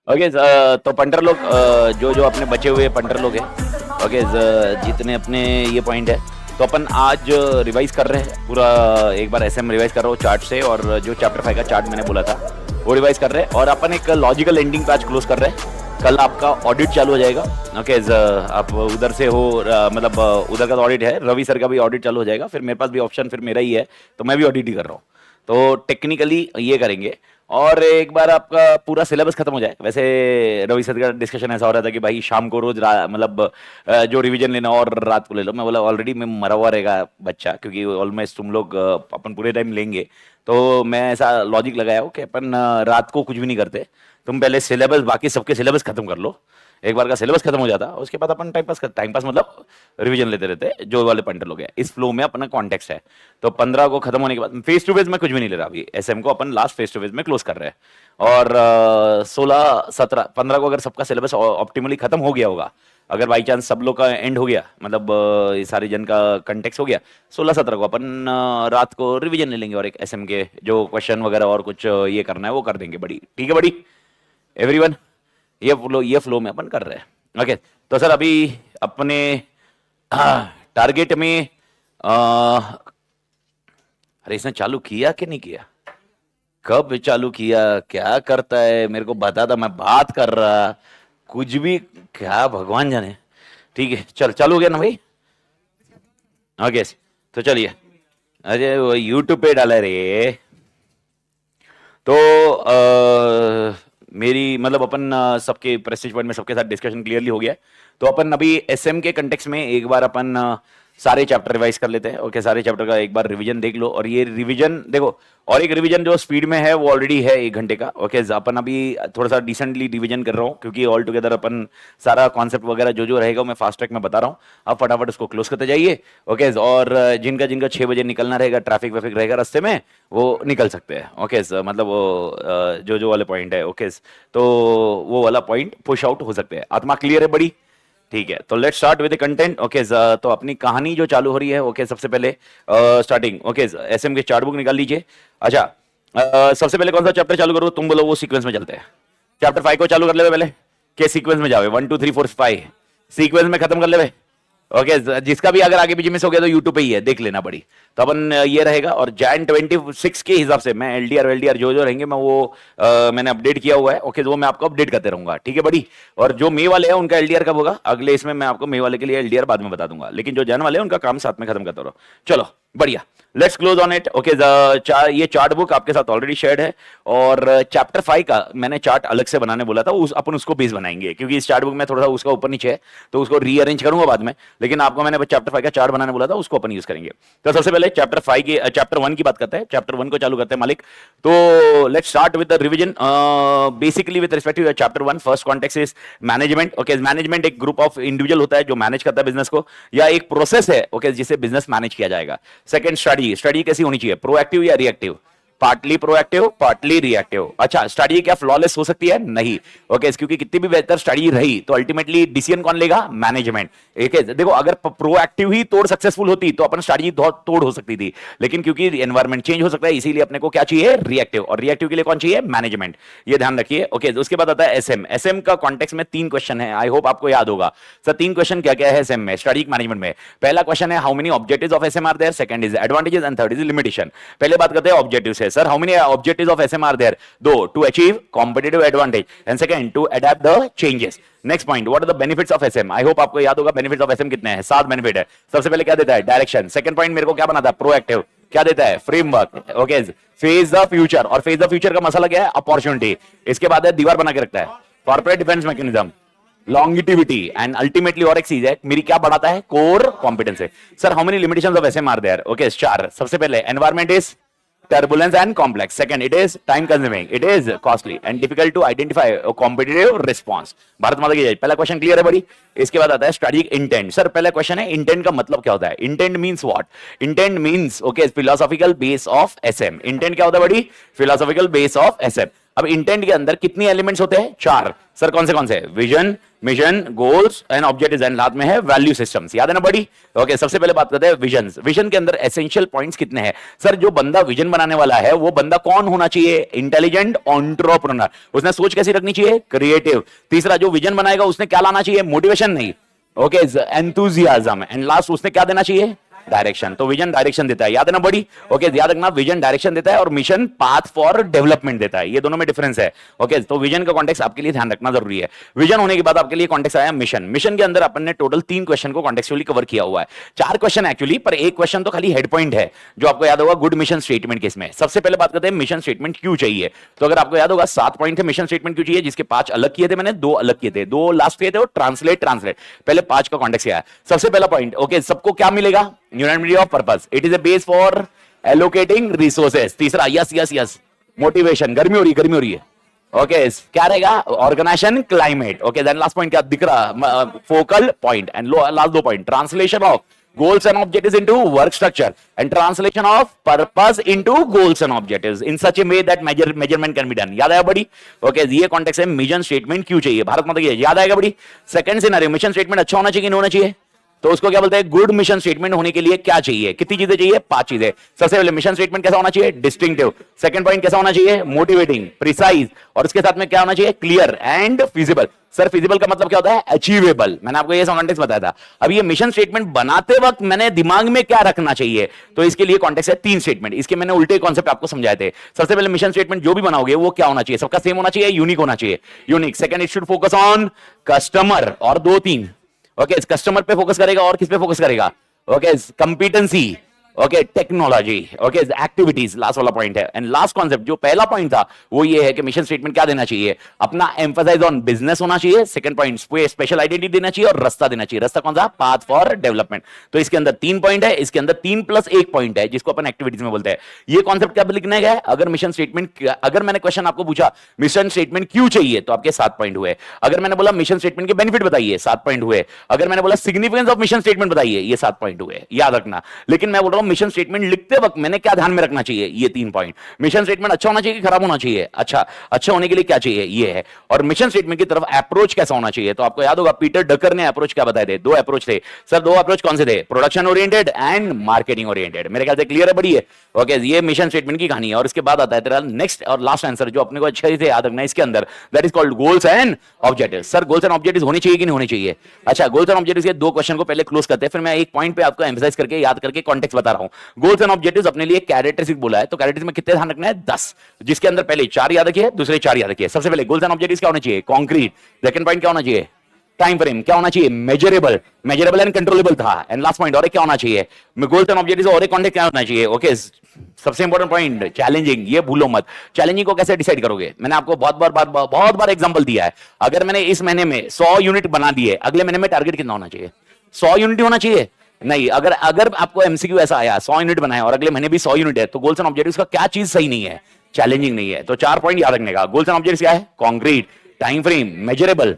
Okay तो punter लोग जो जो अपने बचे हुए पंटर लोग हैं, ओके जितने अपने ये पॉइंट है, तो अपन आज रिवाइज कर रहे हैं पूरा। एक बार एसएम रिवाइज कर रहा हूँ चार्ट से, और जो चैप्टर 5 का चार्ट मैंने बोला था वो रिवाइज कर रहे हैं, और अपन एक लॉजिकल एंडिंग पे आज क्लोज कर रहे हैं। कल आपका ऑडिट चालू हो जाएगा। ओके आप उधर से हो, मतलब उधर का तो ऑडिट है, रवि सर का भी ऑडिट चालू हो जाएगा, फिर मेरे पास भी ऑप्शन फिर मेरा ही है, तो मैं भी ऑडिट ही कर रहा हूँ। तो टेक्निकली ये करेंगे, और एक बार आपका पूरा सिलेबस खत्म हो जाए। वैसे रवि सर का डिस्कशन ऐसा हो रहा था कि भाई शाम को रोज मतलब जो रिवीजन लेना और रात को ले लो। मैं बोला ऑलरेडी मैं मरा हुआ रहेगा बच्चा, क्योंकि ऑलमोस्ट तुम लोग अपन पूरे टाइम लेंगे। तो मैं ऐसा लॉजिक लगाया हो कि अपन रात को कुछ भी नहीं करते, तुम पहले सिलेबस, बाकी सबके सिलेबस खत्म कर लो। एक बार का सिलेबस खत्म हो जाता, उसके बाद अपन टाइम पास मतलब रिवीजन लेते रहते जो वाले पंडित लोग हैं। इस फ्लो में अपना कॉन्टेक्स्ट है। तो 15 को खत्म होने के बाद फेस टू फेस में कुछ भी नहीं ले रहा अभी, एसएम को अपन लास्ट फेस टू फेस में क्लोज कर रहे हैं। और 16 17 15 को अगर सबका सिलेबस ऑप्टिमली खत्म हो गया होगा, अगर बाई चांस सब लोग का एंड हो गया, मतलब ये सारे जन का कंटेक्स हो गया, 16 17 को अपन रात को रिवीजन ले लेंगे, और एक एसएम के जो क्वेश्चन वगैरह और कुछ ये करना है वो कर देंगे। बड़ी ठीक है बड़ी एवरीवन, ये फ्लो में अपन कर रहे हैं। ओके तो सर अभी अपने टारगेट में अरे इसने चालू किया कि नहीं किया, कब चालू किया, क्या करता है मेरे को बता था, मैं बात कर रहा कुछ भी, क्या भगवान जाने। ठीक है चल चालू हो गया ना भाई। ओके तो चलिए। अरे वो यूट्यूब पे डाला रे। तो मेरी मतलब अपन सबके प्रेस्टीज पॉइंट में सबके साथ डिस्कशन क्लियरली हो गया है। तो अपन अभी एसएम के कंटेक्स में एक बार अपन सारे चैप्टर रिवाइज कर लेते हैं। ओके सारे चैप्टर का एक बार रिवीजन देख लो, और ये रिवीजन देखो, और एक रिवीजन जो स्पीड में है वो ऑलरेडी है 1 घंटे का। ओके अपन अभी थोड़ा सा डिसेंटली रिवीजन कर रहा हूँ, क्योंकि ऑल टुगेदर अपन सारा कॉन्सेप्ट वगैरह जो जो रहेगा मैं फास्ट ट्रैक में बता रहा हूँ। आप फटाफट उसको क्लोज करते जाइए। ओके और जिनका जिनका 6 बजे निकलना रहेगा, ट्रैफिक वैफिक रहेगा रास्ते में, वो निकल सकते हैं। ओके मतलब वो जो जो वाले पॉइंट है, ओके तो वो वाला पॉइंट पुश आउट हो सकते हैं। आत्मा क्लियर है बड़ी? ठीक है तो let's start with content. Okay तो अपनी कहानी जो चालू हो रही है, ओके सबसे पहले स्टार्टिंग। ओके एसएम के चार्ट बुक निकाल लीजिए। अच्छा सबसे पहले कौन सा चैप्टर चालू करो, तुम बोलो, वो सीक्वेंस में चलते हैं। चैप्टर 5 को चालू कर ले पहले, के सीक्वेंस में जाओ, 1 2 3 4 5 सीक्वेंस में खत्म कर ले। ओके जिसका भी अगर आगे पीछे मिस हो गया तो यूट्यूब पे ही है, देख लेना पड़ी। तो अपन ये रहेगा, और जैन 26 के हिसाब से मैं एलडीआर जो जो रहेंगे मैं वो मैंने अपडेट किया हुआ है। ओके वो मैं आपको अपडेट करते रहूंगा, ठीक है बड़ी। और जो मे वाले हैं उनका एलडीआर कब होगा अगले इसमें, मैं आपको मे वाले के लिए एलडीआर बाद में बता दूंगा, लेकिन जो जैन वाले हैं उनका काम साथ में खत्म करता रहो। चलो बढ़िया, let's close on it. Okay ये चार्ट बुक आपके साथ ऑलरेडी शेयर्ड है, और चैप्टर 5 का मैंने चार्ट अलग से बनाने बोला था, अपन उसको बेस बनाएंगे, क्योंकि इस चार्ट बुक में थोड़ा सा उसका ऊपर नीचे है, तो उसको रीअरेंज करूंगा बाद में। लेकिन आपको मैंने चैप्टर 5 का चार्ट बनाने बोला था, उसको अपन यूज करेंगे। तो सबसे पहले चैप्टर 1 की बात करते हैं, चैप्टर 1 को चालू करते हैं मालिक। तो let's start with the revision. Basically with respect to chapter 1, first context is management. Okay management एक ग्रुप ऑफ इंडिविजुअल होता है जो मैनेज करता है बिजनेस को, या एक प्रोसेस है ओके जिसे बिजनेस मैनेज किया जाएगा। सेकंड स्ट्रेटजी कैसी होनी चाहिए, प्रोएक्टिव या reactive, partly proactive partly reactive. अच्छा स्टडी क्या फ्लॉलेस हो सकती है? नहीं। ओके क्योंकि कितनी भी बेहतर स्टडी रही तो अल्टीमेटली डिसीजन कौन लेगा? मैनेजमेंट। ठीक है देखो, अगर प्रोएक्टिव ही तोड़ सक्सेसफुल होती तो अपन स्टडी तोड़ हो सकती थी, लेकिन क्योंकि एनवायरमेंट चेंज हो सकता है इसीलिए अपने को क्या चाहिए? रिएक्टिव। और रिएक्टिव के लिए कौन चाहिए? मैनेजमेंट। ये ध्यान रखिए। ओके उसके बाद आता है एसएम। एसएम का कॉन्टेक्स्ट में 3 क्वेश्चन है, आई होप आपको याद होगा। सर 3 क्वेश्चन क्या क्या है एसएम में, स्टडी मैनेजमेंट में? पहला क्वेश्चन है how many objectives of SM are there, second is advantages and third is limitation. पहले बात करते हैं ऑब्जेक्टिव्स है। Sir how many objectives of SM are there? Though to achieve competitive advantage, and second to adapt the changes. Next point, what are the benefits of SM? I hope आपको याद होगा benefits of SM कितने हैं, 7 benefit है। सबसे पहले क्या देता है? डायरेक्शन। सेकंड पॉइंट मेरे को क्या बनाता है? प्रोएक्टिव। क्या देता है? Framework. Okay face the future, और फेस द फ्यूचर का मसला क्या है? अपॉर्चुनिटी। इसके बाद है दीवार बना के रखता है, corporate defence mechanism, longevity, and ultimately और एक चीज है मेरी क्या बढ़ाता है? कोर कॉम्पिटेंस है। Sir how many limitations of SM are there? Okay 4। सबसे पहले environment is turbulence and complex. Second, it is time consuming, it is costly and difficult to identify a competitive response. Bharat माता की जय। पहला question clear है बड़ी। इसके बाद आता है स्ट्रेटेजिक इंटेंट। सर पहला क्वेश्चन है इंटेंट का मतलब क्या होता है? Intent means what? Intent means okay philosophical base of SM. Intent क्या होता है बड़ी? Philosophical base of SM. अब इंटेंट के अंदर कितनी एलिमेंट्स होते हैं? 4। सर कौन से? Vision, mission, goals and objectives and last में है वैल्यू सिस्टम्स। याद है ना बड़ी? ओके, सबसे पहले बात करते हैं विजन। विजन के अंदर एसेंशियल पॉइंट्स कितने हैं? सर जो बंदा विजन बनाने वाला है वो बंदा कौन होना चाहिए? Intelligent entrepreneur. उसने सोच कैसी रखनी चाहिए? क्रिएटिव। तीसरा, जो विजन बनाएगा उसने क्या लाना चाहिए? मोटिवेशन नहीं, ओके, एंथुजियाज्म। एंड लास्ट उसने क्या देना चाहिए? डायरेक्शन। तो विजन डायरेक्शन देता है, याद है ना बड़ी? ओके, याद रखना, विजन डायरेक्शन देता है और मिशन पाथ फॉर डेवलपमेंट देता है। ये दोनों में डिफरेंस है। ओके, तो विजन का कॉन्टेक्स्ट आपके लिए ध्यान रखना जरूरी है। विजन होने के बाद आपके लिए कॉन्टेक्स्ट आया मिशन। मिशन के अंदर अपन ने टोटल 3 क्वेश्चन को कॉन्टेक्चुअली कवर किया हुआ है। 4 क्वेश्चन एक्चुअली, पर एक क्वेश्चन तो खाली हेड पॉइंट है जो आपको याद होगा गुड मिशन स्टेटमेंट केस में। सबसे पहले बात करते हैं मिशन स्टेटमेंट क्यों चाहिए। तो अगर आपको याद होगा 7 पॉइंट थे मिशन स्टेटमेंट क्यों चाहिए, जिसके 5 अलग किए थे मैंने, 2 अलग किए थे, 2 लास्ट किए थे और ट्रांसलेट। पहले 5 का कॉन्टेक्स्ट क्या है? सबसे पहला पॉइंट, ओके, सबको क्या मिलेगा? Unity of purpose. It is a base for allocating resources. तीसरा, यस, मोटिवेशन। गर्मी हो रही है। ओके, क्या रहेगा? Organisation, climate. Okay, then last point क्या दिख रहा? Focal point. And last 2 point, translation of goals and objectives into work structure and translation of purpose into goals and objectives in such a way that measurement can be done। याद आया बड़ी? Okay, ये context है mission statement क्यों चाहिए। भारत माता की याद आएगा बड़ी? सेकंड सिनेरियो, मिशन स्टेटमेंट अच्छा होना चाहिए कि नहीं होना चाहिए? तो उसको क्या बोलते हैं? गुड मिशन स्टेटमेंट होने के लिए क्या चाहिए? कितनी चीजें चाहिए? 5 चीजें। सबसे पहले मिशन स्टेटमेंट कैसा होना चाहिए? डिस्टिंक्टिव। सेकंड पॉइंट कैसा होना चाहिए? मोटिवेटिंग, प्रिसाइज, और उसके साथ में क्या होना चाहिए? Clear and feasible. Sir feasible का मतलब क्या होता है? अचीवेबल। मैंने आपको ये कॉन्टेक्स्ट बताया था। अब ये मिशन स्टेटमेंट बनाते वक्त मैंने दिमाग में क्या रखना चाहिए, तो इसके लिए कॉन्टेक्स्ट है 3 स्टेटमेंट। इसके मैंने उल्टे कॉन्सेप्ट आपको समझाए थे। सबसे पहले मिशन स्टेटमेंट जो भी बनाओगे वो क्या होना चाहिए? सबका सेम होना चाहिए, यूनिक होना चाहिए, unique. Second, it should focus on customer, और 2-3, ओके, कस्टमर पे फोकस करेगा और किस पे फोकस करेगा? Okay, competency, okay, technology, okay, activities, last वाला पॉइंट है। एंड लास्ट कॉन्सेप्ट जो पहला पॉइंट था वो ये है कि मिशन स्टेटमेंट क्या देना चाहिए? अपना एम्फसाइज ऑन बिजनेस होना चाहिए। सेकंड पॉइंट, स्पेशल आइडेंटिटी देना चाहिए और रास्ता देना चाहिए। रास्ता कौन सा? Path for development. तो इसके अंदर 3 पॉइंट है, इसके अंदर 3 + 1 पॉइंट है जिसको अपन एक्टिविटीज में बोलते हैं। ये कॉन्सेप्ट क्या लिखना है? अगर मिशन स्टेटमेंट, अगर मैंने क्वेश्चन आपको पूछा मिशन स्टेटमेंट क्यों चाहिए, तो आपके 7 पॉइंट हुए। अगर मैंने बोला मिशन स्टेटमेंट के बेनिफिट बताइए, 7 पॉइंट हुए। अगर मैंने बोला सिग्निफिकेंस ऑफ मिशन स्टेटमेंट बताइए, ये 7 पॉइंट हुए। याद रखना। लेकिन मैं बोल रहा हूं मिशन स्टेटमेंट लिखते वक्त मैंने क्या ध्यान में रखना चाहिए? ये 3 पॉइंट। मिशन स्टेटमेंट अच्छा होना चाहिए कि खराब होना चाहिए? अच्छा होने के लिए क्या चाहिए? ये है। और मिशन स्टेटमेंट की तरफ अप्रोच कैसा होना चाहिए? तो आपको याद होगा पीटर डकर ने अप्रोच क्या बताए थे? 2 अप्रोच थे। सर 2 अप्रोच कौन से थे? Production oriented and marketing oriented. मेरे ख्याल से क्लियर है बड़ी है। ओके, ये मिशन स्टेटमेंट की कहानी है। और इसके बाद आता है तेरा नेक्स्ट और लास्ट आंसर जो अपने को अच्छे से याद रखना है इसके अंदर, that is called goals and objectives. Sir goals and objectives होने चाहिए कि नहीं होने चाहिए? अच्छा, गोल्स एंड ऑब्जेक्टिव्स के 2 क्वेश्चन को पहले क्लोज करते हैं, फिर मैं एक पॉइंट पे आपको एम्फसाइज करके याद करके कॉन्टेक्स्ट बता रहा हूं। गोल्स एंड ऑब्जेक्टिव्स अपने लिए कैरेक्टरिस्टिक बोला है, तो कैरेक्टरिस्टिक में कितने ध्यान रखना है? 10, जिसके अंदर पहले 4 याद रखिए, दूसरे 4 याद रखिए। सबसे पहले गोल्स एंड ऑब्जेक्टिव्स क्या होने चाहिए? कॉन्क्रीट। सेकंड पॉइंट क्या होना चाहिए? Time frame. क्या होना चाहिए? मेजरेबल एंड कंट्रोलेबल था। एंड लास्ट पॉइंट और क्या होना चाहिए? गोल्स एंड ऑब्जेक्टिव्स और एक कॉन्टेक्स्ट क्या होना चाहिए? ओके, सबसे इंपॉर्टेंट पॉइंट चैलेंजिंग, ये भूलो मत। चैलेंजिंग को कैसे डिसाइड करोगे? मैंने आपको बहुत बार एग्जांपल दिया है। अगर मैंने इस महीने में 100 यूनिट बना दिए, अगले महीने में टारगेट कितना होना चाहिए? 100 यूनिट होना चाहिए नहीं। अगर आपको एमसीक्यू ऐसा आया 100 यूनिट बनाया और अगले महीने भी 100 यूनिट है, तो गोल्स एंड ऑब्जेक्टिव्स का क्या चीज सही नहीं है? चैलेंजिंग नहीं है। तो 4 पॉइंट याद रखने का। गोल्स एंड ऑब्जेक्टिव्स क्या है? Concrete, time frame, measurable,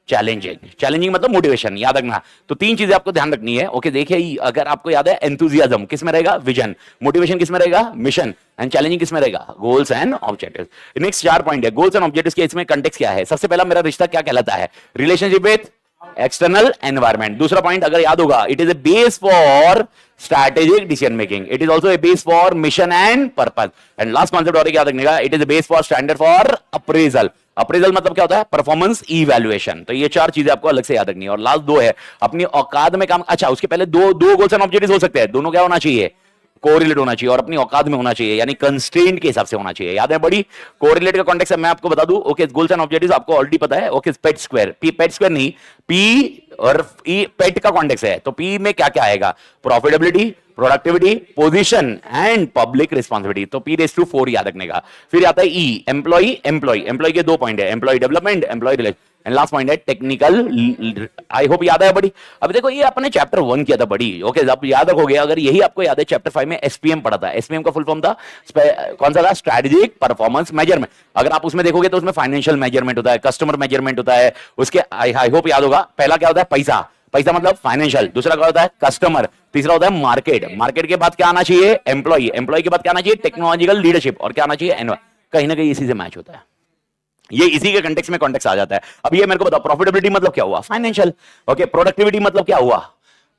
challenging मतलब मोटिवेशन। याद रखना। तो 3 चीजें आपको ध्यान रखनी है। ओके, देखिए अगर आपको याद है एंथुसियाज्म किस में रहेगा? विजन। मोटिवेशन किस में रहेगा? मिशन। एंड चैलेंजिंग किस में रहेगा? Goals and objectives. Next 4 point है गोल्स एंड ऑब्जेक्टिव्स के। इसमें कंटेक्स्ट क्या है? सबसे पहला मेरा रिश्ता क्या कहलाता है? Relationship with external environment. दूसरा पॉइंट अगर याद होगा, it is a base for strategic decision making. It is also a base for mission and purpose. And last concept और याद रखने का, it is a base for standard for appraisal. Appraisal मतलब क्या होता है? Performance evaluation. तो ये 4 चीजें आपको अलग से याद रखनी है। और लास्ट 2 है अपनी औकात में काम। अच्छा, उसके पहले दो गोल्स एंड ऑब्जेक्टिव्स हो सकते हैं, दोनों क्या होना चाहिए? कोरिलेट होना चाहिए और अपनी औकात में होना चाहिए, यानी कंस्ट्रेंट के हिसाब से होना चाहिए। याद है बड़ी? कोरिलेट का कॉन्टेक्स्ट मैं आपको बता दूं। ओके, गोल्स एंड ऑब्जेक्टिव्स आपको ऑलरेडी पता है। ओके, पेट स्क्वायर, पेट स्क्वायर नहीं, पी और ई पेट का कॉन्टेक्स्ट है। तो पी में क्या क्या आएगा? Profitability, productivity, position and public responsibility. तो P⁴ याद रखने का। फिर आता है ई, एम्प्लॉय के 2 पॉइंट है, employ development, employ relation. And last point है टेक्निकल। आई होप याद है बड़ी? अब देखो ये अपने चैप्टर 1 किया था बड़ी। ओके, आप याद रखोगे। अगर यही आपको याद है, चैप्टर 5 में एसपीएम पढ़ा था। एसपीएम का फुल फॉर्म था कौन सा था? Strategic performance measurement. अगर आप उसमें देखोगे तो उसमें फाइनेंशियल मेजरमेंट होता है, कस्टमर मेजरमेंट होता है। उसके आई होप याद होगा। पहला क्या होता है? पैसा मतलब फाइनेंशियल। दूसरा क्या होता है? कस्टमर। तीसरा होता है मार्केट के बाद क्या आना चाहिए? एम्प्लॉय के बाद क्या आना चाहिए? Technological leadership. और क्या आना चाहिए? कहीं ना कहीं इसी से मैच होता है। ये इसी के कंटेक्स्ट में कॉन्टेक्स्ट आ जाता है। अब ये मेरे को बताओ, प्रॉफिटेबिलिटी मतलब क्या हुआ? फाइनेंशियल। ओके, प्रोडक्टिविटी मतलब क्या हुआ?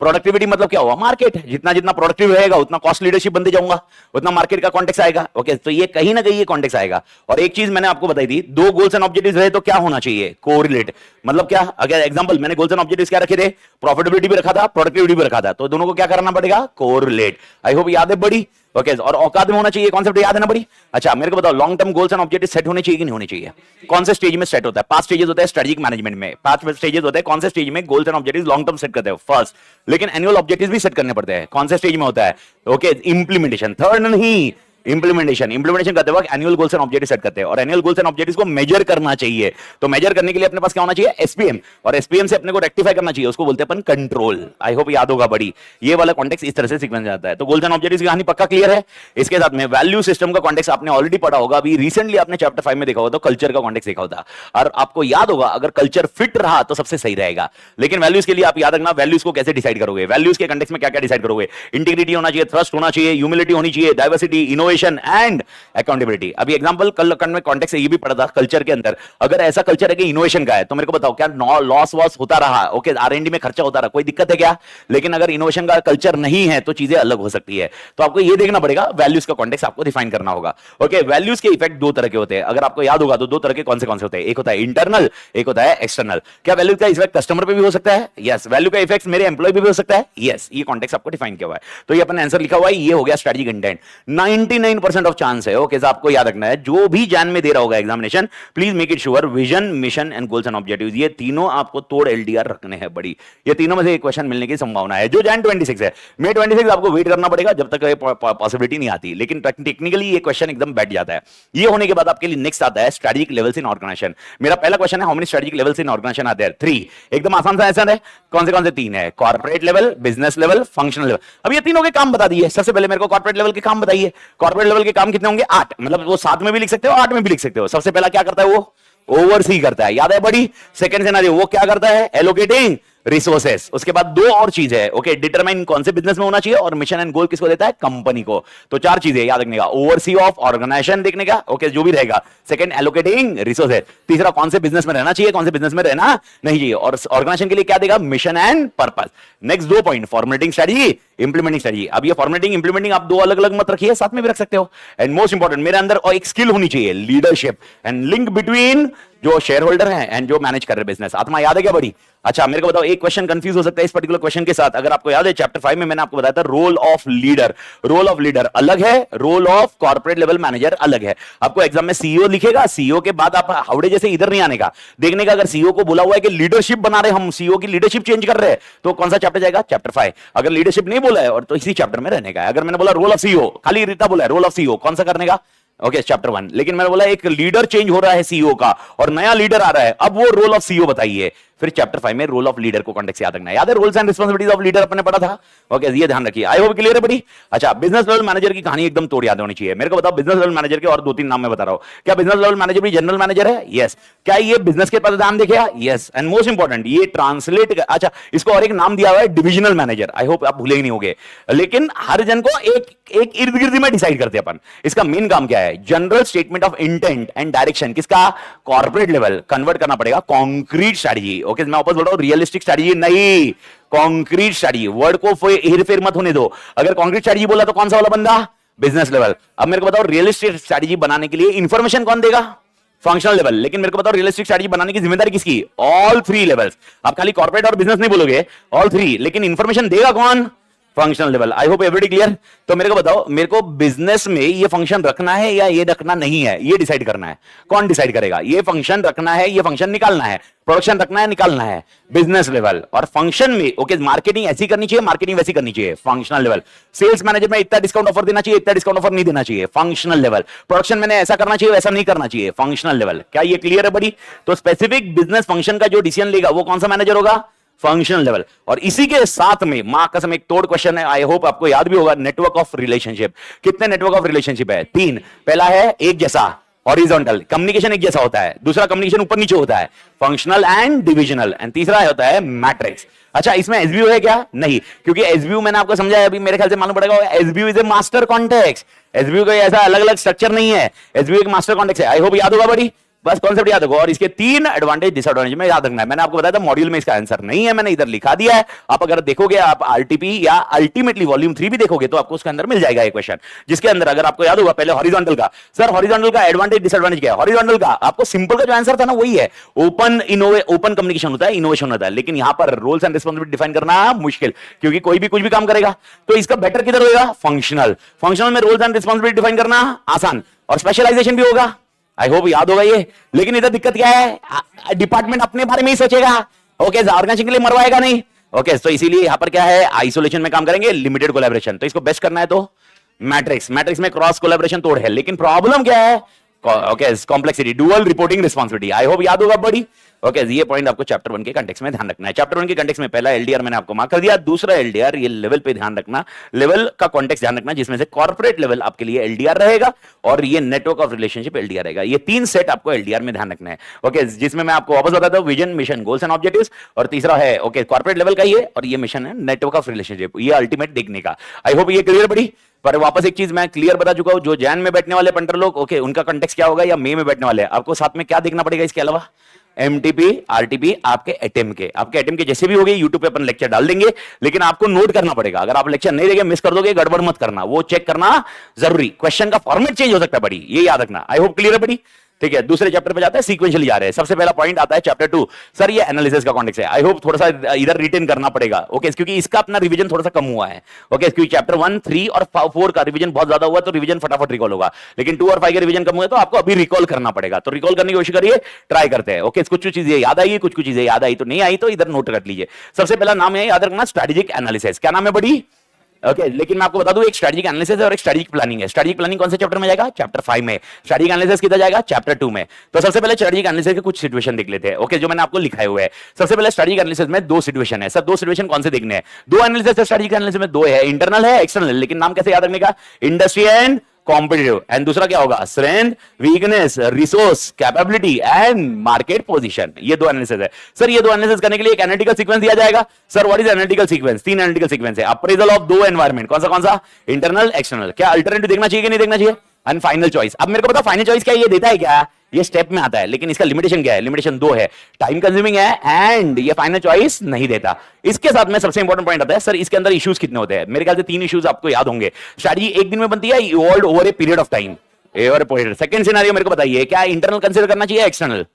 प्रोडक्टिविटी मतलब क्या हुआ? मार्केट। जितना जितना प्रोडक्टिव रहेगा उतना कॉस्ट लीडरशिप बनते जाऊंगा, उतना मार्केट का कॉन्टेक्स्ट आएगा। ओके, तो ये कहीं ना कहीं ये कॉन्टेक्स्ट आएगा। और एक चीज मैंने आपको बताई थी, दो गोल्स एंड ऑब्जेक्टिव्स रहे तो क्या होना चाहिए? कोरिलेट। मतलब क्या? अगर एग्जांपल मैंने गोल्स एंड ऑब्जेक्टिव्स क्या रखे थे? प्रॉफिटेबिलिटी भी रखा था, प्रोडक्टिविटी भी रखा था, तो दोनों को क्या करना पड़ेगा? कोरिलेट। आई होप याद है बड़ी। ओके, और औकात में होना चाहिए, कॉन्सेप्ट याद है ना बड़ी? अच्छा, मेरे को बताओ, long term goals and objective set होने चाहिए कि नहीं होने चाहिए? कौन से स्टेज में सेट होता है? 5 स्टेजेस होते हैं स्ट्रेटेजिक मैनेजमेंट में, 5 स्टेजेस होते हैं। कौन से स्टेज में goals and objectives long term set करते हैं? फर्स्ट। लेकिन एनुअल ऑब्जेक्टिव्स भी सेट करने पड़ते हैं। कौन से स्टेज में होता है? Okay, implementation. थर्ड नहीं, इंप्लीमेंटेशन करते वक्त annual goals and objective set करते हैं, और एनुअल गोल्स एंड ऑब्जेक्टिव्स को मेजर करना चाहिए। तो मेजर करने के लिए अपने पास क्या होना चाहिए? एसपीएम। और एसपीएम से अपने को रेक्टिफाई करना चाहिए, उसको बोलते हैं अपन कंट्रोल। आई होप याद होगा बड़ी। ये वाला कॉन्टेक्स्ट इस तरह से सीक्वेंस जाता है। तो गोल्स एंड ऑब्जेक्टिव्स की कहानी पक्का क्लियर है। इसके साथ में वैल्यू सिस्टम का कॉन्टेक्स्ट आपने ऑलरेडी पढ़ा होगा, अभी रिसेंटली आपने चैप्टर 5 में देखा होगा, तो कल्चर का कॉन्टेक्स्ट देखा होता, और आपको याद होगा अगर कल्चर फिट रहा तो सबसे सही रहेगा। लेकिन वैल्यूज के लिए आप याद रखना, वैल्यूज को कैसे डिसाइड करोगे? वैल्यूज के कॉन्टेक्स्ट में क्या क्या डिसाइड करोगे? इंटीग्रिटी होना चाहिए, ट्रस्ट होना चाहिए, ह्यूमिलिटी होनी चाहिए, डाइवर्सिटी, इनोवेशन एंड अकाउंटेबिलिटी। अभी एग्जांपल कल में कॉन्टेक्स्ट ये भी पढ़ा था कल्चर के अंदर, अगर ऐसा कल्चर है कि इनोवेशन का है, तो मेरे को बताओ क्या लॉस वॉस होता रहा? ओके, आरएनडी में खर्चा होता रहा, कोई दिक्कत है क्या? लेकिन अगर इनोवेशन का कल्चर नहीं है तो चीजें अलग हो सकती है। तो आपको ये देखना पड़ेगा, वैल्यूज का कॉन्टेक्स्ट आपको डिफाइन करना होगा। ओके, वैल्यूज के इफेक्ट दो तरह के होते हैं, अगर आपको याद होगा तो दो तरह के कौन से होते हैं? एक होता है इंटरनल, एक होता है एक्सटर्नल। क्या वैल्यू का इफेक्ट कस्टमर पे भी हो सकता है? यस। वैल्यू का इफेक्ट मेरे एम्प्लॉय पे भी हो सकता है? यस। ये कॉन्टेक्स्ट आपको डिफाइन किया हुआ है। तो ये अपन आंसर लिखा हुआ है, ये हो गया स्ट्रेटजी कंटेंट। 99% ऑफ चांस है, ओके, आपको याद रखना है, जो भी जान में दे रहा होगा examination, please make it sure vision, mission and goals and objectives, ये तीनों आपको तोड़ एलडीआर रखने हैं बड़ी। ये तीनों में से एक क्वेश्चन मिलने की संभावना है। जो जैन 26 है, मई 26 आपको वेट करना पड़ेगा जब तक पॉसिबिलिटी नहीं आती, लेकिन टेक्निकली ये क्वेश्चन एकदम बैठ जाता है। ये होने के बाद आपके लिए नेक्स्ट आता है स्ट्रेटेजिक लेवल्स इन ऑर्गेनाइजेशन। मेरा पहला क्वेश्चन है, how many strategic levels in organisation are there? 3। एकदम आसान सा आंसर है। कौन से 3 है? Corporate level, business level, functional level. अब ये तीनों के काम बता दिए। सबसे पहले मेरे को कॉर्पोरेट लेवल के काम बताइए। कॉर्पोरेट लेवल के काम कितने होंगे? 8। मतलब वो 7 में भी लिख सकते हो, 8 में भी लिख सकते हो। सबसे पहला क्या करता है? वो ओवरसी करता है, याद है बड़ी? सेकंड सिनेरियो वो क्या करता है? Allocating resources. उसके बाद 2 और चीज है, ओके, डिटरमाइन कौन से बिजनेस में होना चाहिए, और मिशन एंड गोल किसको देता है? कंपनी को। तो 4 चीजें याद रखने का, ओवरसी ऑफ ऑर्गेनाइजेशन देखने का, ओके, जो भी रहेगा। Second, allocating resources. तीसरा, कौन से बिजनेस में रहना चाहिए, कौन से बिजनेस में रहना नहीं चाहिए, और ऑर्गेनाइजेशन के लिए क्या देगा? Mission and purpose. Next 2 point, formulating strategy, implementing strategy. अब ये फॉर्मुलेटिंग इंप्लीमेंटिंग आप 2 अलग अलग मत रखिए, साथ में भी रख सकते हो। एंड मोस्ट इंपॉर्टेंट, मेरे अंदर एक स्किल होनी चाहिए, लीडरशिप एंड लिंक बिटवीन जो शेयर होल्डर है एंड जो मैनेज कर रहे बिजनेस। आत्मा याद है क्या बड़ी? अच्छा, मेरे को बताओ, एक क्वेश्चन कंफ्यूज हो सकता है इस पर्टिकुलर क्वेश्चन के साथ। अगर आपको याद है चैप्टर 5 में मैंने आपको बताया था role of leader. Role of leader अलग है, role of corporate level manager अलग है। आपको एग्जाम में सीईओ लिखेगा, सीईओ के बाद आप हावड़े जैसे इधर नहीं आने का, देखने का अगर सीईओ को बोला हुआ है कि लीडरशिप बना रहे, हम सीईओ की लीडरशिप चेंज कर रहे हैं, तो कौन सा चैप्टर जाएगा? चैप्टर 5। अगर लीडरशिप नहीं बोला है और तो इसी चैप्टर में रहने का है। अगर मैंने बोला रोल ऑफ सीईओ, खाली रीता बोला है रोल ऑफ सीईओ, कौन सा करने का? Okay, chapter 1। लेकिन मैंने बोला एक लीडर चेंज हो रहा है सीईओ का और नया लीडर आ रहा है, अब वो रोल ऑफ सीईओ बताइए। फिर चैप्टर 5 में रोल ऑफ लीडर को कॉन्टेक्स्ट याद रखना है। याद है roles and responsibilities of leader अपने पढ़ा था? ओके, ये ध्यान रखिए। आई होप क्लियर है बड़ी। अच्छा, बिजनेस लेवल मैनेजर की कहानी एकदम तोड़ याद होनी चाहिए। मेरे को बताओ, बिजनेस लेवल मैनेजर के और 2-3 नाम मैं बता रहा हूं। क्या बिजनेस लेवल मैनेजर भी जनरल मैनेजर है? यस। क्या ये बिजनेस के पद ध्यान देखेगा? यस। एंड मोस्ट इंपॉर्टेंट, ये ट्रांसलेट, अच्छा, इसको और एक नाम दिया हुआ है डिविजनल मैनेजर। आई होप आप भूले ही नहीं होंगे। लेकिन हर जन को एक इर्द गिर्द में डिसाइड करते हैं अपन। इसका मेन काम क्या है? General statement of intent and direction. किसका? Corporate level. कन्वर्ट करना पड़ेगा कॉन्क्रीट स्ट्रेटजी। ओके, मैं वापस बोल रहा हूं, रियलिस्टिक स्ट्रेटजी नहीं, कॉन्क्रीट स्ट्रेटजी। वर्ड को हेरफेर मत होने दो। अगर कॉन्क्रीट स्ट्रेटजी बोला तो कौन सा वाला बंदा? Business level. अब मेरे को बताओ, रियलिस्टिक स्ट्रेटजी बनाने के लिए इंफॉर्मेशन कौन देगा? Functional level. लेकिन मेरे को बताओ, रियलिस्टिक स्ट्रेटजी बनाने की जिम्मेदारी किसकी? All 3 levels. आप खाली कॉर्पोरेट और बिजनेस नहीं बोलोगे, ऑल 3। लेकिन इंफॉर्मेशन देगा कौन? Functional level. I hope everybody clear. तो मेरे को बताओ, मेरे को बिजनेस में ये फंक्शन रखना है या ये रखना नहीं है, ये डिसाइड करना है। कौन डिसाइड करेगा? ये फंक्शन रखना है, ये फंक्शन निकालना है, प्रोडक्शन रखना है, निकालना है, बिजनेस लेवल। और फंक्शन में ओके, मार्केटिंग ऐसी करनी चाहिए, मार्केटिंग वैसी करनी चाहिए, फंक्शनल लेवल। सेल्स मैनेजर में इतना डिस्काउंट ऑफर देना चाहिए, इतना डिस्काउंट ऑफर नहीं देना चाहिए, फंक्शनल लेवल। प्रोडक्शन मैंने ऐसा करना चाहिए, वैसा नहीं करना चाहिए, फंक्शनल लेवल। क्या ये क्लियर है बड़ी? तो स्पेसिफिक बिजनेस फंक्शन का जो डिसीजन लेगा वो कौन सा मैनेजर होगा? Functional level. और इसी के साथ में मां कसम एक तोड़ क्वेश्चन है, आई होप आपको याद भी होगा, नेटवर्क ऑफ रिलेशनशिप। कितने नेटवर्क ऑफ रिलेशनशिप है? 3। पहला है एक जैसा, हॉरिजॉन्टल, कम्युनिकेशन एक जैसा होता है। दूसरा, कम्युनिकेशन ऊपर नीचे होता है, फंक्शनल एंड डिविजनल। एंड तीसरा होता है मैट्रिक्स। अच्छा, इसमें एसबीओ है क्या? नहीं, क्योंकि एसबीओ मैंने आपको समझाया, अभी मेरे ख्याल से मालूम पड़ेगा, SBO is a master context. SBO का ऐसा अलग अलग स्ट्रक्चर नहीं है, एसबीओ एक मास्टर कॉन्टेक्स्ट है। आई होप याद होगा बड़ी। बस कॉन्सेप्ट याद रखो और इसके 3 एडवांटेज डिसएडवांटेज में याद रखना है। मैंने आपको बताया था मॉड्यूल में इसका आंसर नहीं है, मैंने इधर लिखा दिया है। आप अगर देखोगे, आप आरटीपी या अल्टीमेटली वॉल्यूम 3 भी देखोगे तो आपको उसके अंदर मिल जाएगा एक क्वेश्चन, जिसके अंदर अगर आपको याद होगा पहले हॉरिजॉन्टल का, सर हॉरिजॉन्टल का एडवांटेज डिसएडवांटेज क्या है? हॉरिजॉन्टल का आपको सिंपल का जो आंसर था ना वही है, ओपन कम्युनिकेशन होता है, इनोवेशन होता है। लेकिन यहां पर रोल्स एंड रिस्पांसिबिलिटी डिफाइन करना मुश्किल, क्योंकि कोई भी कुछ भी काम करेगा। तो इसका बेटर किधर होगा? फंक्शनल। फंक्शनल में रोल्स एंड रिस्पांसिबिलिटी डिफाइन करना आसान और स्पेशलाइजेशन भी होगा। आई होप याद होगा ये। लेकिन इधर दिक्कत क्या है? डिपार्टमेंट अपने बारे में ही सोचेगा, ओके, ऑर्गेनाइजेशन के लिए मरवाएगा नहीं, ओके। तो इसीलिए यहां पर क्या है, आइसोलेशन में काम करेंगे, लिमिटेड कोलैबोरेशन। तो इसको बेस्ट करना है तो मैट्रिक्स, मैट्रिक्स में क्रॉस कोलैबोरेशन तोड़ है। लेकिन प्रॉब्लम क्या है? Okay, complexity, dual reporting responsibility. आई होप याद होगा बड़ी, ओके। ये पॉइंट आपको चैप्टर 1 के कंटेक्स्ट में ध्यान रखना है। चैप्टर 1 के कंटेक्स्ट में पहला एलडीआर मैंने आपको मार्क कर दिया, दूसरा एलडीआर ये लेवल पे ध्यान रखना, लेवल का कॉन्टेक्स्ट ध्यान रखना, जिसमें से कॉर्पोरेट लेवल आपके लिए एलडीआर रहेगा और ये नेटवर्क ऑफ रिलेशनशिप एलडीआर रहेगा। ये 3 सेट आपको एलडीआर में ध्यान रखना है, ओके, जिसमें मैं आपको वापस बताता हूं, vision, mission, goals and objectives, और तीसरा है ओके कॉर्पोरेट लेवल का ये, और ये मिशन है नेटवर्क ऑफ रिलेशनशिप, ये अल्टीमेट देखने का। आई होप ये क्लियर बड़ी। पर वापस एक चीज मैं क्लियर बता चुका हूं, जो जैन में बैठने वाले पंटर लोग, ओके, उनका कंटेक्स्ट क्या होगा, या मे में बैठने वाले, आपको साथ में क्या देखना पड़ेगा इसके अलावा? एमटीपी, आरटीपी, आपके एटम के जैसे भी होंगे, यूट्यूब पे अपन लेक्चर डाल देंगे, लेकिन आपको नोट करना पड़ेगा। अगर आप लेक्चर नहीं देंगे, मिस कर दोगे, गड़बड़ मत करना, वो चेक करना जरूरी। क्वेश्चन का फॉर्मेट चेंज हो सकता है बड़ी, ये याद रखना। आई होप क्लियर है बड़ी, ठीक है। दूसरे चैप्टर पे जाते हैं, सीक्वेंशियली जा रहे हैं। सबसे पहला पॉइंट आता है चैप्टर 2, सर ये एनालिसिस का कॉन्टेक्स्ट है। आई होप थोड़ा सा इधर रिटेन करना पड़ेगा, ओके, क्योंकि इसका अपना रिवीजन थोड़ा सा कम हुआ है, ओके, क्योंकि चैप्टर 1, 3 और 4 का रिवीजन बहुत ज्यादा हुआ, तो रिवीजन फटाफट रिकॉल होगा। लेकिन 2 और 5 का रिवीजन कम हुआ, तो आपको अभी रिकॉल करना पड़ेगा। तो रिकॉल करने की कोशिश करिए, ट्राई करते हैं, ओके। कुछ चीजें याद आई, कुछ चीजें याद आई तो नहीं आई, तो इधर नोट कर लीजिए। सबसे पहला नाम है, याद रखना, स्ट्रेटेजिक एनालिसिस। क्या नाम है बड़ी? ओके, लेकिन मैं आपको बता दूं, एक स्ट्रेटेजिक एनालिसिस है और एक स्ट्रेटेजिक प्लानिंग है। स्ट्रेटेजिक प्लानिंग कौन से चैप्टर में जाएगा? चैप्टर 5 में। स्ट्रेटेजिक एनालिसिस किधर जाएगा? चैप्टर 2 में। तो सबसे पहले स्ट्रेटेजिक एनालिसिस के कुछ सिचुएशन देख लेते हैं, ओके, जो मैंने आपको लिखाए हुए हैं। सबसे पहले स्ट्रेटेजिक एनालिसिस में 2 सिचुएशन है। सर 2 सिचुएशन कौन से देखने हैं? 2 एनालिसिस है स्ट्रेटेजिक एनालिसिस में, 2 है, इंटरनल है, एक्सटर्नल। लेकिन नाम कैसे याद रखने का? इंडस्ट्री एंड कॉम्पिटिटिव, एंड दूसरा क्या होगा? Strength, weakness, resource, capability and market position. ये 2 एनालिसिस है। सर ये 2 एनालिसिस करने के लिए एक एनालिटिकल सीक्वेंस दिया जाएगा। Sir what is analytical sequence? 3 analytical sequence है। अप्रेजल ऑफ 2 एनवायरनमेंट, कौन सा? Internal, external. क्या अल्टरनेटिव देखना चाहिए कि नहीं देखना चाहिए? And final choice. अब मेरे को पता फाइनल चॉइस क्या है, ये देता है क्या? ये स्टेप में आता है, लेकिन इसका लिमिटेशन क्या है? लिमिटेशन 2 है, टाइम कंज्यूमिंग है, एंड ये फाइनल चॉइस नहीं देता। इसके साथ में सबसे इंपॉर्टेंट पॉइंट आता है, सर इसके अंदर इश्यूज कितने होते हैं? मेरे ख्याल से 3 इश्यूज आपको याद होंगे। स्ट्रेटजी एक दिन में बनती है, evolve over a period of time. Second scenario मेरे को बताइए, क्या इंटरनल कंसीडर करना चाहिए, एक्सटर्नल?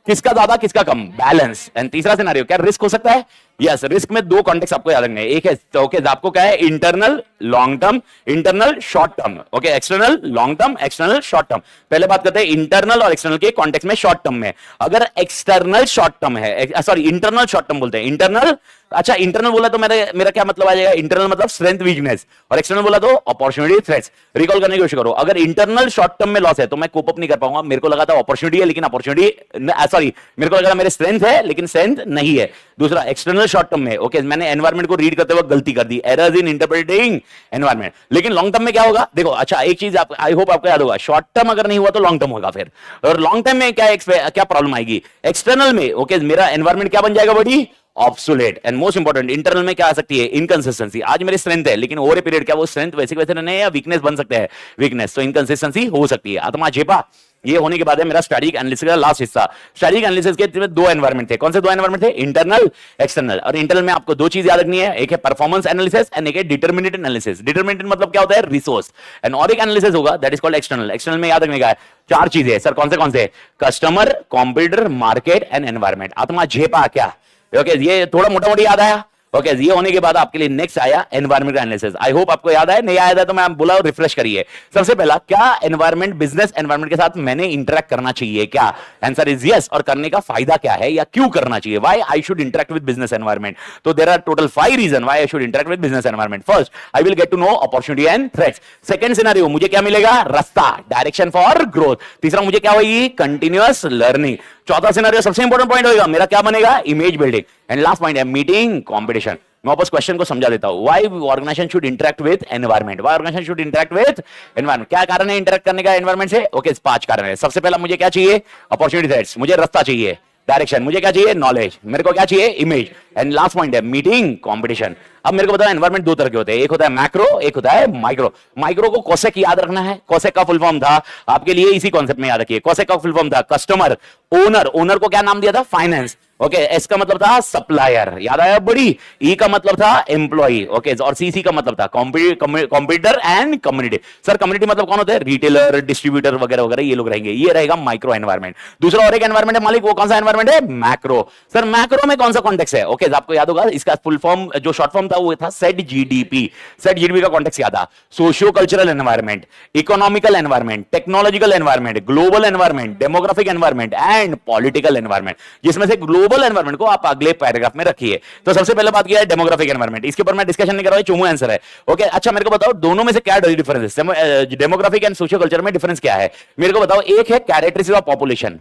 किसका ज्यादा किसका कम? बैलेंस। एंड तीसरा सिनेरियो, क्या रिस्क हो सकता है? यस, रिस्क में 2 कॉन्टेक्स्ट आपको याद रखने हैं। एक है ओके, आपको क्या है? Internal long term, internal short term, okay, external long term, external short term. पहले बात करते हैं इंटरनल और एक्सटर्नल के कॉन्टेक्स्ट में शॉर्ट टर्म में। अगर एक्सटर्नल शॉर्ट टर्म है, सॉरी इंटरनल शॉर्ट टर्म बोलते हैं, इंटरनल, अच्छा इंटरनल बोला तो मेरा क्या मतलब आ जाएगा? इंटरनल मतलब स्ट्रेंथ वीकनेस, और एक्सटर्नल बोला तो अपॉर्चुनिटी थ्रेट्स। रिकॉल करने की कोशिश करो, अगर इंटरनल शॉर्ट टर्म में लॉस है तो मैं कोप अप नहीं कर पाऊंगा। मेरे को लगा था अपॉर्चुनिटी है, लेकिन अपॉर्चुनिटी, सॉरी मेरे को लगा मेरे स्ट्रेंथ है, लेकिन स्ट्रेंथ नहीं है। दूसरा एक्सटर्नल शॉर्ट टर्म में, ओके, मैंने एनवायरनमेंट को रीड करते वक्त गलती कर दी, एरर्स इन इंटरप्रेटिंग एनवायरनमेंट। लेकिन लॉन्ग टर्म में क्या होगा? देखो, अच्छा एक चीज आप, आई होप आपको याद होगा, शॉर्ट टर्म अगर नहीं हुआ तो लॉन्ग टर्म होगा फिर। और लॉन्ग टर्म में क्या प्रॉब्लम आएगी? एक्सटर्नल में, ओके, मेरा एनवायरनमेंट क्या बन जाएगा बड़ी? Obsolete. And most important, internal में क्या आ सकती है? इनकंसिस्टेंसी। आज मेरी स्ट्रेंथ है, लेकिन ओवर ए पीरियड क्या वो स्ट्रेंथ वैसे वैसे रहने, या वीकनेस बन सकते हैं? वीकनेस। तो इनकंसिस्टेंसी हो सकती है। आत्मा जेपा। ये होने के बाद है मेरा स्ट्रेटेजिक एनालिसिस का लास्ट हिस्सा। स्ट्रेटेजिक एनालिसिस के 2 एनवायरनमेंट थे। कौन से 2 एनवायरनमेंट थे? Internal, external. और इंटरनल में आपको 2 चीज याद रखनी है, एक है परफॉर्मेंस एनालिसिस एंड एक है डिटरमिनेट एनालिसिस। डिटरमिनेट मतलब क्या होता है? रिसोर्स। एंड और एक एनालिसिस होगा, that is called external. External में याद रखने का है 4 चीजें। सर कौन से? Customer, competitor, market and environment. आत्मा जेपा क्या? ओके, ये थोड़ा मोटा मोटी याद आया। ओके, ये होने के बाद आपके लिए नेक्स्ट आया एनवायरमेंट एनालिसिस। आई होप आपको याद आया, नहीं आया था तो मैं बोला रिफ्रेश करिए। सबसे पहला, क्या एनवायरमेंट, बिजनेस एनवायरमेंट के साथ मैंने इंटरेक्ट करना चाहिए क्या? Answer is yes. और करने का फायदा क्या है या क्यों करना चाहिए? Why I should interact with business environment? तो there are total 5 reason why I should interact with business environment. First, I will get to know opportunity and threats. Second scenario, मुझे क्या मिलेगा? रास्ता, डायरेक्शन फॉर ग्रोथ। तीसरा, मुझे क्या होगी? Continuous learning. चौथा सिनेरियो सबसे इंपॉर्टेंट पॉइंट होगा, मेरा क्या बनेगा? Image building. And last point है मीटिंग कॉम्पिटिशन। मैं वापस क्वेश्चन को समझा देता हूं, why organisation should interact with environment? Why organisation should interact with environment? क्या कारण है इंटरेक्ट करने का एनवायरनमेंट से? ओके, 5 कारण है। सबसे पहला, मुझे क्या चाहिए? अपॉर्चुनिटी थ्रेट्स, मुझे रास्ता चाहिए, डायरेक्शन, मुझे क्या चाहिए, नॉलेज, मेरे को क्या चाहिए, इमेज, एंड लास्ट पॉइंट है मीटिंग, कंपटीशन। अब मेरे को बताओ एनवायरमेंट दो तरह के होते हैं, एक होता है मैक्रो, एक होता है माइक्रो। माइक्रो को कोसेक याद रखना है, कोसेक का फुल फॉर्म था आपके लिए इसी कॉन्सेप्ट में याद रखिए, कोसेक का फुल फॉर्म था कस्टमर, ओनर, ओनर को क्या नाम दिया था, फाइनेंस, ओके, एस का मतलब था सप्लायर, याद आया बड़ी, ई का मतलब था एम्प्लॉई, ओके, और सी का मतलब था competitor and community. Sir community मतलब कौन होता है, रिटेलर, डिस्ट्रीब्यूटर वगैरह वगैरह, ये लोग रहेंगे, ये रहेगा माइक्रो एनवायरमेंट। दूसरा और एक एनवायरमेंट है मालिक, वो कौन सा एनवायरमेंट है, मैक्रो। सर मैक्रो में कौन सा कॉन्टेक्स्ट है, ओके, आपको याद होगा इसका फुल फॉर्म जो शॉर्ट फॉर्म था वो था सेट जीडीपी। सेट जीडीपी का कॉन्टेक्स्ट क्या था, socio cultural environment, economical environment, technological environment, global environment, demographic environment and political environment, जिसमें से ग्लोबल एनवायरमेंट को आप अगले पैराग्राफ में रखिए। तो सबसे पहले बात किया है डेमोग्राफिक एनवायरमेंट, इसके ऊपर मैं डिस्कशन नहीं कर रहा हूं, चुमू आंसर है, ओके। अच्छा मेरे को बताओ दोनों में से क्या डिफरेंस है, डेमोग्राफिक एंड सोशियो कल्चर में डिफरेंस क्या है, मेरे को बताओ। एक है कैरेक्टरिस्टिक्स ऑफ पॉपुलेशन,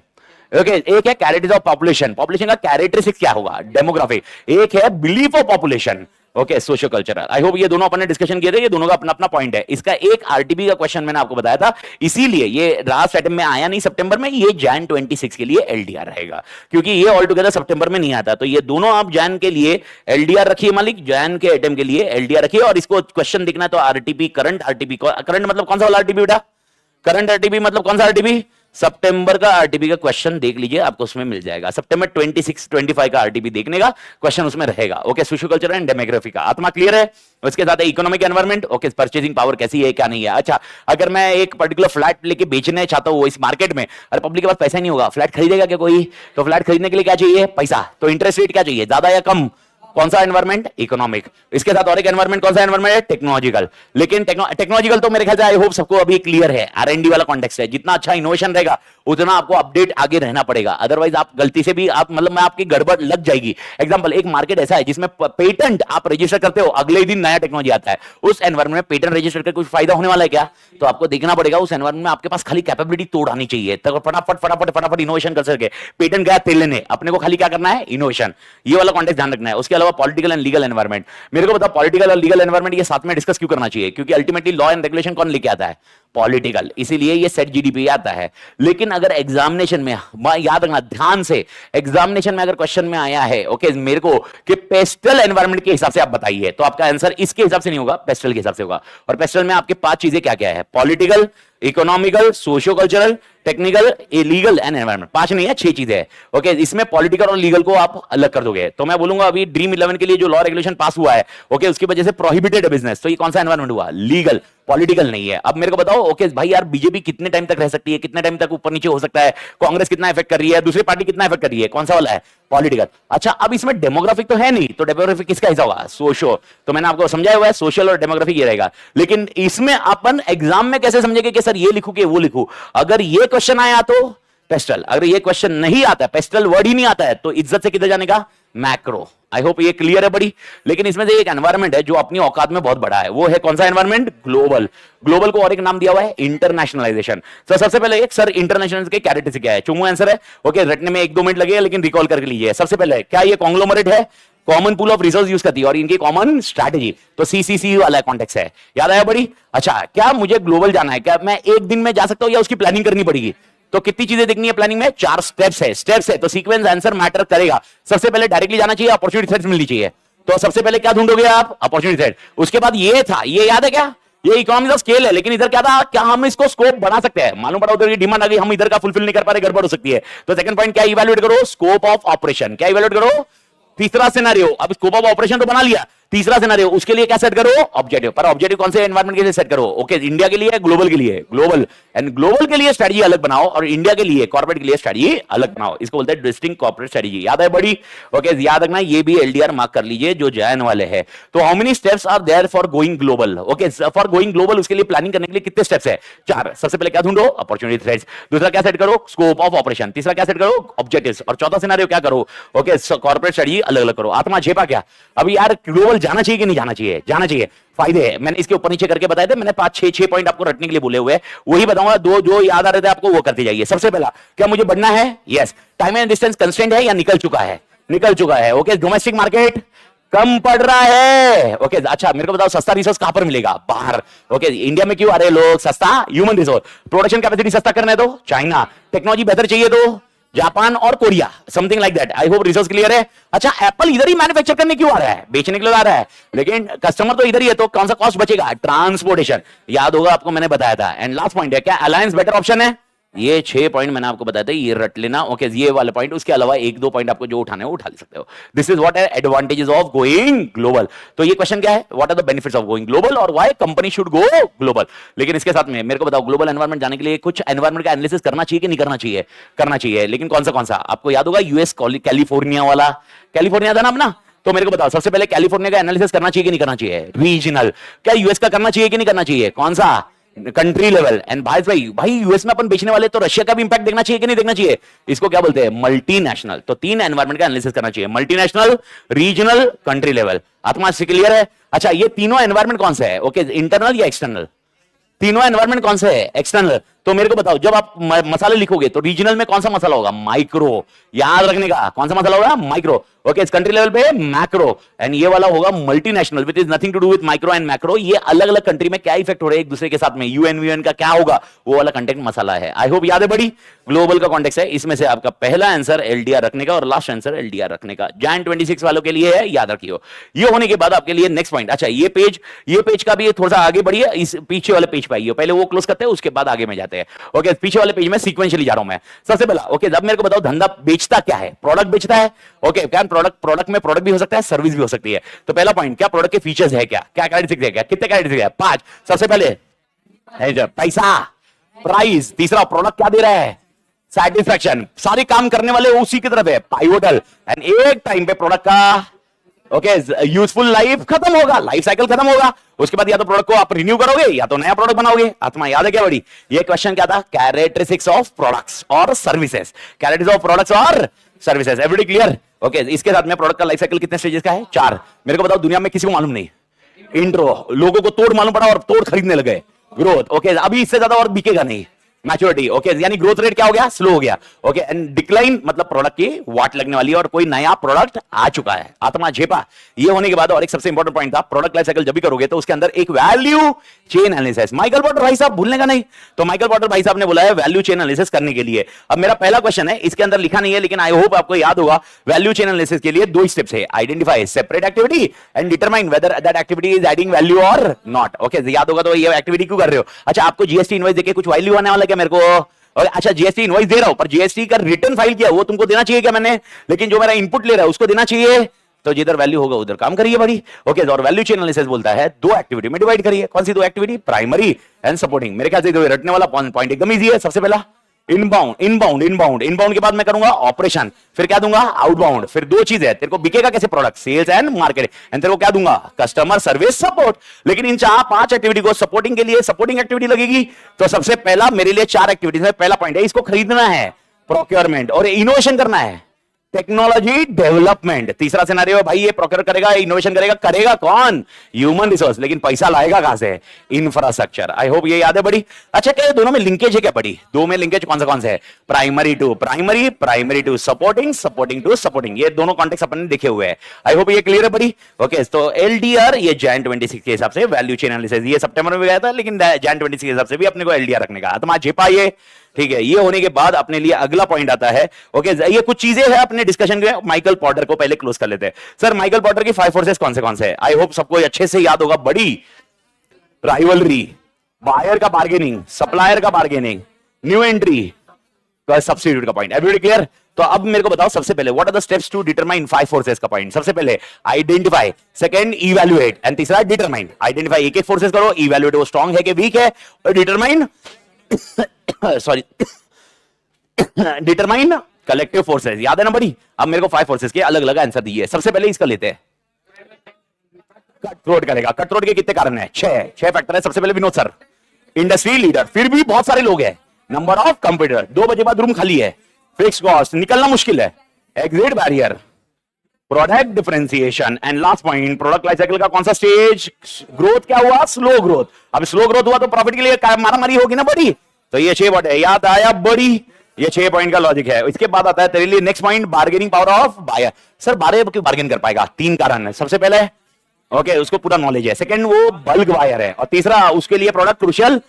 ओके, एक है कैरेक्टरिस्टिक्स ऑफ पॉपुलेशन, पॉपुलेशन का कैरेक्टरिस्टिक्स क्या होगा, डेमोग्राफिक, एक है belief of population, okay, socio cultural. I hope ये दोनों अपन ने डिस्कशन किए थे, ये दोनों का अपना अपना पॉइंट है। इसका एक आरटीबी का क्वेश्चन मैंने आपको बताया था, इसीलिए ये लास्ट अटेम्प्ट में आया नहीं सितंबर में, ये जैन 26 के लिए एलडीआर रहेगा, क्योंकि ये ऑल टुगेदर सितंबर में नहीं आता। तो ये दोनों आप जैन के लिए एलडीआर रखिए मालिक, जैन के अटेम्प्ट के लिए एलडीआर रखिए, और इसको क्वेश्चन दिखना है तो आरटीपी, करंट आरटीपी, करंट मतलब कौन सा वाला आरटीपी बेटा, करंट आरटीपी मतलब कौन सा आरटीपी, सितंबर का आरटीपी का क्वेश्चन देख लीजिए, आपको उसमें मिल जाएगा। सितंबर 26 25 का आरटीपी देखने का क्वेश्चन उसमें रहेगा, okay. Socio culture and demography का आत्मा क्लियर है। उसके साथ economic environment, okay, purchasing power कैसी है क्या नहीं है। अच्छा अगर मैं एक पर्टिकुलर फ्लैट लेके बेचने चाहता हूं इस मार्केट में, अरे पब्लिक के पास पैसा नहीं होगा, फ्लैट खरीदेगा क्या कोई, तो फ्लैट खरीदने के लिए क्या चाहिए, पैसा, तो इंटरेस्ट रेट क्या चाहिए, ज्यादा या कम, कौन सा एनवायरमेंट, इकोनॉमिक। इसके साथ और एक एनवायरमेंट कौन सा एनवायरमेंट है, टेक्नोलॉजिकल। लेकिन टेक्नोलॉजिकल तो मेरे ख्याल से आई होप सबको अभी क्लियर है, आरएनडी वाला कॉन्टेक्स्ट है, जितना अच्छा इनोवेशन रहेगा उतना आपको अपडेट आगे रहना पड़ेगा, अदरवाइज आप गलती से भी आप मतलब मैं आपकी गड़बड़ लग जाएगी। एग्जांपल, एक मार्केट ऐसा है जिसमें पेटेंट आप रजिस्टर करते हो, अगले दिन नया टेक्नोलॉजी आता है, उस एनवायरमेंट में पेटेंट रजिस्टर करके कुछ फायदा होने वाला है क्या, तो आपको देखना पड़ेगा उस एनवायरमेंट में आपके पास खाली कैपेबिलिटी तोड़ आनी चाहिए, तो फटाफट फटाफट फटाफट इनोवेशन कर सके। पेटेंट गया तेल लेने, अपने को खाली क्या करना है, इनोवेशन, ये वाला कॉन्टेक्स्ट ध्यान रखना है। उसके अलावा पॉलिटिकल एंड लीगल एनवायरमेंट, मेरे को बताओ पॉलिटिकल और लीगल एनवायरमेंट ये साथ में डिस्कस क्यों करना चाहिए, क्योंकि अल्टीमेटली लॉ एंड रेगुलेशन कौन लेके आता है, पॉलिटिकल, इसीलिए ये सेट जीडीपी आता है। लेकिन अगर एग्जामिनेशन में याद रखना ध्यान से, एग्जामिनेशन में अगर क्वेश्चन में आया है ओके मेरे को कि पेस्टल एनवायरनमेंट के हिसाब से आप बताइए, तो आपका आंसर इसके हिसाब से नहीं होगा, पेस्टल के हिसाब से होगा। और पेस्टल में आपके 5 चीजें क्या क्या है, political, economical, socio cultural, technical, legal and environment. 5 नहीं है, 6 चीजें है ओके। इसमें पॉलिटिकल और लीगल को आप अलग कर दोगे, तो मैं बोलूंगा अभी ड्रीम 11 के लिए जो लॉ रेगुलेशन पास हुआ है ओके उसकी वजह से प्रोहिबिटेड बिजनेस, तो ये कौन सा एनवायरमेंट हुआ, लीगल, पॉलिटिकल नहीं है। अब मेरे को बताओ ओके भाई यार बीजेपी कितने टाइम तक रह सकती है, कितने टाइम तक ऊपर नीचे हो सकता है, कांग्रेस कितना इफेक्ट कर रही है, दूसरी पार्टी कितना इफेक्ट कर रही है, कौन सा वाला है, पॉलिटिकल। अच्छा अब इसमें डेमोग्राफिक तो है नहीं, तो डेमोग्राफिक किसका हिस्सा होगा, सोशो, तो मैंने आपको समझाया हुआ है सोशल और डेमोग्राफिक ये रहेगा। लेकिन इसमें अपन एग्जाम में कैसे समझेंगे कि सर ये लिखूं कि वो लिखूं, अगर ये क्वेश्चन आया तो पेस्टल, अगर ये क्वेश्चन नहीं आता है, पेस्टल वर्ड ही नहीं आता है, तो इज्जत से किधर जाने का, मैक्रो। आई होप ये क्लियर है बड़ी। लेकिन इसमें से एक एनवायरमेंट है जो अपनी औकात में बहुत बड़ा है, वो है कौन सा एनवायरमेंट, ग्लोबल। ग्लोबल को और एक नाम दिया हुआ है इंटरनेशनलाइजेशन। तो सबसे पहले एक सर इंटरनेशनल के कैरेक्टरिस्टिक क्या है, चुमू आंसर है ओके, रटने में 1-2 मिनट लगे लेकिन रिकॉल करके लीजिए। सबसे पहले क्या ये कॉन्ग्लोमरेट है, common pool of resource use करती है और इनकी कॉमन स्ट्रैटेजी, तो सीसीसी वाला कॉन्टेक्स्ट है, याद आया बड़ी। अच्छा क्या मुझे ग्लोबल जाना है, क्या मैं एक दिन में जा सकता हूं या उसकी प्लानिंग करनी पड़ेगी, तो कितनी चीजें देखनी है प्लानिंग में, 4 स्टेप्स है, तो सीक्वेंस आंसर मैटर करेगा। सबसे पहले डायरेक्टली जाना चाहिए, अपॉर्चुनिटी थ्रेड्स मिलनी चाहिए, तो सबसे पहले क्या ढूंढोगे आप, अपॉर्चुनिटी थ्रेड। उसके बाद ये था, ये याद है क्या, ये इकोनॉमिक ऑफ स्केल है, लेकिन इधर क्या था, क्या हम इसको स्कोप बना सकते हैं, मालूम पड़ा उधर की डिमांड आ गई, हम इधर का फुलफिल नहीं कर पा रहे, गड़बड़ हो सकती है। तो सेकंड पॉइंट क्या इवैल्यूएट करो, स्कोप ऑफ ऑपरेशन, क्या इवैल्यूएट करो, तीसरा सिनेरियो, अब स्कोप ऑफ ऑपरेशन तो बना लिया, तीसरा सिनेरियो उसके लिए क्या सेट करो, ऑब्जेक्टिव। पर ऑब्जेक्टिव कौन से एनवायरनमेंट के लिए सेट करो, ओके इंडिया के लिए, ग्लोबल के लिए, ग्लोबल एंड ग्लोबल के लिए स्ट्रेटजी अलग बनाओ और इंडिया के लिए कॉर्पोरेट के लिए स्ट्रेटजी अलग बनाओ, इसको बोलते हैं डिस्टिंक्ट कॉर्पोरेट स्ट्रेटजी। याद है बड़ी ओके, याद रखना ये भी एलडीआर मार्क कर लीजिए जो जैन वाले हैं। तो how many steps are there for going global, okay for going global उसके लिए प्लानिंग करने के लिए कितने स्टेप्स है, 4। सबसे पहले क्या ढूंढो, अपॉर्चुनिटी थ्रेड्स, दूसरा क्या सेट करो, स्कोप ऑफ ऑपरेशन, तीसरा क्या सेट करो, ऑब्जेक्टिव्स, और चौथा सिनेरियो क्या करो, ओके कॉर्पोरेट स्ट्रेटजी अलग अलग करो। आत्मा झेपा क्या, अभी यार ग्लोबल जाना चाहिए कि नहीं जाना चाहिए, जाना चाहिए, फायदे हैं, मैंने इसके ऊपर नीचे करके बताए थे, मैंने 5-6 पॉइंट आपको रटने के लिए बोले हुए, वही बताऊंगा, 2 जो याद आ रहे थे आपको वो करते जाइए। सबसे पहला क्या मुझे बढ़ना है, yes, time and distance constraint है या निकल चुका है, निकल चुका है, ओके डोमेस्टिक मार्केट कम पड़ रहा है, ओके अच्छा मेरे को बताओ सस्ता रिसोर्स कहां पर मिलेगा, बाहर, ओके इंडिया में क्यों आ रहे लोग, सस्ता ह्यूमन रिसोर्स, प्रोडक्शन कैपेसिटी सस्ता करना है तो चाइना, टेक्नोलॉजी बेहतर चाहिए तो जापान और Korea, something like that. I hope research clear है। अच्छा, एप्पल इधर ही मैन्युफैक्चर करने क्यों आ रहा है, बेचने के लिए आ रहा है, लेकिन कस्टमर तो इधर ही है, तो कौन सा कॉस्ट बचेगा, ट्रांसपोर्टेशन, याद होगा आपको मैंने बताया था। एंड लास्ट पॉइंट है, क्या अलायंस बेटर ऑप्शन है? ये 6 पॉइंट मैंने आपको बताया था, ये रट लेना। ओके, ये वाले पॉइंट, उसके अलावा 1-2 पॉइंट आपको जो उठाने वो उठा ले सकते हो। This is what are advantages of going global. तो ये क्वेश्चन क्या है, what are the benefits of going global और why company should go global. लेकिन इसके साथ में मेरे को बताओ, ग्लोबल एनवायरमेंट जाने के लिए कुछ एनवायरमेंट का एनालिसिस करना चाहिए कि नहीं करना चाहिए? करना चाहिए, लेकिन कौन सा आपको याद होगा, यूएस कैलिफोर्निया वाला, कैलिफोर्निया था ना अपना। तो मेरे को बताओ, सबसे पहले कैलिफोर्निया का एनालिसिस करना चाहिए कि नहीं करना चाहिए? रीजनल। क्या यूएस का करना चाहिए कि नहीं करना चाहिए? कौन सा? Country level. एंड भाई यूएस में अपन बेचने वाले, तो रशिया का भी इंपैक्ट देखना चाहिए कि नहीं देखना चाहिए? इसको क्या बोलते हैं, मल्टीनेशनल। तो 3 एनवायरमेंट का एनालिसिस करना चाहिए, मल्टीनेशनल, रीजनल, कंट्री लेवल। आत्मा से क्लियर है? अच्छा, ये तीनों एनवायरमेंट कौन सा है? ओके, इंटरनल या एक्सटर्नल? तीनों एनवायरमेंट कौन से है? एक्सटर्नल। तो मेरे को बताओ, जब आप मसाले लिखोगे तो रीजनल में कौन सा मसाला होगा? माइक्रो। याद रखने का, कौन सा मसाला होगा? माइक्रो। ओके, इस कंट्री लेवल पे मैक्रो। एंड ये वाला होगा multinational, which is nothing to do with micro and macro. ये अलग अलग कंट्री में क्या इफेक्ट हो रहा है एक दूसरे के साथ में, यूएन का क्या होगा, वो वाला कंटेंट मसाला है। आई होप याद है बड़ी। ग्लोबल का कॉन्टेक्स्ट है, इसमें से आपका पहला आंसर एलडीआर रखने का और लास्ट आंसर एलडीआर रखने का। जैन 26 वालों के लिए है, याद रखियो। ये होने के बाद आपके लिए नेक्स्ट पॉइंट। अच्छा, ये पेज का भी थोड़ा सा आगे बढ़िए, इस पीछे वाले पेज पे आइए, पहले वो क्लोज करते हैं, उसके बाद आगे में जाते हैं। ओके, पीछे वाले पेज में सीक्वेंशियली जा रहा हूं मैं। सबसे पहला, ओके, अब मेरे को बताओ, धंधा बेचता क्या है? प्रोडक्ट बेचता है। ओके, क्या प्रोडक्ट में प्रोडक्ट भी हो सकता है, सर्विस भी हो सकती है। तो पहला पॉइंट, क्या प्रोडक्ट के फीचर्स है, क्या क्या कैरेक्टरिस्टिक्स है, क्या कितने कैरेक्टरिस्टिक्स है? 5। सबसे पहले है पैसा, प्राइस। तीसरा, प्रोडक्ट क्या दे रहा है, सैटिस्फैक्शन। सारे काम करने वाले उसी की तरफ है, पाइवोटल। एंड एक टाइम पे प्रोडक्ट का ओके यूजफुल लाइफ खत्म होगा, लाइफ साइकिल खत्म होगा। उसके बाद या तो प्रोडक्ट को आप रिन्यू करोगे या तो नया प्रोडक्ट बनाओगे। आत्मा याद है क्या बड़ी? ये क्वेश्चन क्या था, कैरेक्टरिस्टिक्स ऑफ प्रोडक्ट्स और सर्विसेज। कैरेक्टरिस्टिक्स ऑफ प्रोडक्ट्स और सर्विसेज, एवरीबॉडी क्लियर? ओके, इसके साथ में प्रोडक्ट का लाइफ साइकिल कितने स्टेजेस का है? 4। मेरे को बताओ, दुनिया में किसी को मालूम नहीं। इंट्रो, लोगों को तोड़ मालूम पड़ा और तोड़ खरीदने लगे। ग्रोथ, ओके, अभी इससे ज्यादा और बिकेगा नहीं। मैच्योरिटी, ओके, यानी ग्रोथ रेट क्या हो गया, स्लो हो गया। ओके, एंड डिक्लाइन मतलब प्रोडक्ट की वाट लगने वाली है और कोई नया प्रोडक्ट आ चुका है। आत्मा झेपा। ये होने के बाद और एक सबसे इंपॉर्टेंट पॉइंट था, प्रोडक्ट लाइफ साइकिल जब भी करोगे तो उसके अंदर एक value chain analysis. Michael Potter भाई साहब भूलने का नहीं। तो माइकल पॉटर भाई साहब ने बोला है वैल्यू चेन एनालिसिस करने के लिए। अब मेरा पहला क्वेश्चन है, इसके अंदर लिखा नहीं है लेकिन आई होप आपको याद होगा, वैल्यू चेन एनालिसिस के लिए 2 स्टेप्स है, identify separate activity and determine whether that activity is adding value और नॉट। ओके, याद होगा तो ये एक्टिविटी क्यों कर रहे हो? अच्छा, आपको जीएसटी इनवॉइस देके कुछ वैल्यू आने वाला क्या मेरे को? और अच्छा, जीएसटी इनवॉइस दे रहा हूं, पर जीएसटी का रिटर्न फाइल किया वो तुमको देना चाहिए क्या मैंने? लेकिन जो मेरा इनपुट ले रहा है उसको देना चाहिए। तो जिधर वैल्यू होगा उधर काम करिए बड़ी। ओके, और वैल्यू चेन एनालिसिस बोलता है 2 एक्टिविटी में डिवाइड करिए। कौन सी 2 एक्टिविटी? Primary and supporting. मेरे ख्याल से रटने वाला पॉइंट एकदम इजी है। सबसे पहला इनबाउंड के बाद मैं करूंगा ऑपरेशन, फिर क्या दूंगा, आउटबाउंड। फिर 2 चीज है, तेरे को बिकेगा कैसे product, sales and marketing. And तेरे को क्या दूंगा, कस्टमर सर्विस सपोर्ट। लेकिन इन 5 एक्टिविटी को सपोर्टिंग के लिए सपोर्टिंग एक्टिविटी लगेगी। तो सबसे पहला मेरे लिए 4 एक्टिविटीज में पहला पॉइंट है, इसको खरीदना है, प्रोक्योरमेंट, और इनोवेशन करना है, टेक्नोलॉजी डेवलपमेंट। तीसरा सिनेरियो, भाई ये प्रोक्योर करेगा, इनोवेशन करेगा कौन? Human resource. लेकिन पैसा लाएगा कहां से? इंफ्रास्ट्रक्चर। आई होप ये याद है बड़ी। अच्छा, क्या दोनों में लिंकेज है क्या बड़ी? 2 में लिंकेज कौन से है? Primary to primary to supporting to supporting. ये दोनों कॉन्टेक्स्ट अपन ने देखे हुए हैं। आई होप ये क्लियर है बड़ी। ओके, तो एलडीआर ये जैन 26 के हिसाब से वैल्यू चेन एनालिसिस, ये सितंबर में गया था, लेकिन जैन 26 के हिसाब से भी अपने को एलडीआर रखने का। तो झेपा ये, ठीक है। ये होने के बाद अपने लिए अगला पॉइंट आता है। ओके, ये कुछ चीजें हैं अपने डिस्कशन के। माइकल पॉटर को पहले क्लोज कर लेते हैं। सर, माइकल पॉटर की 5 फोर्सेस कौन से हैं? आई होप सबको अच्छे से याद होगा बड़ी। राइवलरी, बायर का बार्गेनिंग, सप्लायर का बार्गेनिंग, न्यू एंट्री, सब्स्टिट्यूट का पॉइंट। Everybody clear? तो अब मेरे को बताओ, सबसे पहले what are the steps to determine 5 forces का पॉइंट। सबसे पहले आइडेंटिफाई, सेकंड इवैल्यूएट, एंड तीसरा डिटरमाइन। आइडेंटिफाई, एक फोर्सेस करो, इवैल्यूएट वो स्ट्रांग है कि वीक है, और determine sorry determine collective forces. याद है ना बड़ी? अब मेरे को 5 फोर्सेस के अलग अलग आंसर दिए। सबसे पहले इसका लेते हैं, कट थ्रोट करेगा। कट थ्रोट के कितने कारण है? 6 फैक्टर है। सबसे पहले विनोद सर, इंडस्ट्री लीडर, फिर भी बहुत सारे लोग हैं, नंबर ऑफ कंप्यूटर, 2 बजे बाद रूम खाली है, फिक्स कॉस्ट, निकलना मुश्किल है, exit barrier, product differentiation, and last point product life cycle का कौन सा स्टेज? ग्रोथ क्या हुआ? Slow growth. अब स्लो ग्रोथ हुआ तो प्रॉफिट के लिए मारामारी होगी ना बड़ी। तो ये 6 पॉइंट है, याद आया बड़ी? ये 6 पॉइंट का लॉजिक है। इसके बाद आता है तेरे लिए next point, bargaining power of buyer. Sir, buyer क्यों बार्गेन कर पाएगा? 3 कारण है। सबसे पहले ओके, उसको पूरा नॉलेज है। सेकंड, वो बल्क बायर है, और तीसरा उसके लिए product crucial.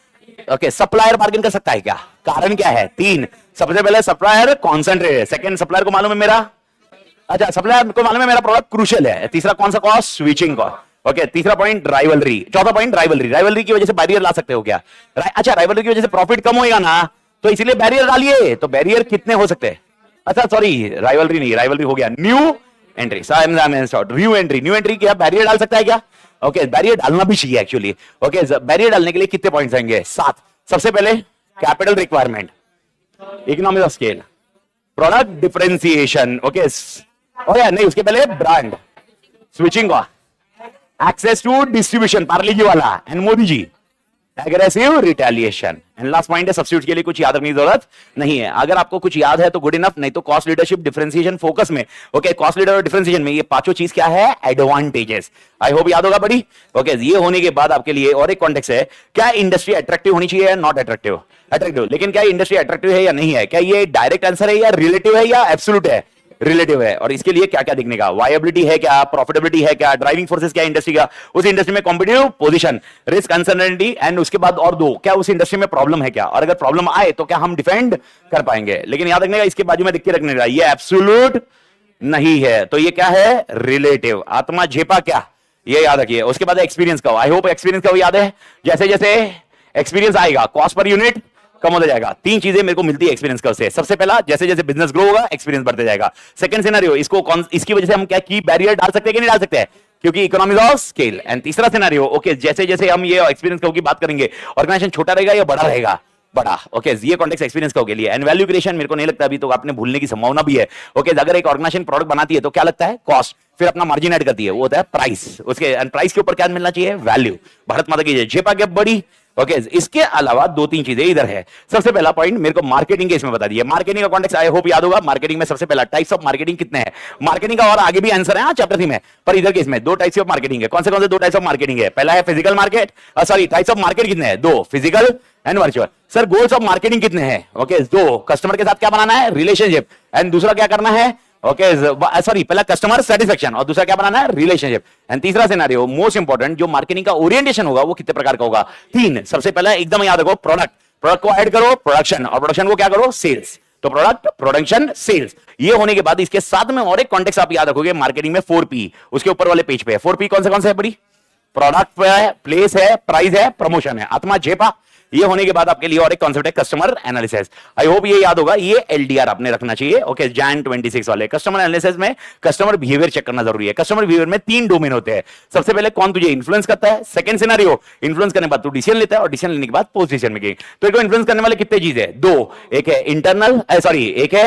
Okay, supplier bargain कर सकता है क्या? कारण क्या है? 3। सबसे पहले सप्लायर कॉन्सेंट्रेट है, सेकंड सप्लायर को मालूम है मेरा, अच्छा सप्लायर को मालूम है मेरा प्रोडक्ट क्रूशियल है, तीसरा कौन सा कॉस्ट, स्विचिंग कॉस्ट। ओके, तीसरा पॉइंट राइवलरी, चौथा पॉइंट राइवलरी, राइवलरी की वजह से बैरियर ला सकते हो क्या? अच्छा राइवलरी की वजह से प्रॉफिट कम होगा ना, तो इसलिए बैरियर डालिए। तो बैरियर कितने हो सकते हैं? अच्छा सॉरी, राइवलरी नहीं, राइवलरी हो गया new entry, new entry, new entry क्या बैरियर डाल सकता है क्या? ओके, बैरियर डालना भी चाहिए एक्चुअली। ओके, बैरियर डालने के लिए कितने पॉइंट्स आएंगे? 7। सबसे पहले capital requirement, economy of scale, product differentiation, okay नहीं, उसके पहले ब्रांड, स्विचिंग का, access to distribution, Parle G वाला एंड Modi ji, aggressive retaliation, and last point है सब्स्टिट्यूट के लिए कुछ याद रखने की जरूरत नहीं है। अगर आपको कुछ याद है तो गुड इनफ, नहीं तो कॉस्ट लीडरशिप, डिफरेंशिएशन, फोकस में। ओके, कॉस्ट लीडर और डिफरेंशिएशन में ये पांचों चीज क्या है? एडवांटेजेस। आई होप याद होगा बड़ी। ओके, ये होने के बाद आपके लिए और एक कॉन्टेक्स्ट है, क्या इंडस्ट्री अट्रैक्टिव होनी चाहिए या नॉट अट्रैक्टिव? अट्रैक्टिव, लेकिन क्या इंडस्ट्री अट्रैक्टिव है या नहीं है? क्या ये डायरेक्ट आंसर है या रिलेटिव है या एब्सोल्यूट है? रिलेटिव है। और इसके लिए क्या क्या देखने का? वायबिलिटी है क्या, प्रॉफिटेबिलिटी है क्या, ड्राइविंग फोर्सेस क्या इंडस्ट्री का, उस इंडस्ट्री में competitive position, risk uncertainty, and उसके बाद और दो, क्या उस इंडस्ट्री में प्रॉब्लम है क्या, और अगर प्रॉब्लम आए तो क्या हम डिफेंड कर पाएंगे। लेकिन याद रखने का, इसके बाजू में दिख के रखने का, ये एब्सोल्यूट नहीं है, तो ये क्या है? रिलेटिव। आत्मा झेपा क्या, ये याद रखिए। उसके बाद एक्सपीरियंस का, आई होप एक्सपीरियंस का याद है। जैसे जैसे एक्सपीरियंस आएगा, कॉस्ट पर यूनिट कम होता जाएगा। तीन चीजें मेरे को मिलती है एक्सपीरियंस कर्व से। सबसे पहला, जैसे जैसे बिजनेस ग्रो होगा एक्सपीरियंस बढ़ते जाएगा। सेकंड सिनेरियो, इसकी वजह से हम क्या की बैरियर डाल सकते हैं कि नहीं डाल सकते हैं, क्योंकि इकोनॉमीज ऑफ स्केल। एंड तीसरा सिनेरियो, ओके, जैसे जैसे हम ये एक्सपीरियंस कर्व की बात करेंगे, ऑर्गेनाइजेशन छोटा रहेगा या बड़ा रहेगा? बड़ा। ओके, ये कॉन्टेक्स्ट एक्सपीरियंस कर्व के लिए। एंड वैल्यू क्रिएशन मेरे को नहीं लगता अभी तो आपने भूलने की संभावना भी है। ओके, अगर एक ऑर्गेनाइजेशन प्रोडक्ट बनाती है तो क्या लगता है? कॉस्ट, फिर अपना मार्जिन ऐड करती है, वो होता है प्राइस। उसके एंड प्राइस के ऊपर क्या मिलना चाहिए? वैल्यू। भारत माता की जय। जेपा गैप बड़ी। ओके, इसके अलावा दो तीन चीजें इधर है। सबसे पहला पॉइंट मेरे को मार्केटिंग के इसमें बता दिए। मार्केटिंग का कॉन्टेक्स्ट आई होप याद होगा। मार्केटिंग में सबसे पहला टाइप्स ऑफ मार्केटिंग कितने हैं? मार्केटिंग का और आगे भी आंसर है चैप्टर 3 में, पर इधर के इसमें दो टाइप्स ऑफ मार्केटिंग है। कौन से दो टाइप्स ऑफ मार्केटिंग है? पहला है physical market, sorry types of market कितने हैं? दो, physical and virtual. Sir goals of marketing कितने हैं? ओके, दो, कस्टमर के साथ क्या बनाना है? रिलेशनशिप, एंड दूसरा क्या करना है? ओके सॉरी, पहला कस्टमर सेटिस्फेक्शन और दूसरा क्या बनाना है? रिलेशनशिप। एंड तीसरा सिनेरियो मोस्ट इंपॉर्टेंट, जो मार्केटिंग का ओरिएंटेशन होगा वो कितने प्रकार का होगा? तीन। सबसे पहला एकदम याद रखो, प्रोडक्ट, प्रोडक्ट को ऐड करो प्रोडक्शन, और प्रोडक्शन को क्या करो? सेल्स। तो प्रोडक्ट, प्रोडक्शन, सेल्स। ये होने के बाद इसके साथ में और एक कॉन्टेक्स्ट आप याद रखोगे मार्केटिंग में, 4P उसके ऊपर वाले पेज पे है। 4P कौन से है बड़ी? प्रोडक्ट है, प्लेस है, प्राइस है, प्रमोशन है। आत्मा जेपा। ये होने के बाद आपके लिए और एक कॉन्सेप्ट है कस्टमर एनालिसिस। आई होप ये याद होगा, ये एलडीआर आपने रखना चाहिए। ओके, जैन 26 वाले कस्टमर एनालिसिस में कस्टमर बिहेवियर चेक करना जरूरी है। कस्टमर बिहेवियर में तीन डोमेन होते हैं। सबसे पहले कौन तुझे इन्फ्लुएंस करता है, सेकंड सिनेरियो इन्फ्लुएंस करने के बाद तू डिसीजन लेता है, और डिसीजन लेने के बाद पोस्ट डिसीजन मेकिंग। तो इनको इन्फ्लुएंस करने वाले कितने चीज है? दो, एक है इंटरनल, सॉरी एक है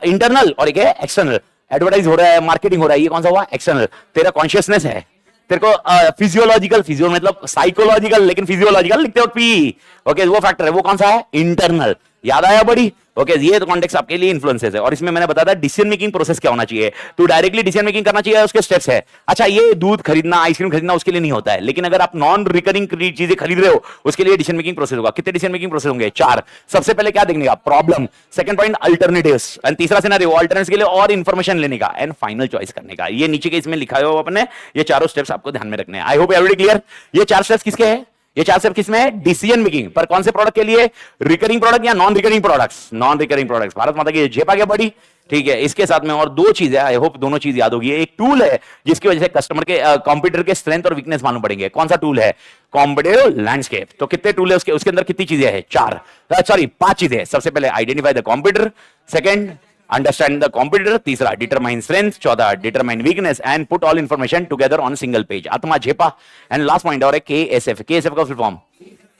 इंटरनल और एक है एक्सटर्नल। एडवर्टाइज हो रहा है, मार्केटिंग हो रहा है, ये कौन सा हुआ? एक्सटर्नल। तेरा कॉन्शियसनेस है, तेरे को फिजियोलॉजिकल, फिजियो मतलब साइकोलॉजिकल, लेकिन फिजियोलॉजिकल लिखते हो पी। ओके, वो फैक्टर है, वो कौन सा है? इंटरनल। याद आया बड़ी? ओके, ये तो कॉन्टेक्स्ट आपके लिए इन्फ्लुएंसेस है। और इसमें मैंने बताया था डिसीजन मेकिंग प्रोसेस क्या होना चाहिए। तो डायरेक्टली डिसीजन मेकिंग करना चाहिए, उसके स्टेप्स है। अच्छा, ये दूध खरीदना, आइसक्रीम खरीदना उसके लिए नहीं होता है, लेकिन अगर आप नॉन रिकरिंग चीजें खरीद रहे हो उसके लिए डिसीजन मेकिंग प्रोसेस होगा। कितने डिसीजन मेकिंग प्रोसेस होंगे? 4। सबसे पहले क्या देखने का? Problem. Second point alternatives, and तीसरा सिनेरियो अल्टरनेटिव्स के लिए और इंफॉर्मेशन लेने का, एंड फाइनल चॉइस करने का। ये नीचे के इसमें लिखा है आपने, ये चारों स्टेप्स आपको ध्यान में रखने हैं। I hope everybody clear. ये 4 स्टेप्स किसके हैं? ये 4 स्टेप किसमें है? Decision making. पर कौन से प्रोडक्ट के लिए? रिकरिंग प्रोडक्ट या non recurring products? Non recurring products. Bharat माता की जेपा क्या बड़ी? ठीक है, इसके साथ में और दो चीजें, आई होप दोनों चीज याद होगी। एक टूल है जिसकी वजह से कस्टमर के कंप्यूटर के स्ट्रेंथ और वीकनेस मालूम पड़ेंगे। कौन सा टूल है? Competitive landscape. तो कितने टूल है उसके अंदर कितनी चीजें हैं? 4, सॉरी 5 चीजें। सबसे पहले identify the competitor, second understand the competitor, तीसरा डिटरमाइन स्ट्रेंथ, चौथा determine weakness, and put all information together on single page. आत्मा झेपा। एंड लास्ट पॉइंट और है KSF। KSF का फुल फॉर्म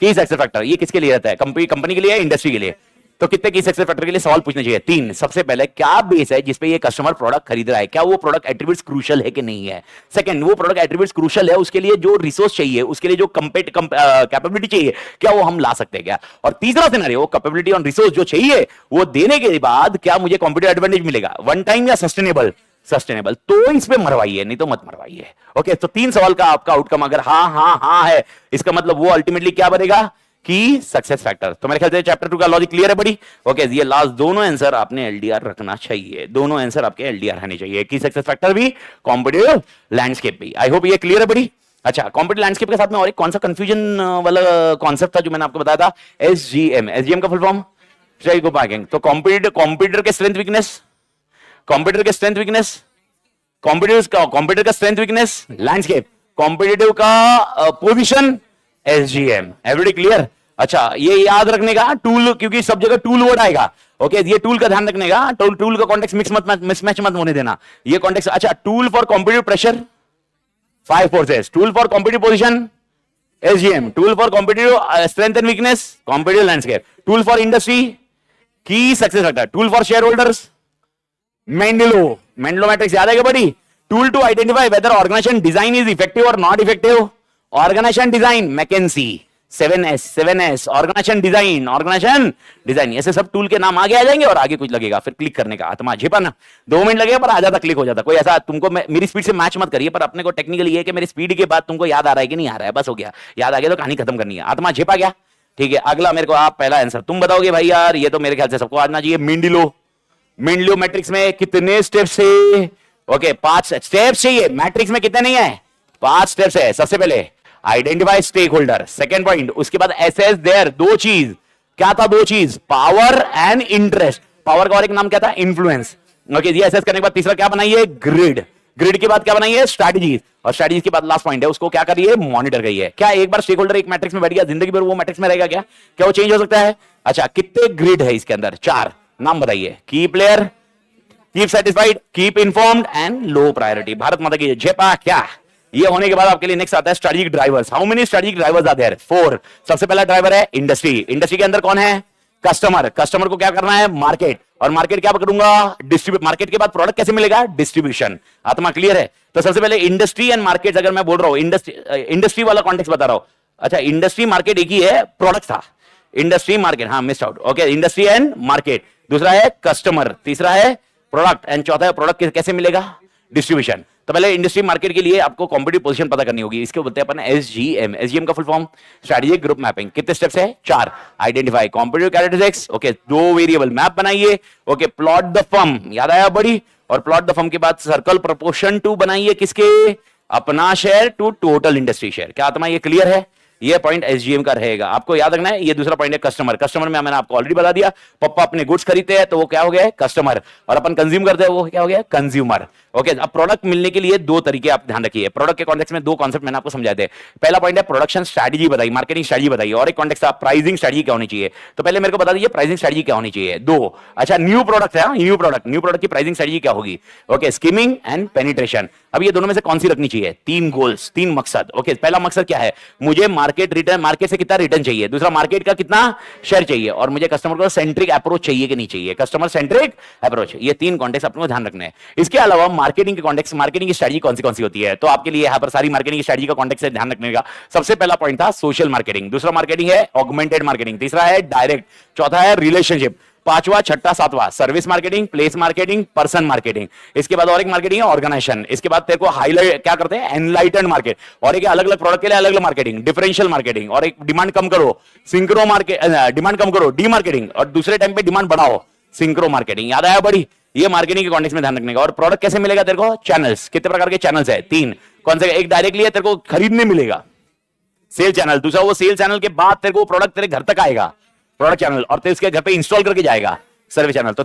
की सक्सेस फैक्टर। ये किसके लिए रहता है? कंपनी के लिए या इंडस्ट्री के लिए? तो कितने की सक्सेस फैक्टर के लिए सवाल पूछने चाहिए? 3। सबसे पहले क्या बेस है जिसपे ये कस्टमर प्रोडक्ट खरीद रहा है? क्या वो प्रोडक्ट एट्रीब्यूट्स क्रूशियल है कि नहीं है? सेकंड, वो प्रोडक्ट एट्रीब्यूट्स क्रूशियल है, उसके लिए जो रिसोर्स चाहिए, उसके लिए जो कैपेबिलिटी चाहिए, क्या वो हम ला सकते हैं क्या? और तीसरा सिनेरियो, कैपेबिलिटी और रिसोर्स जो चाहिए वो देने के बाद क्या मुझे कॉम्पिटिटिव एडवांटेज मिलेगा? वन टाइम या सस्टेनेबल? सस्टेनेबल। तो इसमें मरवाइए, नहीं तो मत मरवाइए। ओके, तो 3 सवाल का आपका आउटकम अगर हाँ है, इसका मतलब वो अल्टीमेटली क्या बनेगा? की सक्सेस फैक्टर। तो मेरे ख्याल से चैप्टर 2 का लॉजिक क्लियर है बड़ी? ओके, ये लास्ट दोनों आंसर आपने एलडीआर रखना चाहिए। दोनों आंसर आपके एलडीआर रहने चाहिए, की सक्सेस फैक्टर भी, कॉम्पिटिटिव लैंडस्केप भी। आई होप ये क्लियर है बड़ी? अच्छा, कॉम्पिटिटिव लैंडस्केप के साथ में और एक कौन सा कंफ्यूजन वाला कॉन्सेप्ट था जो मैंने आपको बताया था? SGM। SGM का फुल फॉर्म स्ट्रेटेजी को पार्किंग। तो कॉम्पिटिटर के स्ट्रेंथ वीकनेस, कॉम्पिटिटर के स्ट्रेंथ वीकनेस, कॉम्पिटिटर का स्ट्रेंथ वीकनेस लैंडस्केप, कॉम्पिटिटिव का पोजीशन एसजीएम। Everybody clear? अच्छा, ये याद रखने का टूल, क्योंकि सब जगह टूल वर्ड आएगा। ओके, ये टूल का ध्यान रखने का, टूल का कॉन्टेक्स्ट मिसमैच मत होने देना, ये कॉन्टेक्स्ट। अच्छा, tool for competitive pressure 5 forces, tool for competitive position SGM, tool for competitive strength and weakness competitive landscape, tool for industry की success factor, tool for shareholders Mendelow matrix. याद है क्या buddy? Tool to identify whether organisation design is effective और not effective, organisation design McKinsey 7S organisation design. ऐसे सब tool के नाम आगे आ जाएंगे और आगे कुछ लगेगा, फिर क्लिक करने का आत्मा झेपना 2 मिनट लगेगा पर आ जाता, क्लिक हो जाता। कोई ऐसा तुमको मेरी स्पीड से मैच मत करिए, पर अपने को टेक्निकली ये है कि मेरी स्पीड के बाद तुमको याद आ रहा है कि नहीं आ रहा है, बस हो गया, याद आ गया तो कहानी खत्म करनी है। आत्मा झेपा गया, ठीक है। अगला मेरे को आप पहला आंसर तुम बताओगे भाई यार, ये तो मेरे ख्याल से सबको आना चाहिए। मेंडलो मैट्रिक्स में कितने स्टेप्स है? ओके, 5 स्टेप्स चाहिए। मैट्रिक्स में कितने नहीं है? 5 स्टेप्स है। सबसे पहले identify stakeholder, second point, उसके बाद एसेस देयर, 2 चीज, क्या था 2 चीज? Power and interest. पावर का और एक नाम क्या था? इन्फ्लुएंस। ओके, ये एसेस करने के बाद तीसरा क्या बनाइए? ग्रिड। ग्रिड के बाद क्या बनाइए? स्ट्रैटेजी। और स्ट्रैटेजी के बाद लास्ट पॉइंट है, उसको क्या करिए? मॉनिटर करिए। क्या एक बार स्टेक होल्डर एक मैट्रिक्स में बैठ गया, जिंदगी भर वो मैट्रिक्स में रहेगा क्या? क्या वो चेंज हो सकता है? अच्छा, कितने ग्रिड है इसके अंदर? 4 नाम बताइए। की player, keep satisfied, keep informed and low priority. Bharat माता की झेपा क्या? ये होने के बाद आपके लिए नेक्स्ट आता है strategic drivers. How many strategic drivers are there? 4। सबसे पहला ड्राइवर है इंडस्ट्री। इंडस्ट्री के अंदर कौन है? कस्टमर। कस्टमर को क्या करना है? मार्केट। और मार्केट क्या पकड़ूंगा? डिस्ट्रीब्यूट। मार्केट के बाद प्रोडक्ट कैसे मिलेगा? डिस्ट्रीब्यूशन। आत्मा क्लियर है? तो सबसे पहले इंडस्ट्री एंड मार्केट, अगर मैं बोल रहा हूं इंडस्ट्री वाला कॉन्टेक्स्ट बता रहा हूं। अच्छा, इंडस्ट्री मार्केट एक ही है, प्रोडक्ट था इंडस्ट्री मार्केट, हाँ miss out. Okay, industry and market. दूसरा है कस्टमर, तीसरा है प्रोडक्ट एंड चौथा है प्रोडक्ट कैसे मिलेगा? डिस्ट्रीब्यूशन। तो पहले इंडस्ट्री मार्केट के लिए आपको कॉम्पिटिटिव पोजीशन पता करनी होगी, इसके बोलते हैं अपन एसजीएम। एसजीएम का full form strategic group mapping. कितने स्टेप्स है? 4। Identify competitive characteristics, okay, 2 variable map बनाइए। ओके, प्लॉट द फर्म, याद आया बड़ी? और प्लॉट द फर्म के बाद सर्कल प्रपोर्शन टू बनाइए, किसके? अपना share to total industry share. क्या आत्मा ये क्लियर है? ये पॉइंट एसजीएम का रहेगा, आपको याद रखना है। ये दूसरा पॉइंट है कस्टमर। कस्टमर में मैंने आपको ऑलरेडी बता दिया, पप्पा अपने गुड्स खरीदते हैं तो वो क्या हो गया? कस्टमर। और अपन कंज्यूम करते हैं वो क्या हो गया? कंज्यूमर। ओके, अब प्रोडक्ट मिलने के लिए 2 तरीके आप ध्यान रखिए। प्रोडक्ट के कॉन्टेक्स्ट में 2 कॉन्सेप्ट मैंने आपको समझाए थे। पहला पॉइंट है प्रोडक्शन स्ट्रेटजी बताइए, मार्केटिंग स्ट्रेटजी बताइए, और एक कॉन्टेक्स्ट आप प्राइसिंग स्ट्रेटजी क्या होनी चाहिए। तो पहले मेरे को बता दीजिए प्राइसिंग स्ट्रेटजी क्या होनी चाहिए। 2। अच्छा, न्यू प्रोडक्ट है, न्यू प्रोडक्ट की प्राइसिंग स्ट्रेटजी क्या होगी? Okay, skimming and penetration. अब ये दोनों में से कौन सी रखनी चाहिए? 3 गोल्स, 3 मकसद। ओके, पहला मकसद क्या है? मुझे मार्केट रिटर्न, मार्केट से कितना रिटर्न चाहिए। दूसरा, मार्केट का कितना शेयर चाहिए। और मुझे कस्टमर को सेंट्रिक अप्रोच चाहिए कि नहीं चाहिए? Customer centric approach. ये 3 कॉन्टेक्स्ट अपने को ध्यान रखने हैं। इसके अलावा मार्केटिंग के कॉन्टेक्स्ट, मार्केटिंग की स्ट्रेटजी कौन सी होती है, तो आपके लिए यहां पर सारी मार्केटिंग की स्ट्रेटजी का कॉन्टेक्स्ट है, ध्यान रखने का। सबसे पहला पॉइंट था सोशल मार्केटिंग, दूसरा मार्केटिंग है ऑगमेंटेड मार्केटिंग, तीसरा है डायरेक्ट, चौथा है रिलेशनशिप, 5वां, 6वां, 7वां service marketing, place marketing, person marketing. इसके बाद और एक मार्केटिंग है ऑर्गेनाइजेशन। इसके बाद तेरे को हाईलाइट क्या करते हैं? Enlightened market. और एक अलग अलग प्रोडक्ट के लिए अलग अलग मार्केटिंग, डिफरेंशियल मार्केटिंग। और एक डिमांड कम करो, सिंक्रो मार्केट, डिमांड कम करो, डी मार्केटिंग। और दूसरे टाइम पे डिमांड बढ़ाओ, सिंक्रो मार्केटिंग। याद आया बड़ी? ये मार्केटिंग के कॉन्टेक्स्ट में ध्यान रखने का। और प्रोडक्ट कैसे मिलेगा तेरे को? चैनल्स। कितने प्रकार के चैनल्स है? 3। कौन से? एक डायरेक्टली है, तेरे को खरीदने मिलेगा, सेल चैनल। दूसरा, वो सेल चैनल के बाद तेरे को प्रोडक्ट तेरे घर तक आएगा, प्रोडक्ट चैनल। और तेरे उसके घर पे इंस्टॉल करके जाएगा, सर्विस चैनल। तो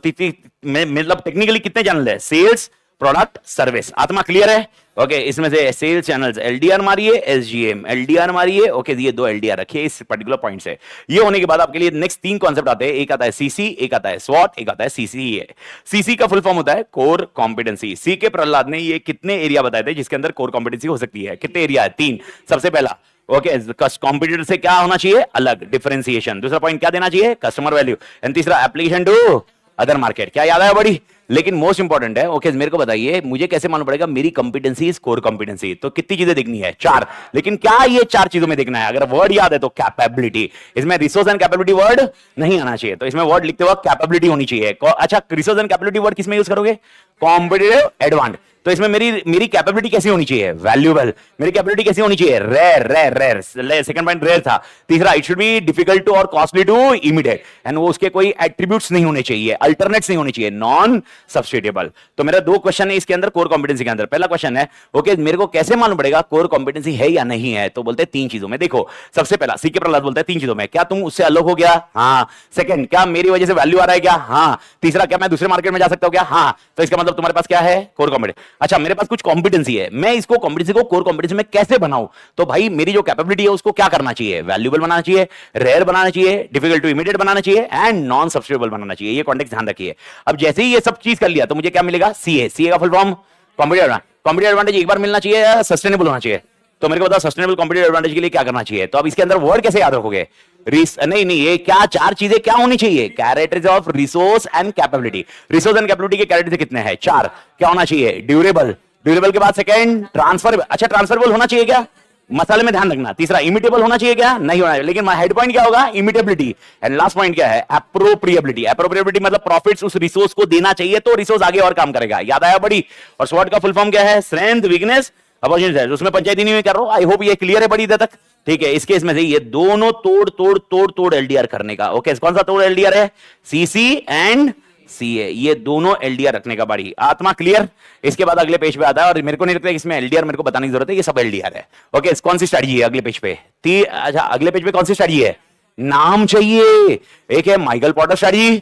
मतलब टेक्निकली कितने चैनल है? Sales, product, service. आत्मा क्लियर है? ओके, इसमें से सेल्स चैनल्स एलडीआर मारिए, एसजीएम एलडीआर मारिए। ओके, ये 2 एलडीआर रखिए इस पर्टिकुलर पॉइंट से। ये होने के बाद आपके लिए नेक्स्ट 3 कॉन्सेप्ट आते हैं। एक आता है सीसी, एक आता है स्वॉट, एक आता है सीसीए। सीसी का फुल फॉर्म होता है कोर कॉम्पिटेंसी। सी के प्रहलाद ने ये कितने एरिया बताए थे जिसके अंदर कोर कॉम्पिटेंसी हो सकती है? कितने एरिया है? 3। सबसे पहला, ओके, कॉम्पिटिटर से क्या होना चाहिए? अलग, डिफरेंशिएशन। दूसरा पॉइंट क्या देना चाहिए? Customer value. एंड तीसरा, एप्लीकेशन टू अदर मार्केट। क्या याद आया बड़ी? लेकिन मोस्ट इंपॉर्टेंट है, ओके, मेरे को बताइए मुझे कैसे मालूम पड़ेगा मेरी कंपिटेंसी इज कोर कंपिटेंसी? तो कितनी चीजें देखनी है? 4। लेकिन क्या ये 4 चीजों में देखना है? अगर वर्ड याद है तो कैपेबिलिटी। इसमें रिसोर्स एंड कैपेबिलिटी वर्ड नहीं आना चाहिए, तो इसमें वर्ड लिखते वक्त कैपेबिलिटी होनी चाहिए। अच्छा, रिसोर्स एंड कैपेबिलिटी वर्ड किसमें यूज करोगे? Competitive advantage. तो इसमें मेरी कैपेबिलिटी कैसी होनी चाहिए? वैल्यूएबल। मेरी कैपेबिलिटी कैसी होनी चाहिए? Rare rare rare. Second point rare था। तीसरा, it should be difficult to और कॉस्टली टू इमीडिएट, एंड वो उसके कोई एट्रीब्यूट्स नहीं होने चाहिए, अल्टरनेट्स नहीं होने चाहिए, नॉन सब्स्टिट्यूटेबल। तो मेरा दो क्वेश्चन है इसके अंदर, कोर कॉम्पिटेंसी के अंदर। पहला क्वेश्चन है ओके मेरे को कैसे मालूम पड़ेगा कोर कॉम्पिटेंसी है या नहीं है? तो बोलते हैं तीन चीजों में। देखो सबसे पहला सीके प्रहलाद बोलते हैं तीन चीजों में। क्या तुम उससे अलग हो गया? हाँ। सेकंड, क्या मेरी वजह से वैल्यू आ रहा है क्या? हाँ। तीसरा, क्या मैं दूसरे मार्केट में जा सकता हूं क्या? हाँ। तो इसका मतलब तुम्हारे पास क्या है? Core competency. अच्छा, मेरे पास कुछ कॉम्पिटेंसी है, मैं इसको कॉम्पिटेंसी को कोर कॉम्पिटेंसी में कैसे बनाऊं? तो भाई मेरी जो कैपेबिलिटी है उसको क्या करना चाहिए? वैल्यूएबल बनाना चाहिए, रेयर बनाना चाहिए, डिफिकल्ट टू इमीडिएट बनाना चाहिए, एंड नॉन सब्स्टिट्यूटेबल बनाना चाहिए। ये कॉन्टेक्स्ट ध्यान रखिए। अब जैसे ही ये सब चीज कर लिया तो मुझे क्या मिलेगा? सीए। सीए का फुल फॉर्म कॉम्पिटिटिव एडवांटेज एक बार मिलना चाहिए या सस्टेनेबल होना चाहिए? तो मेरे को बताओ सस्टेनेबल कॉम्पिटिटिव एडवांटेज के लिए क्या करना चाहिए? तो अब इसके अंदर वर्ड कैसे याद रखोगे? नहीं, ये क्या चार चीजें क्या होनी चाहिए? Characteristics of resource and capability. Resource and capability के कैरेक्टरिस्टिक्स कितने हैं? चार। क्या होना चाहिए? ड्यूरेबल। ड्यूरेबल के बाद सेकंड ट्रांसफरेबल। अच्छा, ट्रांसफरेबल होना चाहिए क्या? मसाले में ध्यान रखना। तीसरा, इमिटेबल होना चाहिए क्या? नहीं होना चाहिए, लेकिन हेड पॉइंट क्या होगा? इमिटेबिलिटी। एंड लास्ट पॉइंट क्या है? एप्रोप्रिएबिलिटी। एप्रोप्रिएबिलिटी मतलब प्रॉफिट्स उस रिसोर्स को देना चाहिए तो रिसोर्स आगे और काम करेगा। याद आया बड़ी? और स्वॉट का फुल फॉर्म क्या है? Strength, weakness, opportunity. उसमें पंचायती नहीं कर रहा हूं। आई होप ये क्लियर है बड़ी देर तक। ठीक है, इस केस में से ये दोनों तोड़ एलडीआर करने का। ओके, कौन सा तोड़ एलडीआर है? सीसी एंड सीए, ये दोनों एलडीआर रखने का बड़ी आत्मा। क्लियर? इसके बाद अगले पेज पे आता है, और मेरे को नहीं लगता इसमें एलडीआर मेरे को बताने की जरूरत है, ये सब एलडीआर है। ओके, कौन सी स्ट्रेटजी है अगले पेज पे? अच्छा, अगले पेज पे कौन सी स्ट्रेटजी है? नाम चाहिए। एक है Michael Potter strategy,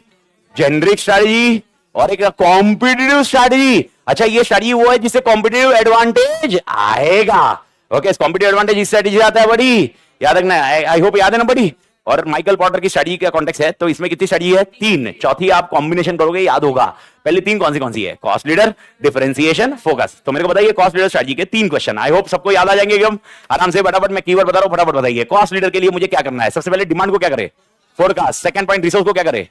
generic strategy, और एक कॉम्पिटिटिव स्ट्रेटजी। अच्छा, ये स्ट्रेटजी वो है जिससे कॉम्पिटिटिव एडवांटेज आएगा। ओके, कॉम्पिटिटिव एडवांटेज इस स्ट्रेटजी से आता है बड़ी, याद रखना। आई होप याद है ना बड़ी? और माइकल पॉटर की स्टडी का कॉन्टेक्स्ट है, तो इसमें कितनी स्टडी है? तीन। चौथी आप कॉम्बिनेशन करोगे, याद होगा। पहले तीन कौन सी है? Cost leader, differentiation, focus. तो मेरे को बताइए कॉस्ट लीडर स्ट्रेटजी के तीन क्वेश्चन। आई होप सबको याद आ जाएंगे एकदम आराम से। फटाफट मैं कीवर्ड बता रहा हूं, फटाफट बताइए। कॉस्ट लीडर के लिए मुझे क्या करना है? सबसे पहले डिमांड को क्या करे? फोरकास्ट। सेकंड पॉइंट, रिसोर्स को क्या करे?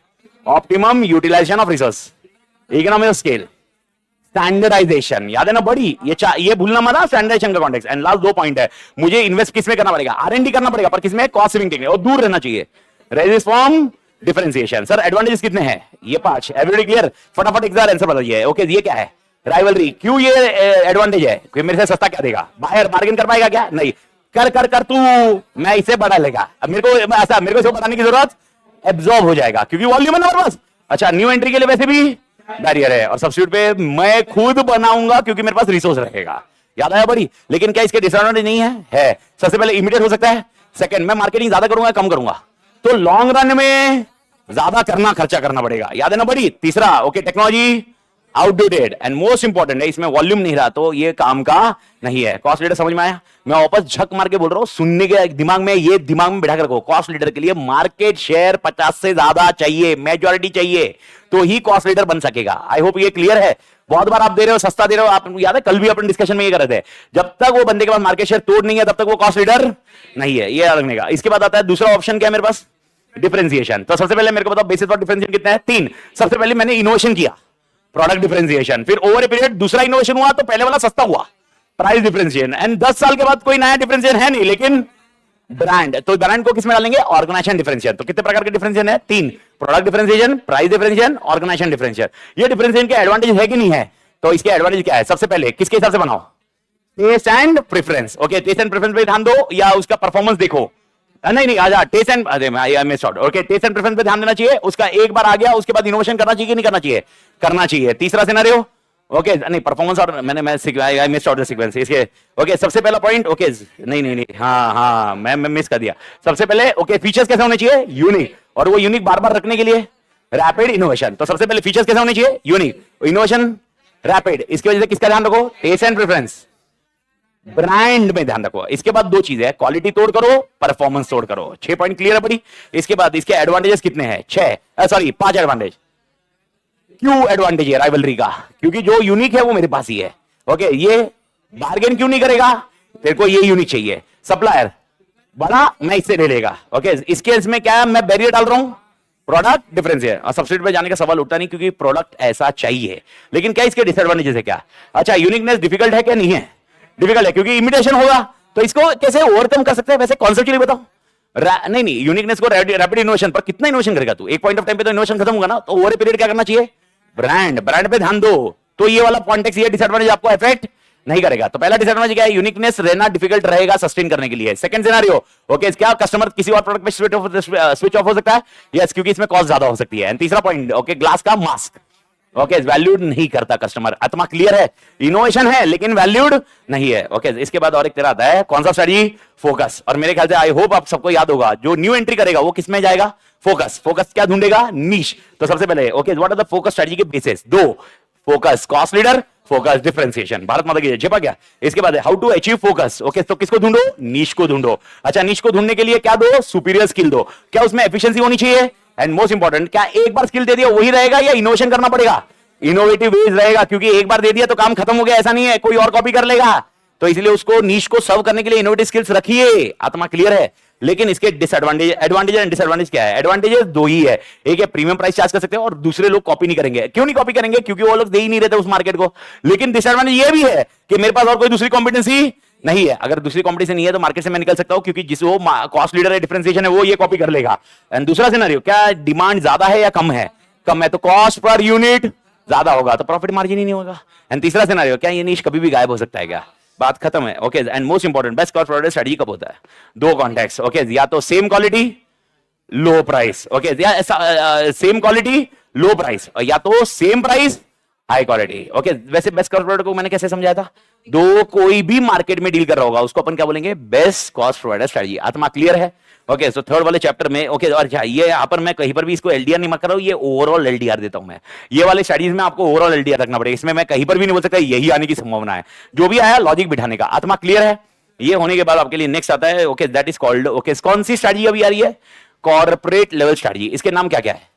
Optimum utilisation of resource, economy of scale, standardisation. याद है ना बड़ी? ये भूलना मत, स्टैंडर्डाइजेशन का कॉन्टेक्स्ट। एंड लास्ट दो पॉइंट है, मुझे इन्वेस्ट किसमें करना पड़ेगा? आर&डी करना पड़ेगा, पर किसमें? कॉस्ट सेविंग टेक्निक, और दूर रहना चाहिए। Resist from differentiation. Sir advantages कितने हैं? ये पांच। Everybody clear? फटाफट एक आंसर बताइए। ओके, ये क्या है? राइवलरी। क्यों ये एडवांटेज है? क्योंकि मेरे से सस्ता क्या देगा? बाहर बार्गेन कर पाएगा क्या? नहीं। कर तू, मैं इसे बढ़ा लेगा। अब मेरे को इसे बताने की जरूरत, एब्जॉर्ब हो जाएगा क्योंकि वॉल्यूम है ना हमारे पास। अच्छा, न्यू एंट्री के लिए वैसे भी बैरियर है, और सब्स्टिट्यूट पे मैं खुद बनाऊंगा क्योंकि मेरे पास रिसोर्स रहेगा। याद आया बड़ी? लेकिन क्या इसके डिसएडवांटेज नहीं है? सबसे पहले इमीडिएट हो सकता है। सेकंड, मैं मार्केटिंग ज्यादा करूंगा कम करूंगा, तो लॉन्ग रन में ज्यादा खर्चा करना पड़ेगा। याद है ना बड़ी? तीसरा, okay, technology outdated, and most important है इसमें वॉल्यूम नहीं रहा, तो ये काम का नहीं है। कॉस्ट लीडर समझ में आया? मैं वापस झक मार के बोल रहा हूं, सुनने के दिमाग में, ये दिमाग में बिठा कर रखो। कॉस्ट लीडर के लिए मार्केट शेयर 50 से ज्यादा चाहिए, मेजॉरिटी चाहिए, तो ही कॉस्ट लीडर बन सकेगा। आई होप ये क्लियर है। बहुत बार आप दे रहे हो, सस्ता दे रहे हो। आप याद है कल भी अपन डिस्कशन में ये कर रहे थे, जब तक वो बंदे के पास मार्केट शेयर तोड़ नहीं है तब तक वो कॉस्ट लीडर नहीं है। ये रखने का। इसके बाद आता है दूसरा ऑप्शन, क्या है मेरे पास? डिफरेंशिएशन। तो सबसे पहले मेरे को बताओ बेसिस फॉर डिफरेंशिएशन कितना है? तीन। सबसे पहले मैंने इनोवेशन किया, प्रोडक्ट डिफरेंशिएशन, फिर ओवर ए पीरियड दूसरा इनोवेशन हुआ तो पहले वाला सस्ता हुआ, प्राइस डिफरेंशिएशन, एंड 10 साल के बाद कोई नया डिफरेंशिएशन है नहीं, लेकिन ब्रांड। तो ब्रांड को किसमें डालेंगे? Organisation differentiation. तो कितने प्रकार के डिफरेंशिएशन है? तीन। Product differentiation, price differentiation, organisation differentiation. ये डिफरेंशिएशन के एडवांटेज है कि नहीं है? तो इसके एडवांटेज क्या है? सबसे पहले किसके हिसाब से बनाओ? Test and preference. Okay, test and preference पे ध्यान दो, या उसका परफॉर्मेंस देखो। नहीं, आजा test and, okay, test and preference पे ध्यान देना चाहिए। उसका एक बार आ गया, उसके बाद इनोवेशन करना चाहिए कि नहीं करना चाहिए? करना चाहिए। तीसरा सिनेरियो, ओके, नहीं परफॉर्मेंस, और मैं मिस आउट द सीक्वेंस इसके। ओके, सबसे पहला पॉइंट, ओके, नहीं, हाँ, मैं मिस कर दिया। सबसे पहले, ओके, फीचर्स कैसे होने चाहिए? यूनिक, और वो यूनिक बार बार रखने के लिए रैपिड इनोवेशन। तो सबसे पहले फीचर्स कैसे होने चाहिए? Unique, innovation, rapid. इसकी वजह से किसका ध्यान रखो? टेस्ट एंड प्रेफरेंस, ब्रांड में ध्यान रखो। इसके बाद दो चीजें, क्वालिटी तोड़ करो, परफॉर्मेंस तोड़ करो। 6 पॉइंट क्लियर है बड़ी? इसके बाद इसके एडवांटेजेस कितने हैं? 5 एडवांटेज। क्यों एडवांटेज है राइवलरी का? क्योंकि जो यूनिक है वो मेरे पास ही है। ओके, ये बार्गेन क्यों नहीं करेगा? तेरे को ये यूनिक चाहिए। सप्लायर बड़ा, मैं इससे ले लेगा। ओके, इसके इसमें क्या है? मैं बैरियर डाल रहा हूं, प्रोडक्ट डिफरेंशिएशन। और सब्सिट्यूट पे जाने का सवाल उठता नहीं, क्योंकि प्रोडक्ट ऐसा चाहिए। लेकिन क्या इसके डिसएडवांटेजेस है क्या? अच्छा, यूनिकनेस डिफिकल्ट है क्या? नहीं है, डिफिकल्ट है, क्योंकि इमिटेशन होगा। तो इसको कैसे ओवरकम कर सकते हैं? वैसे कॉन्सेप्चुअली बताओ। नहीं, यूनिकनेस को रैपिड इनोवेशन पर कितना इनोवेशन करेगा तू? एक पॉइंट ऑफ टाइम पे तो इनोवेशन खत्म होगा ना। तो ओवर ए पीरियड क्या करना चाहिए? ब्रांड पे ध्यान दो। तो ये वाला कॉन्टेक्स्ट, ये डिसएडवांटेज आपको इफेक्ट नहीं करेगा। तो पहला डिसएडवांटेज क्या है, यूनिकनेस रहना डिफिकल्ट रहेगा सस्टेन करने के लिए। सेकंड सिनेरियो, ओके, क्या कस्टमर किसी और प्रोडक्ट पे स्विच ऑफ हो सकता है, यस, क्योंकि इसमें कॉस्ट ज्यादा हो सकती है। एंड तीसरा पॉइंट, ओके, ग्लास का मास्क, ओके, वैल्यूड नहीं करता कस्टमर। आत्मा क्लियर है, इनोवेशन है लेकिन वैल्यूड नहीं है। ओके, इसके बाद और एक तरह आता है कौन सा स्ट्रेटजी, फोकस। और मेरे ख्याल से आई होप आप सबको याद होगा, जो न्यू एंट्री करेगा वो किस में जाएगा, फोकस। फोकस क्या ढूंढेगा, नीश। तो सबसे पहले, okay, what are the focus strategy के बेसिस, दो, focus cost leader, focus differentiation. Bharat माता की जय गया। इसके बाद how to achieve focus, okay, तो किसको ढूंढो, नीश को ढूंढो। अच्छा, नीश को ढूंढने के लिए क्या दो, सुपीरियर स्किल दो। क्या उसमें एफिशिएंसी होनी चाहिए, एंड मोस्ट इंपॉर्टेंट, क्या एक बार स्किल दे दिया वही रहेगा या इनोवेशन करना पड़ेगा, इनोवेटिव वेज रहेगा, क्योंकि एक बार दे दिया तो काम खत्म हो गया, ऐसा नहीं है, कोई और कॉपी कर लेगा। तो इसलिए उसको नीश को सर्व करने के लिए इनोवेटिव स्किल्स रखिए। आत्मा क्लियर है। लेकिन इसके डिसएडवांटेज, एडवांटेज एंड डिसएडवांटेज क्या है, एडवांटेजेस दो ही है, एक है प्रीमियम प्राइस चार्ज कर सकते हैं और दूसरे लोग कॉपी नहीं करेंगे। क्यों नहीं कॉपी करेंगे, क्योंकि वो लोग दे ही नहीं रहते उस मार्केट को। लेकिन डिसएडवांटेज ये भी है कि मेरे पास और कोई दूसरी कॉम्पिटेंसी नहीं है। अगर दूसरी कॉम्पिटिशन नहीं है तो मार्केट से मैं निकल सकता हूं, क्योंकि जिस वो कॉस्ट लीडर है, डिफरेंशिएशन है, वो ये कॉपी कर लेगा। एंड दूसरा सिनेरियो, क्या डिमांड ज्यादा है या कम है, कम है तो कॉस्ट पर यूनिट ज्यादा होगा तो प्रॉफिट मार्जिन ही नहीं होगा। एंड तीसरा सिनेरियो, क्या ये नीश कभी भी गायब हो सकता है क्या, बात खत्म है। Okay, and most important, best cost product strategy कब होता है, दो कॉन्टेक्स्ट, ओके, या तो सेम क्वालिटी लो प्राइस, ओके, या सेम क्वालिटी लो प्राइस, या तो same price high quality. Okay, वैसे बेस्ट कॉस्ट प्रोवाइडर को मैंने कैसे समझाया था, दो कोई भी मार्केट में डील कर रहा होगा उसको अपन क्या बोलेंगे, बेस्ट कॉस्ट प्रोवाइडर स्ट्रेटजी। आत्मा क्लियर है। ओके, सो थर्ड वाले चैप्टर में, ओके, और ये यहाँ पर मैं कहीं पर भी इसको एलडीआर नहीं मत कर रहा हूं, ये ओवरऑल एलडीआर देता हूं मैं। ये वाले स्टडीज में आपको ओवरऑल एलडीआर रखना पड़ेगा, इसमें मैं कहीं पर भी नहीं बोल सकता यही आने की संभावना है। जो भी आया लॉजिक बिठाने का। आत्मा क्लियर है। ये होने के बाद आपके लिए नेक्स्ट आता है, okay, that is called, okay, कौन सी स्ट्रेटजी अभी आ रही है, कॉर्पोरेट लेवल स्ट्रेटजी। इसके नाम क्या क्या है,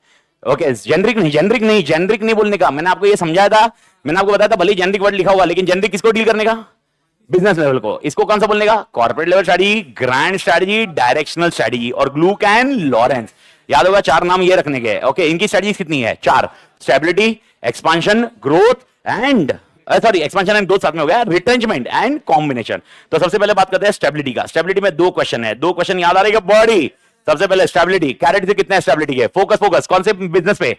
ओके, जेनरिक नहीं, जेनरिक नहीं बोलने का, मैंने आपको ये समझाया था, मैंने आपको बताया था भले जेनरिक वर्ड लिखा हुआ, लेकिन जेनरिक किसको डील करने का, बिजनेस लेवल को। इसको कौन सा बोलने का, corporate level strategy, grand strategy, directional strategy और ग्लूक एंड लॉरेंस। याद होगा चार नाम ये रखने के। ओके, इनकी स्ट्रेटजी कितनी है, चार, stability, expansion, growth and, sorry, expansion and growth साथ में हो गया, रिटेंचमेंट एंड कॉम्बिनेशन। तो सबसे पहले बात करते हैं स्टेबिलिटी का। स्टेबिलिटी में दो क्वेश्चन है, दो क्वेश्चन याद आ रही है बॉडी। सबसे पहले स्टेबिलिटी, कैरेट से कितना स्टेबिलिटी है, फोकस कौन से बिजनेस पे,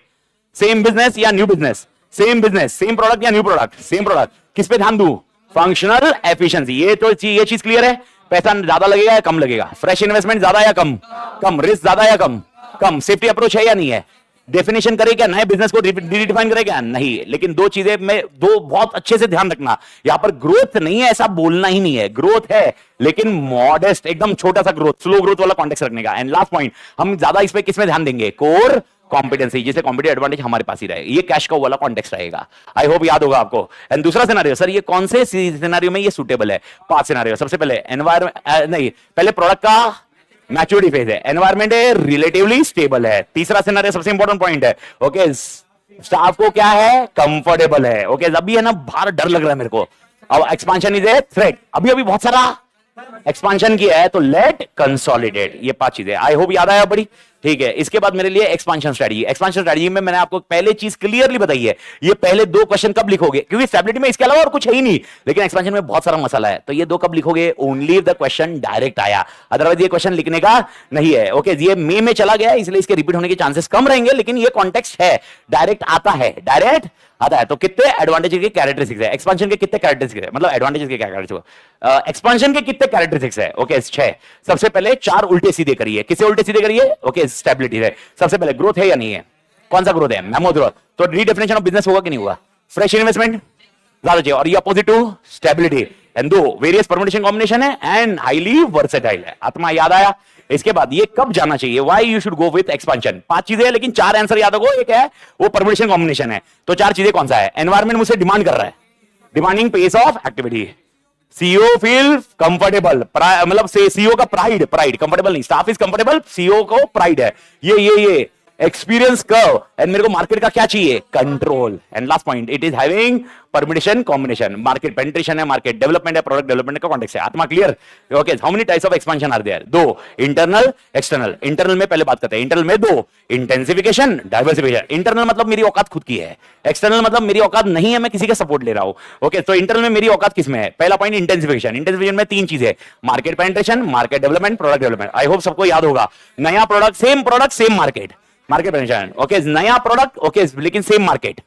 सेम बिजनेस या new business, same business, same product या न्यू प्रोडक्ट, सेम प्रोडक्ट, किस पे ध्यान दूं, फंक्शनल एफिशिएंसी। ये तो ये चीज क्लियर है, पैसा ज्यादा लगेगा या कम लगेगा, फ्रेश इन्वेस्टमेंट ज्यादा या कम, कम, रिस्क ज्यादा या कम, कम, सेफ्टी अप्रोच है या नहीं है, डेफिनेशन करे क्या, नए बिजनेस को रिडिफाइन करे क्या, नहीं। लेकिन दो चीजें में, दो बहुत अच्छे से ध्यान रखना, यहां पर ग्रोथ नहीं है ऐसा बोलना ही नहीं है, ग्रोथ है लेकिन मॉडेस्ट, एकदम छोटा सा ग्रोथ, स्लो ग्रोथ वाला कॉन्टेक्स्ट रखने का। एंड लास्ट पॉइंट, हम ज्यादा इस पे किसमें ध्यान देंगे, कोर कॉम्पिटेंसी, जिसे कॉम्पिटेटिव एडवांटेज हमारे पास ही रहे, ये कैश का वाला कॉन्टेक्स्ट रहेगा। आई होप याद होगा आपको। एंड दूसरा सिनेरियो, सर ये कौन से सिनेरियो में ये सूटेबल है, पांच सिनेरियो। सबसे पहले एनवायरमेंट, नहीं, पहले प्रोडक्ट का मैच्योरिटी फेज है, एनवायरमेंट है रिलेटिवली स्टेबल है, तीसरा सिनेरियो सबसे इंपॉर्टेंट पॉइंट है, ओके, स्टाफ को क्या है, कंफर्टेबल है। ओके, अभी है ना बाहर डर लग रहा है मेरे को, अब एक्सपांशन इज ए थ्रेट, अभी अभी बहुत सारा एक्सपांशन किया है तो लेट कंसोलिडेट, ये पांच चीजें। आई होप याद आया बड़ी, ठीक है। इसके बाद मेरे लिए एक्सपांशन स्ट्रेटजी। एक्सपांशन स्ट्रेटजी में मैंने आपको पहले चीज क्लियरली बताई है, ये पहले दो क्वेश्चन कब लिखोगे, क्योंकि स्टेबिलिटी में इसके अलावा और कुछ है ही नहीं, लेकिन एक्सपांशन में बहुत सारा मसाला है, तो ये दो कब लिखोगे, ओनली द क्वेश्चन डायरेक्ट आया, अदरवाइज ये क्वेश्चन लिखने का नहीं है। ओके, ये मे में चला गया इसलिए इसके रिपीट होने के चांसेस कम रहेंगे, लेकिन ये कॉन्टेक्स्ट है, डायरेक्ट आता है, डायरेक्ट आता है। तो कितने एडवांटेज के कैरेक्टरिस्टिक्स है, एक्सपांशन के कितने कैरेक्टरिस्टिक्स है, मतलब एडवांटेजेस के क्या कैरेक्टरिस्टिक्स, एक्सपांशन के कितने कैरेक्टरिस्टिक्स है, ओके, 6। सबसे पहले 4 उल्टे सीधे करिए, किसे उल्टे सीधे करिए, ओके, स्टेबिलिटी है। सबसे पहले ग्रोथ है या नहीं है, कौन सा ग्रोथ है, मेमो ग्रोथ, तो रीडेफिनेशन ऑफ बिजनेस होगा कि नहीं होगा, फ्रेश इन्वेस्टमेंट ज्यादा चाहिए, और ये अपोजिट टू स्टेबिलिटी, एंड दो वेरियस परम्यूटेशन कॉम्बिनेशन है एंड हाईली वर्सेटाइल है। आत्मा याद आया। इसके बाद ये कब जाना चाहिए, why you should go with expansion, 5 चीजें हैं लेकिन 4 आंसर याद होगा, एक है वो परम्यूटेशन कॉम्बिनेशन है, तो 4 चीजें कौन सा है, एनवायरमेंट मुझसे डिमांड कर रहा है, demanding pace of activity, CEO feel comfortable, मतलब से सीईओ का प्राइड कंफर्टेबल नहीं, स्टाफ इज कंफर्टेबल, सीईओ को प्राइड है, ये एक्सपीरियंस कर्व, एंड मेरे को मार्केट का क्या चाहिए, control, and last point, it is having permutation combination, market penetration है, मार्केट डेवलपमेंट है, प्रोडक्ट डेवलपमेंट का कॉन्टेक्स्ट है। आत्मा clear. Okay, how many types of expansion are there, 2, internal external. Internal में पहले बात करते हैं, इंटरनल में 2, इंटेंसिफिकेशन डाइवर्सिफिकेशन। इंटरनल मतलब मेरी औकात खुद की है, एक्सटर्नल मतलब मेरी औकात नहीं है, मैं किसी का सपोर्ट ले रहा हूं। ओके, तो इंटरनल में मेरी औकात किसमें है, पहला पॉइंट इंटेंसिफिकेशन। इंटेंसिफिकेशन में 3 चीजें, market penetration, market development, product development. I hope सबको याद होगा, नया product same market, market penetration, okay, नया प्रोडक्ट, ओके, लेकिन सेम मार्केट,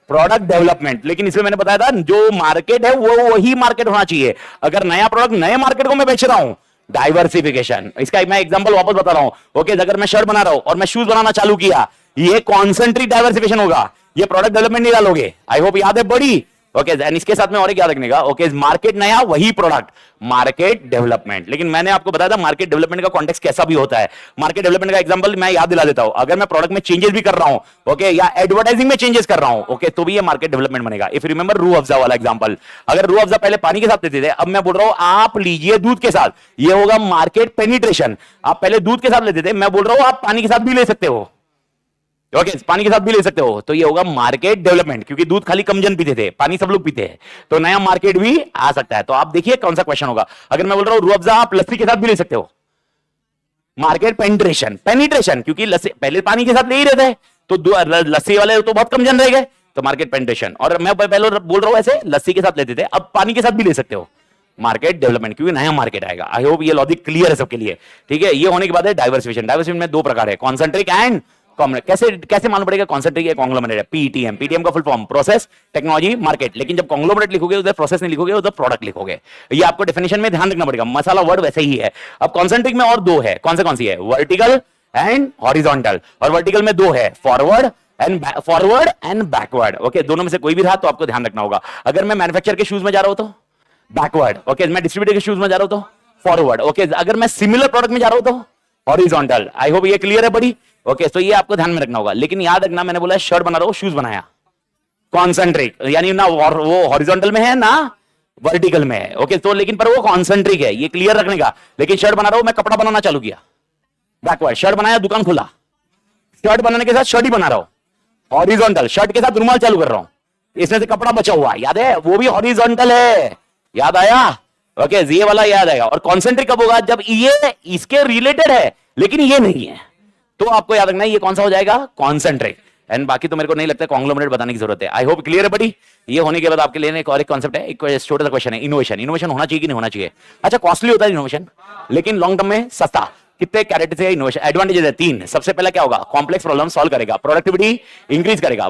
प्रोडक्ट डेवलपमेंट। लेकिन इसमें मैंने बताया था जो मार्केट है वो वही मार्केट होना चाहिए। अगर नया प्रोडक्ट नए मार्केट को मैं बेच रहा हूं, डाइवर्सिफिकेशन। इसका मैं एग्जांपल वापस बता रहा हूं। ओके, अगर मैं शर्ट बना रहा हूं और मैं शूज बनाना चालू किया, ये कॉन्सेंट्रिक डाइवर्सिफिकेशन होगा, ये प्रोडक्ट डेवलपमेंट नहीं डालोगे। आई होप याद है बड़ी। ओके, एंड इसके साथ में और एक याद रखने का, ओके, मार्केट नया वही प्रोडक्ट, मार्केट डेवलपमेंट। लेकिन मैंने आपको बताया था मार्केट डेवलपमेंट का कॉन्टेक्स्ट कैसा भी होता है। मार्केट डेवलपमेंट का एग्जांपल मैं याद दिला देता हूं। अगर मैं प्रोडक्ट में चेंजेस भी कर रहा हूं, ओके, या एडवर्टाइजिंग में चेंजेस कर रहा हूं, ओके, तो भी ये मार्केट डेवलपमेंट बनेगा। इफ रिमेंबर रूह अफ़ज़ा वाला एग्जांपल, अगर रूह अफ़ज़ा पहले पानी के साथ लेते थे, अब मैं बोल रहा हूं आप लीजिए दूध के साथ, ये होगा मार्केट पेनिट्रेशन। आप पहले दूध के साथ लेते थे, मैं बोल रहा हूं आप पानी के साथ भी ले सकते हो। ओके, पानी के साथ भी ले सकते हो, तो ये होगा मार्केट डेवलपमेंट। क्योंकि दूध खाली कम जन पीते थे, पानी सब लोग पीते हैं, तो नया मार्केट भी आ सकता है। तो आप देखिए कौन सा क्वेश्चन होगा। अगर मैं बोल रहा हूं रूह अफ़ज़ा आप लस्सी के साथ भी ले सकते हो, मार्केट पेनिट्रेशन। पेनिट्रेशन क्योंकि लस्सी पहले पानी के साथ ले ही रहते हैं, तो लस्सी वाले तो बहुत कम जन रह गए, तो मार्केट पेनिट्रेशन। और मैं पहले बोल रहा हूं ऐसे लस्सी के साथ लेते थे, अब पानी के साथ भी ले सकते हो, मार्केट डेवलपमेंट, क्योंकि नया मार्केट आएगा। आई होप ये लॉजिक क्लियर है सबके लिए। ठीक है, ये होने के बाद है डाइवर्सिफिकेशन। डाइवर्सिफिकेशन में दो प्रकार है, कॉन्सेंट्रिक एंड कॉम्प्लेक्स। कैसे कैसे मालूम पड़ेगा कॉन्सेंट्रिक या कॉन्ग्लोमरेट है? पीटीएम। पीटीएम का full form process, technology, market. लेकिन जब कॉन्ग्लोमरेट लिखोगे उधर प्रोसेस नहीं लिखोगे, उधर प्रोडक्ट लिखोगे। ये आपको डेफिनेशन में ध्यान रखना पड़ेगा, मसाला वर्ड वैसे ही है। अब कॉन्सेंट्रिक में और दो है, कौन सी है? Vertical and horizontal. और वर्टिकल में दो है, फॉरवर्ड एंड बैकवर्ड। ओके, दोनों में से कोई भी रहा तो आपको ध्यान रखना होगा। अगर मैं मैन्युफैक्चर के शूज में जा रहा हूं तो बैकवर्ड। ओके, मैं डिस्ट्रीब्यूटर के शूज में जा रहा हूं तो फॉरवर्ड। ओके, अगर मैं सिमिलर प्रोडक्ट में जा रहा हूं तो हॉरिजॉन्टल। आई होप ये क्लियर है बड़ी। ओके, तो ये आपको ध्यान में रखना होगा। लेकिन याद रखना, मैंने बोला शर्ट बना रहा हूं, शूज बनाया, कॉन्सेंट्रिक, यानी ना वो हॉरिजॉन्टल में है ना वर्टिकल में है। ओके, तो लेकिन पर वो कॉन्सेंट्रिक है, ये क्लियर रखने का। लेकिन शर्ट बना रहा हूं, मैं कपड़ा बनाना चालू किया, बैकवर्ड। शर्ट बनाया, दुकान खुला, शर्ट बनाने के साथ शर्ट ही बना रहा हूं, हॉरिजॉन्टल। शर्ट के साथ रुमाल चालू कर रहा हूं, इसमें से कपड़ा बचा हुआ, याद है, वो भी हॉरिजॉन्टल है। याद आया? ओके, ये वाला याद आएगा। और कॉन्सेंट्रिक कब होगा? जब ये इसके रिलेटेड है लेकिन ये नहीं है, तो आपको याद रखना है ये कौन सा हो जाएगा? कॉन्सेंट्रिक। एंड बाकी तो मेरे को नहीं लगता कॉन्ग्लोमरेट बताने की जरूरत है। आई होप क्लियर है बड़ी। ये होने के बाद आपके लिए एक और एक कॉन्सेप्ट है, एक छोटा सा क्वेश्चन है, इनोवेशन। इनोवेशन होना चाहिए कि नहीं होना चाहिए? अच्छा, कॉस्टली होता है इनोवेशन, लेकिन लॉन्ग टर्म में सस्ता। कितने कैरेक्टर्स है इनोवेशन? एडवांटेजेस है तीन। सबसे पहला क्या होगा? कॉम्प्लेक्स प्रॉब्लम सॉल्व करेगा, प्रोडक्टिविटी इंक्रीज करेगा,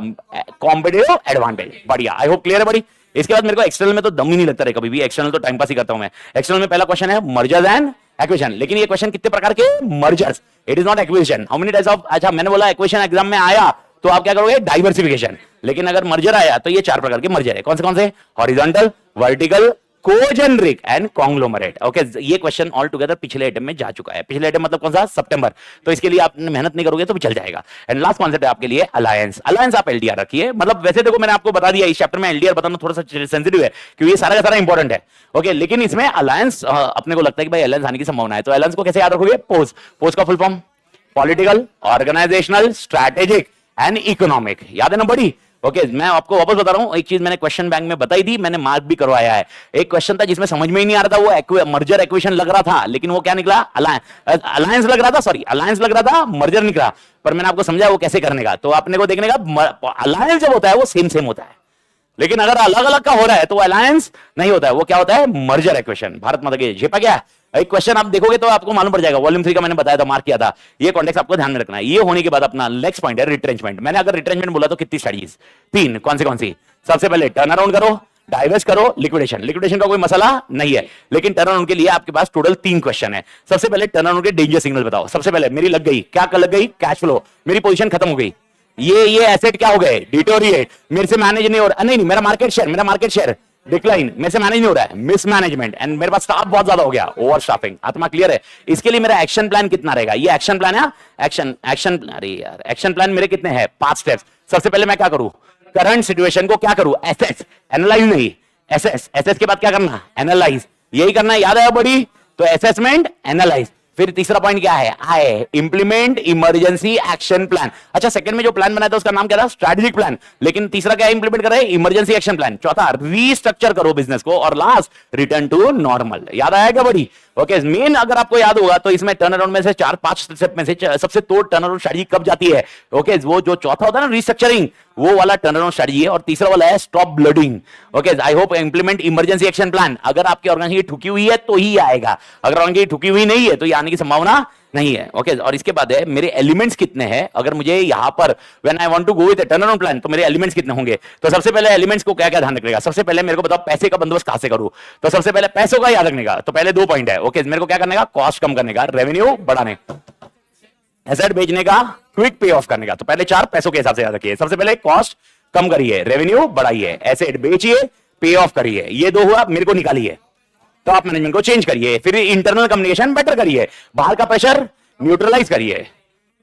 कॉम्पिटिटिव एडवांटेज। बढ़िया, आई होप क्लियर है बड़ी। इसके बाद मेरे को एक्सटर्नल में तो दम ही नहीं लगता है कभी भी। एक्सटर्नल तो टाइम पास ही करता हूं मैं। एक्सटर्नल में पहला क्वेश्चन है मर्जर्स एंड एक्विजिशन। लेकिन ये क्वेश्चन कितने प्रकार के? Mergers, it is not acquisition. How many types of? अच्छा, मैंने बोला एक्विजिशन एग्जाम में आया तो आप क्या करोगे? डाइवर्सिफिकेशन। लेकिन अगर मर्जर आया तो ये चार प्रकार के मर्जर है। कौन से? Horizontal, vertical, cogeneric and conglomerate. Okay, ये क्वेश्चन ऑल टुगेदर पिछले आइटम में जा चुका है। पिछले आइटम मतलब कौन सा? सितंबर। तो इसके लिए आप मेहनत नहीं करोगे तो भी चल जाएगा। एंड लास्ट कॉन्सेप्ट है आपके लिए अलायंस। अलायंस आप एलडीआर रखिए। मतलब वैसे देखो मैंने आपको बता दिया इस चैप्टर में एलडीआर बताना थोड़ा सा सेंसिटिव है क्योंकि ये सारा का सारा इंपॉर्टेंट है। ओके, लेकिन इसमें अलायंस अपने को लगता है कि भाई अलायंस आने की संभावना है। तो अलायंस को कैसे याद रखोगे? पोज। पोज का full form political, organisational, strategic and economic. याद है ना बड़ी? ओके, मैं आपको वापस बता रहा हूं, एक चीज मैंने क्वेश्चन बैंक में बताई थी, मैंने मार्क भी करवाया है। एक क्वेश्चन था जिसमें समझ में ही नहीं आ रहा था, वो मर्जर एक्विजिशन लग रहा था, लेकिन वो क्या निकला? अलायंस लग रहा था, सॉरी अलायंस लग रहा था, मर्जर निकला। पर मैंने आपको समझाया वो कैसे करने का। तो आपने को देखने का, अलायंस जब होता है वो सेम होता है, लेकिन अगर अलग अलग का हो रहा है तो अलायंस नहीं होता है, वो क्या होता है? Merger acquisition. भारत माता की झेपा क्या? एक क्वेश्चन आप देखोगे तो आपको मालूम पड़ जाएगा। वॉल्यूम 3 का मैंने बताया था, मार्क किया था। ये कॉन्टेक्स्ट आपको ध्यान में रखना है। ये होने के बाद अपना नेक्स्ट पॉइंट है रिट्रेंचमेंट। मैंने अगर रिट्रेंचमेंट बोला तो कितनी स्ट्रेटजीज? तीन। कौन सी? सबसे पहले टर्न अराउंड करो, डाइवर्स करो, लिक्विडेशन। लिक्विडेशन का कोई मसला नहीं है, लेकिन टर्न अराउंड के लिए आपके पास टोटल 3 क्वेश्चन है। सबसे पहले टर्न अराउंड के डेंजर सिग्नल बताओ। सबसे पहले मेरी लग गई, क्या लग गई? कैश फ्लो, मेरी पोजीशन खत्म हो गई, ये एसेट क्या हो गए? डिटोरिएट, मेरे से मैनेज नहीं हो रहा, नहीं मेरा मार्केट शेयर डिक्लाइन, मेरे से मैनेज नहीं हो रहा है, मिसमैनेजमेंट, एंड मेरे पास स्टाफ बहुत ज्यादा हो गया, ओवर स्टाफिंग। आत्मा क्लियर है? इसके लिए मेरा एक्शन प्लान कितना रहेगा? ये एक्शन प्लान है, एक्शन प्लान मेरे कितने हैं? 5 स्टेप्स। सबसे पहले मैं क्या करूं? करंट सिचुएशन को क्या करूं? एसेस, एनालाइज नहीं, एसेस के बाद क्या करना? एनालाइज। यही करना है, याद है बड़ी? तो असेसमेंट, एनालाइज। फिर तीसरा पॉइंट क्या है? आई इंप्लीमेंट इमरजेंसी एक्शन प्लान। अच्छा, सेकंड में जो प्लान बनाया था उसका नाम क्या था? Strategic plan. लेकिन तीसरा क्या इंप्लीमेंट कर रहे हैं? Emergency action plan. चौथा रीस्ट्रक्चर करो बिजनेस को, और लास्ट रिटर्न टू नॉर्मल। याद आया क्या बड़ी? ओके, मेन अगर आपको याद होगा तो इसमें टर्न अराउंड में से 4-5 स्टेप में से सबसे तोड़ टर्न अराउंड स्ट्रेटजी कब जाती है? ओके, वो जो चौथा होता है ना रीस्ट्रक्चरिंग, वो वाला टर्न अराउंड स्ट्रेटजी है। और तीसरा वाला है stop blooding. Okay, I hope implement emergency action plan. अगर आपकी ऑर्गेनाइजेशन ठुकी हुई है तो ही आएगा, अगर ऑर्गेनाइजेशन ठुकी हुई नहीं है तो ये आने की संभावना नहीं है। ओके और इसके बाद है मेरे एलिमेंट्स कितने हैं, अगर मुझे यहां पर when I want to go with a turn around plan तो मेरे एलिमेंट्स कितने होंगे। तो सबसे पहले एलिमेंट्स को क्या क्या ध्यान रखने का, सबसे पहले मेरे को बताओ पैसे का बंदोबस्त कहां से करूं। तो सबसे पहले पैसों का याद रखने का, तो पहले 2 पॉइंट है। ओके मेरे को क्या करने का, कॉस्ट कम करने का, रेवेन्यू बढ़ाने, एसेट बेचने का, क्विक पे ऑफ करने का। तो पहले 4 पैसों के हिसाब से याद रखिए। सबसे पहले कॉस्ट कम करिए, रेवेन्यू बढ़ाइए, एसेट बेचिए, पे ऑफ करिए, ये 2 हुआ, मेरे को निकालिए। टॉप मैनेजमेंट को चेंज करिए, फिर इंटरनल कम्युनिकेशन बेटर करिए, बाहर का प्रेशर न्यूट्रलाइज करिए,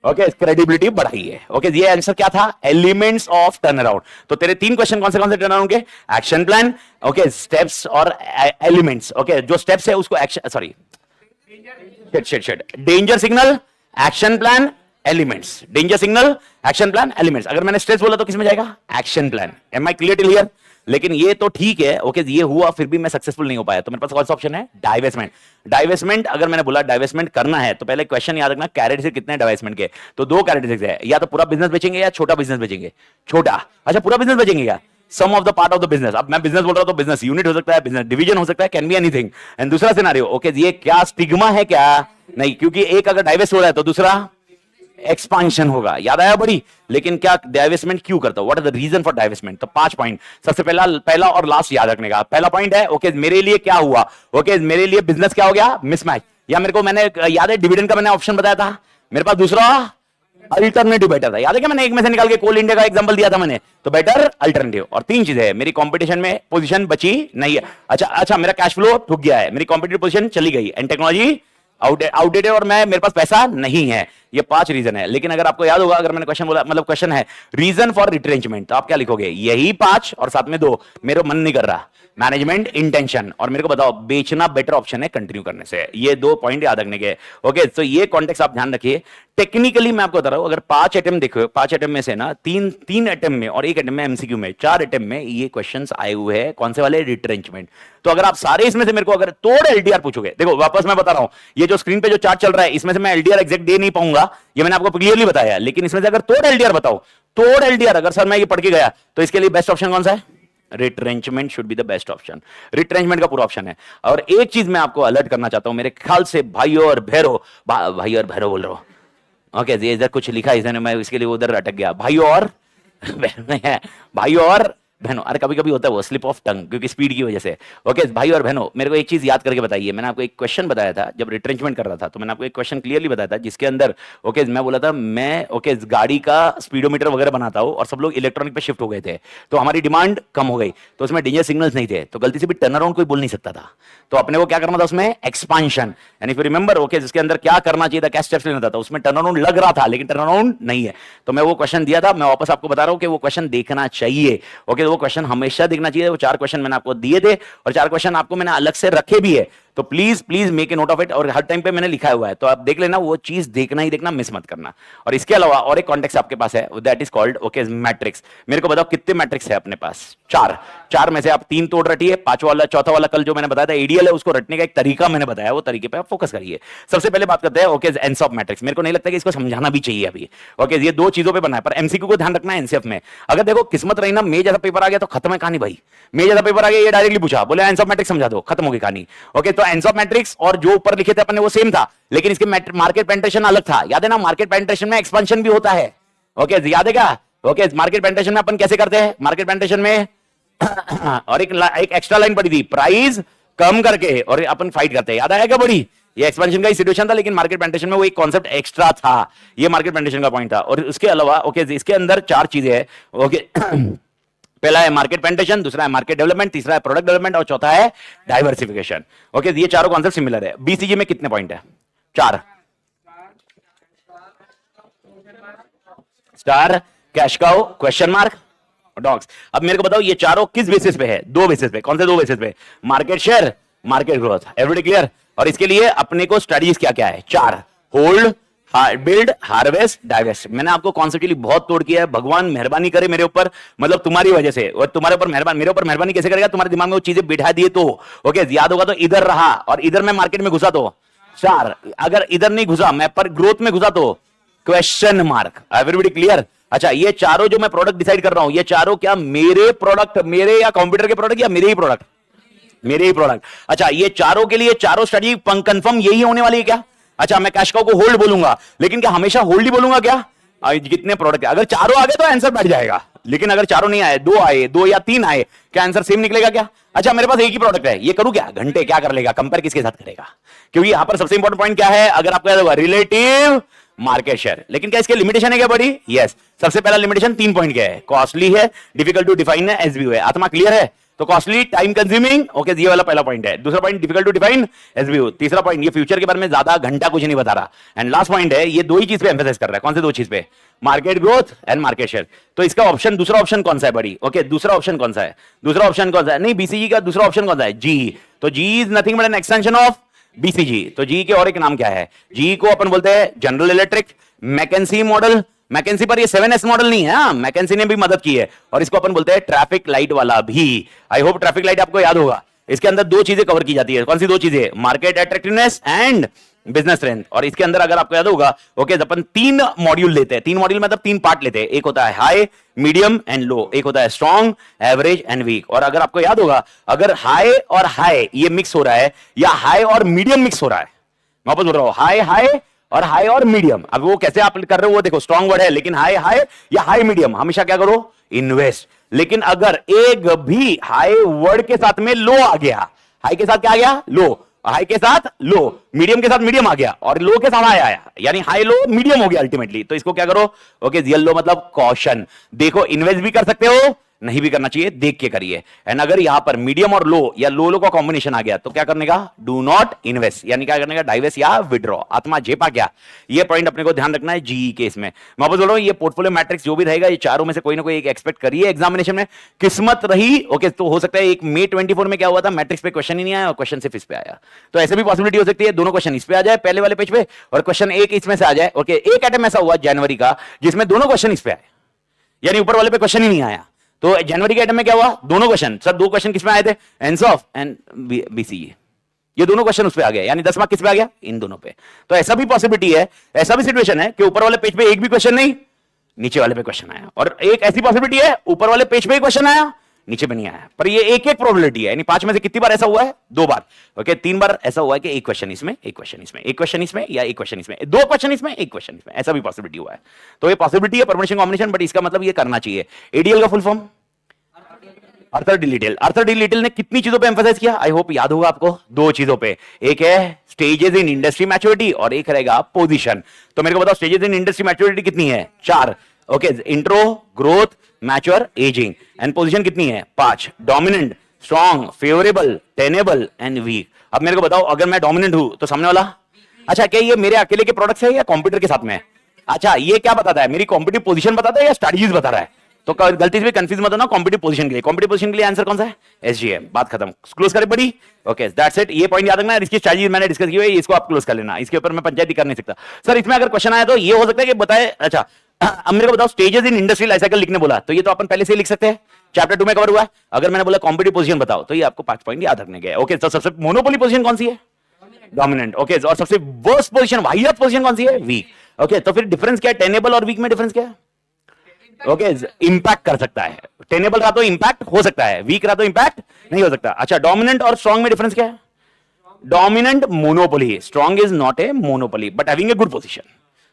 ओके क्रेडिबिलिटी बढ़ाइए। ओके ये आंसर क्या था, एलिमेंट्स ऑफ टर्न अराउंड। तो तेरे 3 क्वेश्चन कौन से टर्न अराउंड के, एक्शन प्लान, ओके स्टेप्स और एलिमेंट्स। ओके जो स्टेप्स है उसको action, sorry danger signal, action plan, elements, danger signal, action plan, elements. अगर मैंने स्ट्रेस बोला तो किसमें जाएगा, action plan. Am I clear till here. लेकिन ये तो ठीक है, ओके ये हुआ फिर भी मैं सक्सेसफुल नहीं हो पाया, तो मेरे पास कौन सा ऑप्शन है, डाइवेस्टमेंट। डाइवेस्टमेंट अगर मैंने बोला डाइवेस्टमेंट करना है तो पहले क्वेश्चन याद रखना कैरेक्टरिस्टिक कितने डाइवेस्टमेंट के। तो 2 कैरेक्टरिस्टिक्स है, या तो पूरा बिजनेस बेचेंगे या छोटा बिजनेस बेचेंगे। छोटा, अच्छा पूरा बिजनेस बेचेंगे क्या, some of the part of the business. अब मैं बिजनेस बोल रहा हूं तो बिजनेस यूनिट हो सकता है, बिजनेस डिवीजन हो सकता है, कैन बी एनीथिंग। एंड दूसरा सिनेरियो, ओके ये क्या स्टिग्मा है क्या, नहीं, क्योंकि एक अगर डाइवेस्ट हो रहा है तो दूसरा एक्सपांशन होगा। याद आया बड़ी। लेकिन क्या डाइवेस्टमेंट क्यों करता हूं, what is the reason for divestment. तो 5 पॉइंट, सबसे पहला और लास्ट याद रखने का। पहला पॉइंट है ओके मेरे लिए क्या हुआ, ओके मेरे लिए बिजनेस क्या हो गया, मिसमैच। या मेरे को मैंने याद है डिविडेंड का मैंने ऑप्शन बताया था, मेरे पास दूसरा अल्टरनेटिव बेटर था। याद है क्या मैंने एक में से निकाल के कोल इंडिया का एग्जांपल दिया था मैंने, तो बेटर अल्टरनेटिव। और 3 चीजें है, मेरी कंपटीशन में पोजीशन बची नहीं है। अच्छा मेरा कैश फ्लो ठुक गया है, मेरी कॉम्पिटिटिव पोजीशन चली गई, एंड टेक्नोलॉजी आउटडेटेड और मैं मेरे पास पैसा नहीं है। ये 5 रीजन है। लेकिन अगर आपको याद होगा, अगर मैंने क्वेश्चन बोला, मतलब क्वेश्चन है रीजन फॉर रिट्रेंचमेंट, तो आप क्या लिखोगे, यही 5 और साथ में 2 मेरे मन नहीं कर रहा, मैनेजमेंट इंटेंशन, और मेरे को बताओ बेचना बेटर ऑप्शन है कंटिन्यू करने से। ये 2 पॉइंट याद रखने के। ओके तो ये कॉन्टेक्स्ट आप ध्यान रखिए। टेक्निकली मैं आपको बता रहा हूं, अगर 5 अटेम्प्ट देखो, 5 अटेम्प्ट में से ना 3 अटेम्प्ट में और 1 अटेम्प्ट में एमसीक्यू में, 4 अटेम्प्ट में ये क्वेश्चंस आए हुए हैं, कौन से वाले, रिट्रेंचमेंट। तो अगर आप सारे इसमें से मेरे को अगर तोड़ एलडीआर पूछोगे, देखो वापस मैं बता रहा हूं, ये जो स्क्रीन पे जो चार्ट चल रहा है इसमें से मैं एलडीआर एग्जैक्ट दे नहीं पाऊंगा, ये मैंने आपको क्लियरली बताया। लेकिन इसमें से अगर तोड़ एलडीआर बताओ, तोड़ एलडीआर अगर सर मैं ये पढ़ के गया, तो इसके लिए बेस्ट ऑप्शन कौन सा है, retrenchment should be the best option. Retrenchment का पूरा ऑप्शन है। और एक चीज मैं आपको अलर्ट करना चाहता हूं, मेरे ख्याल से भाइयों और भैरो, भाई और भैरो बोल रहा हूं, ओके ये इधर कुछ लिखा है इसने, मैं इसके लिए उधर अटक गया, भाइयों और भाइयों और बहनों, अरे कभी कभी होता है वो स्लिप ऑफ टंग, क्योंकि स्पीड की वजह से। ओके भाई और बहनों, मेरे को एक चीज याद करके बताइए, मैंने आपको एक क्वेश्चन बताया था जब रिट्रेंचमेंट कर रहा था, तो मैंने आपको एक क्वेश्चन क्लियरली बताया था जिसके अंदर ओके मैं बोला था मैं ओके गाड़ी का स्पीडोमीटर वगैरह बनाता हूं और सब लोग इलेक्ट्रॉनिक पे शिफ्ट हो गए थे, तो हमारी डिमांड कम हो गई, तो उसमें डेंजर सिग्नल्स नहीं थे, तो गलती से भी टर्न अराउंड कोई बोल नहीं सकता था, तो अपने को क्या करना था उसमें, एक्सपांशन। यानी फिर रिमेंबर ओके जिसके अंदर क्या करना चाहिए था, क्या स्टेप्स लेना था, उसमें टर्न अराउंड लग रहा था लेकिन टर्न अराउंड नहीं है। तो मैं वो क्वेश्चन दिया था, मैं वापस आपको बता रहा हूं कि वो क्वेश्चन देखना चाहिए। ओके वो क्वेश्चन हमेशा देखना चाहिए। वो 4 क्वेश्चन मैंने आपको दिए थे और 4 क्वेश्चन आपको मैंने अलग से रखे भी है, तो please please make a note of it, और हर टाइम पे मैंने लिखा हुआ है, तो आप देख लेना, वो चीज देखना ही देखना, मिस मत करना। और इसके अलावा और एक कॉन्टेक्स्ट आपके पास है, that is called okay matrix. मेरे को बताओ कितने मैट्रिक्स है अपने पास, 4 में से आप 3 तोड़ रटिए, 5वां वाला 4था वाला कल जो मैंने बताया था एडीएल है, उसको रटने का एक तरीका मैंने बताया, वो तरीके पे आप फोकस करिए। सबसे पहले बात करते हैं ओके एनसॉफ मैट्रिक्स। मेरे को नहीं लगता कि इसको समझाना भी चाहिए अभी, ओके ये 2 चीजों पे बना है, पर एमसीक्यू को ध्यान रखना है एनसीएफ में। अगर देखो किस्मत रही ना, मे जैसा पेपर आ गया तो खत्म है कहानी भाई। मे जैसा पेपर आ गया, ये डायरेक्टली पूछा, बोले एनसॉफ मैट्रिक्स समझा दो, खत्म हो गई कहानी। ओके तो एनसॉफ मैट्रिक्स और जो ऊपर लिखे थे अपन ने वो सेम था, लेकिन इसके मार्केट पेनिट्रेशन अलग था। याद है ना, मार्केट पेनिट्रेशन में एक्सपेंशन भी होता है। ओके याद है क्या, ओके मार्केट पेनिट्रेशन में अपन कैसे करते हैं, मार्केट पेनिट्रेशन में और एक एक्स्ट्रा लाइन पड़ी थी, प्राइस कम करके और अपन फाइट करते हैं, याद आएगा बड़ी, ये एक्सपेंशन का ही सिचुएशन था, लेकिन मार्केट पेनिट्रेशन में वो एक कॉन्सेप्ट एक्स्ट्रा था, ये मार्केट पेनिट्रेशन का पॉइंट था। और उसके अलावा ओके इसके अंदर 4 चीजें हैं। ओके पहला है मार्केट पेनिट्रेशन, दूसरा है मार्केट डेवलपमेंट, तीसरा है प्रोडक्ट डेवलपमेंट और चौथा है डाइवर्सिफिकेशन। ओके ये चारों कॉन्सेप्ट सिमिलर है। बीसीजी में कितने पॉइंट है, 4, star, cash cow, question mark, dogs. अब मेरे को बताओ ये चारों किस बेसिस पे है, 2 बेसिस पे। कौन से 2 बेसिस पे, market share, market growth. Everybody clear. और इसके लिए अपने को स्ट्रेटजीज क्या क्या है, 4, होल्ड, बिल्ड, हार्वेस्ट, डाइवेस्ट। मैंने आपको कॉन्सेप्चुअली बहुत तोड़ किया है, भगवान मेहरबानी करे मेरे ऊपर, मतलब तुम्हारी वजह से, और तुम्हारे ऊपर मेहरबान, मेरे ऊपर मेहरबानी कैसे करेगा, तुम्हारे दिमाग में वो चीजें बिठा दिए तो ओके याद होगा। तो इधर रहा और इधर मैं मार्केट में घुसा तो 4, अगर इधर नहीं घुसा मैं पर ग्रोथ में घुसा तो क्वेश्चन मार्क। Everybody clear. अच्छा ये चारों जो मैं प्रोडक्ट डिसाइड कर रहा हूं, ये चारों क्या मेरे प्रोडक्ट, मेरे या कंप्यूटर के प्रोडक्ट या मेरे ही प्रोडक्ट, मेरे ही प्रोडक्ट। अच्छा ये चारों के लिए चारों स्ट्रेटजी कंफर्म यही होने वाली है क्या, अच्छा मैं कैश काउ को होल्ड बोलूंगा, लेकिन क्या हमेशा होल्ड ही बोलूंगा क्या? कितने प्रोडक्ट है, अगर चारों आ गए तो आंसर बैठ जाएगा, लेकिन अगर चारों नहीं आए, दो आए, दो या तीन आए, क्या आंसर सेम निकलेगा क्या? अच्छा मेरे पास एक ही प्रोडक्ट है, ये करूं क्या? घंटे क्या कर लेगा, कंपेयर किसके साथ करेगा? क्योंकि यहां पर सबसे इंपॉर्टेंट पॉइंट क्या है, अगर आपको याद होगा रिलेटिव मार्केट शेयर। लेकिन क्या इसके लिमिटेशन है क्या बड़ी? यस। सबसे पहला लिमिटेशन 3 पॉइंट क्या है? कॉस्टली है, डिफिकल्ट टू डिफाइन है, एसबीओ है। आत्मा क्लियर है? तो कॉस्टली, टाइम कंज्यूमिंग, ओके ये वाला पहला पॉइंट है। दूसरा point difficult to define, SBO. तीसरा पॉइंट ये फ्यूचर के बारे में ज्यादा घंटा कुछ नहीं बता रहा। एंड लास्ट पॉइंट है ये दो ही चीज पे एम्फेसाइज कर रहा है। कौन से दो चीज पे? Market growth and market share. तो इसका ऑप्शन, दूसरा ऑप्शन कौन सा है बड़ी? ओके दूसरा ऑप्शन कौन सा है? दूसरा ऑप्शन कौन सा है? नहीं, बीसीजी का दूसरा ऑप्शन कौन सा है? जी। तो G is nothing but an extension of BCG. तो जी के और एक नाम क्या है? जी को अपन बोलते हैं general electric McKinsey model. McKinsey पर ये 7S मॉडल नहीं है, हाँ मैकेंसी ने भी मदद की है। और इसको अपन बोलते हैं ट्रैफिक लाइट वाला भी। आई होप ट्रैफिक लाइट आपको याद होगा। इसके अंदर दो चीजें कवर की जाती है। कौन सी दो चीजें? Market attractiveness and business strength. और इसके अंदर अगर आपको याद होगा, ओके अपन 3 मॉड्यूल लेते हैं। 3 मॉड्यूल मतलब 3 पार्ट लेते हैं। एक होता है हाई, मीडियम एंड लो। एक होता है स्ट्रॉन्ग, एवरेज एंड वीक। और अगर आपको याद होगा, अगर हाई और हाई ये मिक्स हो रहा है, या हाई और मीडियम मिक्स हो रहा है, मैं वापस बोल रहा हूं, हाई हाई और हाई और मीडियम। अब वो कैसे आप कर रहे हो वो देखो, स्ट्रॉन्ग वर्ड है, लेकिन हाई हाई या हाई मीडियम हमेशा क्या करो? इन्वेस्ट। लेकिन अगर एक भी हाई वर्ड के साथ में लो आ गया, हाई के साथ क्या आ गया? लो। हाई के साथ लो, मीडियम के साथ मीडियम आ गया, और लो के साथ हाई आया, यानी हाई लो मीडियम हो गया अल्टीमेटली। तो इसको क्या करो? ओके येलो मतलब कॉशन। देखो इन्वेस्ट भी कर सकते हो, नहीं भी करना चाहिए, देख के करिए। एंड अगर यहां पर मीडियम और लो या लो का कॉम्बिनेशन आ गया तो क्या करने का? डू नॉट इन्वेस्ट, यानी क्या करने का? डाइवेस्ट या विड्रॉ। आत्मा जेपा क्या? ये पॉइंट अपने को ध्यान रखना है जीई केस में। मैं वापस बोल रहा हूं, ये पोर्टफोलियो मैट्रिक्स जो भी रहेगा, ये चारों में से कोई ना कोई एक एक्सपेक्ट करिए एग्जामिनेशन में। किस्मत रही ओके तो हो सकता है एक मई 24 में क्या हुआ था, मैट्रिक्स पे क्वेश्चन ही नहीं आया और क्वेश्चन सिर्फ इस पे आया। तो ऐसे भी पॉसिबिलिटी हो सकती है, दोनों क्वेश्चन इस पे आ जाए पहले वाले पेज पे, और क्वेश्चन एक इसमें से आ जाए। ओके एक आइटम ऐसा हुआ जनवरी का जिसमें दोनों क्वेश्चन इस पे आए, यानी ऊपर वाले पे क्वेश्चन ही नहीं आया। तो जनवरी के आइटम में क्या हुआ? दोनों क्वेश्चन। सर दो क्वेश्चन किसमें आए थे? Ansoff and BCE. ये दोनों क्वेश्चन उस पे आ गए, यानी 10 मार्क किस पे आ गया? इन दोनों पे। तो ऐसा भी पॉसिबिलिटी है, ऐसा भी सिचुएशन है कि ऊपर वाले पेज पे एक भी क्वेश्चन नहीं, नीचे वाले पे क्वेश्चन आया। और एक ऐसी पॉसिबिलिटी है ऊपर वाले पेज पे क्वेश्चन आया, नीचे पे नहीं आया। पर ये एक एक प्रोबेबिलिटी है, यानी 5 में से कितनी बार ऐसा हुआ है? 2 बार। ओके 3 बार ऐसा हुआ है कि एक क्वेश्चन इसमें, एक क्वेश्चन इसमें, एक क्वेश्चन इसमें, या एक क्वेश्चन इसमें, 2 क्वेश्चन इसमें, एक क्वेश्चन इसमें, ऐसा भी पॉसिबिलिटी हुआ है। तो ये पॉसिबिलिटी है परमिशन कॉम्बिनेशन, बट इसका मतलब ये करना चाहिए। एडीएल का फुल फॉर्म अर्थर डिलीटेल। अर्थर डिलीटेल ने कितनी चीजों पे एम्फसाइज किया? आई होप याद होगा आपको, 2 चीजों पे। एक है स्टेजेस इन इंडस्ट्री मैच्योरिटी और एक रहेगा पोजीशन। तो मेरे को बताओ स्टेजेस इन इंडस्ट्री मैच्योरिटी कितनी है? 4। Okay intro, growth, mature, ageing. And position कितनी है? 5। Dominant, strong, favourable, tenable and weak. अब मेरे को बताओ अगर मैं डोमिनेंट हूं तो सामने वाला, अच्छा क्या ये मेरे अकेले के प्रोडक्ट्स है या कंप्यूटर के साथ में? अच्छा ये क्या बताता है? मेरी कॉम्पिटिटिव पोजीशन बताता है या स्ट्रेटजीज बता रहा है? तो गलती से कंफ्यूज मत होना। कॉम्पिटिटिव पोजीशन के लिए, कॉम्पिटिटिव पोजीशन के लिए आंसर कौन सा है? एसजीएम। बात खत्म, क्लोज करें बड़ी। Okay that's it. ये पॉइंट याद रखना, इसकी स्ट्रेटजी मैंने डिस्कस की हुई है, इसको आप क्लोज कर लेना। इसके ऊपर मैं पंचायती कर नहीं सकता। सर इसमें अगर क्वेश्चन आया तो ये हो सकता है कि बताए, अच्छा अब मेरे को बताओ stages in industry life cycle लिखने बोला, तो ये तो अपन पहले से ही लिख सकते हैं, चैप्टर 2 में कवर हुआ है। अगर मैंने बोला कॉम्पिटिटिव पोजीशन बताओ, तो ये आपको 5 पॉइंट याद रखने के। ओके तो सबसे मोनोपोली पोजीशन कौन सी है? डोमिनेंट। ओके और सबसे वर्स्ट पोजीशन, वाहियात पोजीशन कौन सी है? वीक। ओके तो फिर डिफरेंस क्या है? टेनेबल और वीक में डिफरेंस क्या है? ओके इंपैक्ट कर सकता है, टेनेबल रहा तो इंपैक्ट हो सकता है, वीक रहा तो इंपैक्ट नहीं हो सकता। अच्छा डोमिनेंट और स्ट्रॉन्ग में डिफरेंस क्या है? Dominant monopoly, strong is not a monopoly but having a good position.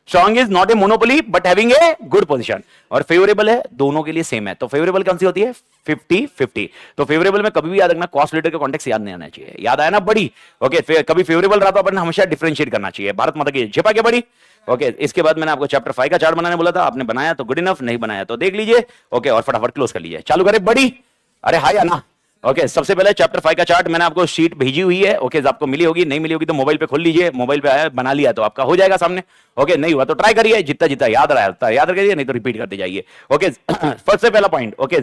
Strong is not a monopoly but having a good position. और फेवरेबल है, दोनों के लिए सेम है। तो फेवरेबल कौन सी होती है? 50-50। तो फेवरेबल में कभी भी याद रखना कॉस्ट लीडर का कॉन्टेक्स्ट याद नहीं आना चाहिए। याद आया ना बड़ी? ओके कभी फेवरेबल रहा तो अपन हमेशा डिफरेंशिएट करना चाहिए। भारत माता की झेपा क्या बड़ी? ओके इसके बाद मैंने आपको चैप्टर 5 का चार्ट बनाने बोला था, आपने बनाया तो गुड इनफ, नहीं बनाया तो देख लीजिए। ओके और फटाफट क्लोज कर लीजिए, चालू करें बड़ी। अरे हाय आना। ओके सबसे पहले चैप्टर 5 का चार्ट मैंने आपको शीट भेजी हुई है। ओके आपको मिली होगी, नहीं मिली होगी तो मोबाइल पे खोल लीजिए, मोबाइल पे आया बना लिया तो आपका हो जाएगा सामने। ओके नहीं हुआ तो ट्राई करिए, जितना जितना याद रहा है याद रखिए, नहीं तो रिपीट करते जाइए। ओके फर्स्ट से पहला पॉइंट। ओके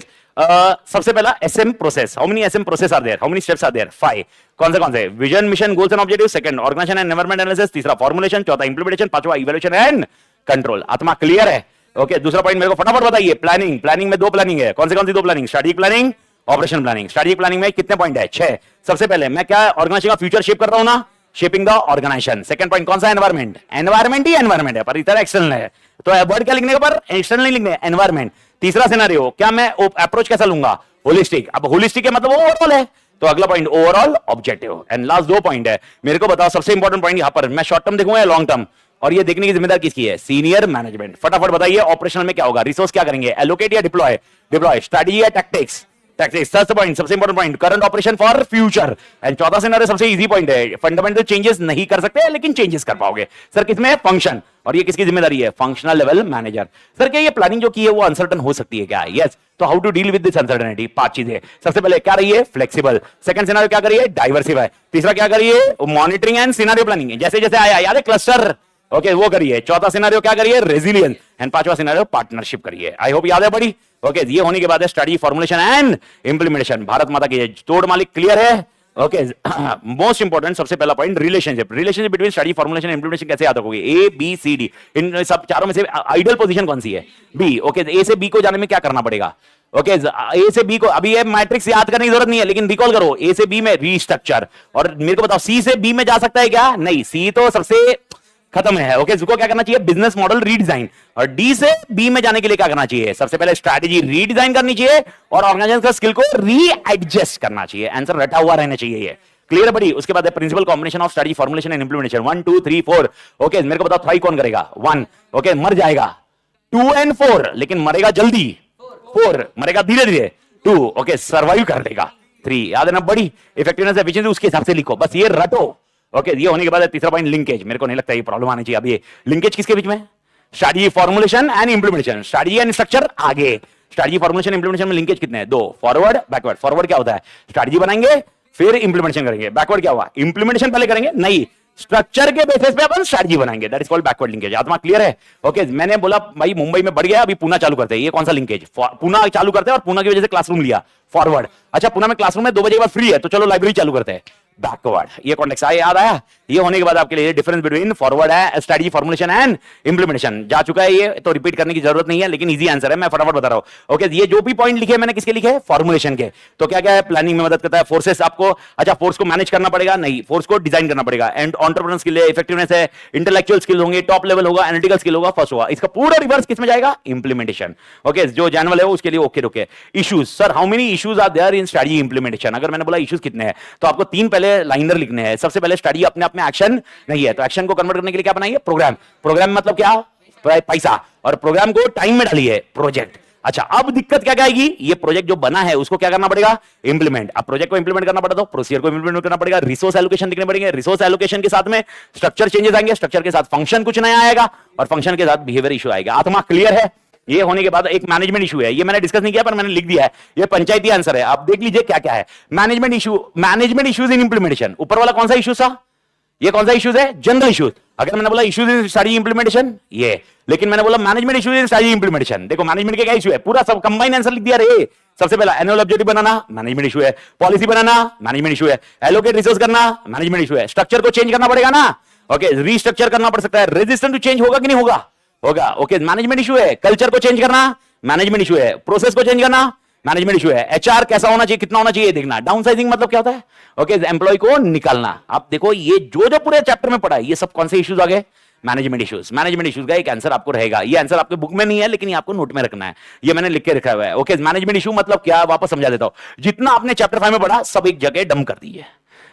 सबसे पहला SM process. How many SM process are there? How many steps are there? 5। कौन से? Vision, mission, goals and objective. Second organisation and environment analysis. तीसरा फॉर्मुलेशन। चौथा इंप्लीमेंटेशन। पांचवा इवैल्यूएशन एंड कंट्रोल। आत्मा क्लियर है? Okay दूसरा पॉइंट मेरे को फटाफट बताइए। प्लानिंग। प्लानिंग में 2 प्लानिंग है। कौन सी 2 planning? Strategic planning, operation planning. Strategic planning में कितने पॉइंट है? 6। सबसे पहले मैं क्या ऑर्गेनाइजेशन का फ्यूचर शेप कर रहा हूं ना, shaping the organisation. Second point कौन सा? एनवायरनमेंट। एनवायरनमेंट ही एनवायरनमेंट है पर इधर एक्सटर्नल है, तो वर्ड क्या लिखने का पर एक्सटर्नल नहीं लिखने, एनवायरनमेंट। तीसरा सिनेरियो क्या मैं अप्रोच कैसा लूंगा? होलिस्टिक। अब होलिस्टिक है मतलब ओवरऑल है, तो अगला point overall objective. And last 2 point है, मेरे को बताओ सबसे इंपॉर्टेंट पॉइंट यहां पर, मैं शॉर्ट टर्म देखूंगा या लॉन्ग टर्म, और ये देखने की जिम्मेदारी किसकी है? Senior management. फटाफट बताइए ऑपरेशनल में क्या होगा, रिसोर्स क्या करेंगे, एलोकेट या डिप्लॉय, डिप्लॉय, स्ट्रेटजी या टैक्टिक्स, टैक्टिक्स। थर्ड पॉइंट सबसे important point, current operation for future. And चौथा सिनेरियो सबसे इजी पॉइंट है, फंडामेंटल चेंजेस नहीं कर सकते लेकिन चेंजेस कर पाओगे। सर किसमें? फंक्शन। और ये किसकी जिम्मेदारी है? Functional level manager. सर क्या ये प्लानिंग जो की है वो अनसर्टन हो सकती है क्या? यस। तो how to deal with this uncertainty? 5 चीजें। सबसे पहले क्या रही है? फ्लेक्सिबल। सेकंड सिनेरियो क्या करिए? डाइवर्सिफाई। तीसरा क्या करिए? मॉनिटरिंग एंड सिनेरियो प्लानिंग, जैसे जैसे आया याद है क्लस्टर, ओके वो करिए। चौथा सिनेरियो क्या करिए? रेजिलियंस। एंड पांचवा सिनेरियो पार्टनरशिप करिए। आई होप याद है बड़ी। ओके ये होने के बाद है strategy formulation and implementation. Bharat माता की तोड़ मालिक क्लियर है? ओके मोस्ट इंपोर्टेंट सबसे पहला point, relationship. Relationship between strategy formulation and implementation कैसे याद रखोगे? ए बी सी डी, इन सब चारों में से आइडियल पोजीशन कौन सी है? बी। ओके ए से बी को जाने में क्या करना पड़ेगा? ओके ए से बी को, अभी ये मैट्रिक्स याद करने की जरूरत नहीं है लेकिन रिकॉल करो, ए से बी में रीस्ट्रक्चर। और मेरे को बताओ सी से बी में जा सकता है क्या? नहीं, सी तो सबसे खत्म है। ओके इसको क्या करना चाहिए? Business model redesign. और डी से बी में जाने के लिए क्या करना चाहिए? सबसे पहले स्ट्रैटेजी रीडिजाइन करनी चाहिए और ऑर्गेनाइजेशन का स्किल को रीएडजस्ट करना चाहिए। आंसर रटा हुआ रहना चाहिए ये। क्लियर बड़ी? उसके बाद है principal combination of strategy formulation and implementation. 1 2 3 4। Okay मेरे को बताओ थ्राइव कौन करेगा? 1 ओके मर जाएगा, 2 एंड 4 लेकिन मरेगा जल्दी, 4 मरेगा धीरे धीरे, 2 ओके सर्वाइव कर लेगा, 3 याद है ना बड़ी। इफेक्टिवनेस एफिशिएंसी उसके हिसाब से लिखो, बस ये रटो। ओके ये होने के बाद तीसरा पॉइंट लिंकेज। मेरे को नहीं लगता ये प्रॉब्लम आनी चाहिए। अब ये लिंकेज किसके बीच में? Strategy formulation and implementation. Strategy and structure आगे, स्ट्रैटेजी फॉर्मुलेशन इंप्लीमेंटेशन में लिंकेज कितने हैं? 2। Forward backward. फॉरवर्ड क्या होता है? स्ट्रैटेजी बनाएंगे फिर इंप्लीमेंटेशन करेंगे। बैकवर्ड क्या हुआ? इंप्लीमेंटेशन पहले करेंगे, नहीं स्ट्रक्चर के बेसिस पे अपन स्ट्रैटेजी बनाएंगे। That is called backward linkage. आत्मा क्लियर है? ओके मैंने बोला भाई मुंबई में बढ़ गया, अभी पुणे चालू करते हैं, ये कौन सा लिंकेज? पुणे चालू करते हैं और पुणे की वजह से क्लासरूम लिया, फॉरवर्ड। अच्छा पुणे में क्लासरूम में 2 बजे के बाद फ्री है तो चलो लाइब्रेरी चालू करते हैं, बैकवर्ड। ये कॉन्टेक्स्ट आया, याद आया? ये होने के बाद आपके लिए डिफरेंस बिटवीन फॉरवर्ड है स्ट्रैटेजी फॉर्मुलेशन एंड इंप्लीमेंटेशन जा चुका है, ये तो रिपीट करने की जरूरत नहीं है लेकिन इजी आंसर है, मैं फटाफट बता रहा हूं। ओके ये जो भी पॉइंट लिखे मैंने किसके लिखे? फॉर्मुलेशन के। तो क्या क्या है? प्लानिंग में मदद करता है, फोर्सेस आपको, अच्छा फोर्स को मैनेज करना पड़ेगा, नहीं फोर्स को डिजाइन करना पड़ेगा, एंड एंटरप्रेन्योर स्किल है, इफेक्टिवनेस है, इंटेलेक्चुअल स्किल होंगे, टॉप लेवल होगा, एनालिटिकल स्किल होगा, फर्स्ट होगा। इसका पूरा रिवर्स किसमें जाएगा? इंप्लीमेंटेशन। ओके जो जानवल है उसके लिए ओके रोके। Issues, sir how many issues are there in strategy implementation? अगर मैंने बोला इश्यूज कितने हैं तो आपको 3 पहले लाइनर लिखने हैं। सबसे पहले स्ट्रैटेजी अपने आप में एक्शन नहीं है तो एक्शन को कन्वर्ट करने के लिए क्या बनाइए? प्रोग्राम। प्रोग्राम मतलब क्या? पैसा, और प्रोग्राम को टाइम में डालिए, प्रोजेक्ट। अच्छा अब दिक्कत क्या आएगी? ये प्रोजेक्ट जो बना है उसको क्या करना पड़ेगा? इंप्लीमेंट। अब प्रोजेक्ट को इंप्लीमेंट करना पड़ेगा तो प्रोसीजर को इंप्लीमेंट करना पड़ेगा, रिसोर्स एलोकेशन लिखने पड़ेंगे, रिसोर्स एलोकेशन के साथ में स्ट्रक्चर चेंजेस आएंगे, स्ट्रक्चर के साथ फंक्शन कुछ नया आएगा और फंक्शन के साथ बिहेवियर इशू आएगा। आत्मा क्लियर है? ये होने के बाद एक मैनेजमेंट इशू है, ये मैंने डिस्कस नहीं किया पर मैंने लिख दिया है, ये पंचायती आंसर है, आप देख लीजिए क्या क्या है। Management issue, management issues in implementation. ऊपर वाला कौन सा इशू था? ये कौन सा इश्यूज है? General issues. अगर मैंने बोला इश्यूज इन स्ट्रैटेजी इंप्लीमेंटेशन ये, लेकिन मैंने बोला management issues in strategy implementation, देखो मैनेजमेंट के क्या इशू है, पूरा सब कंबाइन आंसर लिख दिया रे। सबसे पहला एनुअल ऑब्जेक्टिव बनाना, मैनेजमेंट इशू है, पॉलिसी बनाना, मैनेजमेंट इशू है, एलोकेट रिसोर्स करना, मैनेजमेंट इशू है, स्ट्रक्चर को चेंज करना पड़ेगा ना, ओके रीस्ट्रक्चर करना पड़ सकता है, रेजिस्टेंट टू चेंज होगा कि नहीं होगा? होगा। ओके मैनेजमेंट इशू है, कल्चर को चेंज करना, मैनेजमेंट इशू है, प्रोसेस को चेंज करना, मैनेजमेंट इशू है, एचआर कैसा होना चाहिए, कितना होना चाहिए देखना, डाउनसाइजिंग मतलब क्या होता है? ओके एम्प्लॉय को निकालना। आप देखो ये जो पूरे चैप्टर में पढ़ा है ये सब कौन से इश्यूज आ गए? Management issues. मैनेजमेंट इश्यूज का एक आंसर आपको रहेगा, ये आंसर आपके बुक में नहीं है लेकिन ये आपको नोट में रखना है, ये मैंने लिख के रखा हुआ है। ओके मैनेजमेंट इशू मतलब क्या, वापस समझा देता हूं। जितना आपने चैप्टर 5 में पढ़ा सब एक जगह डम कर दीजिए,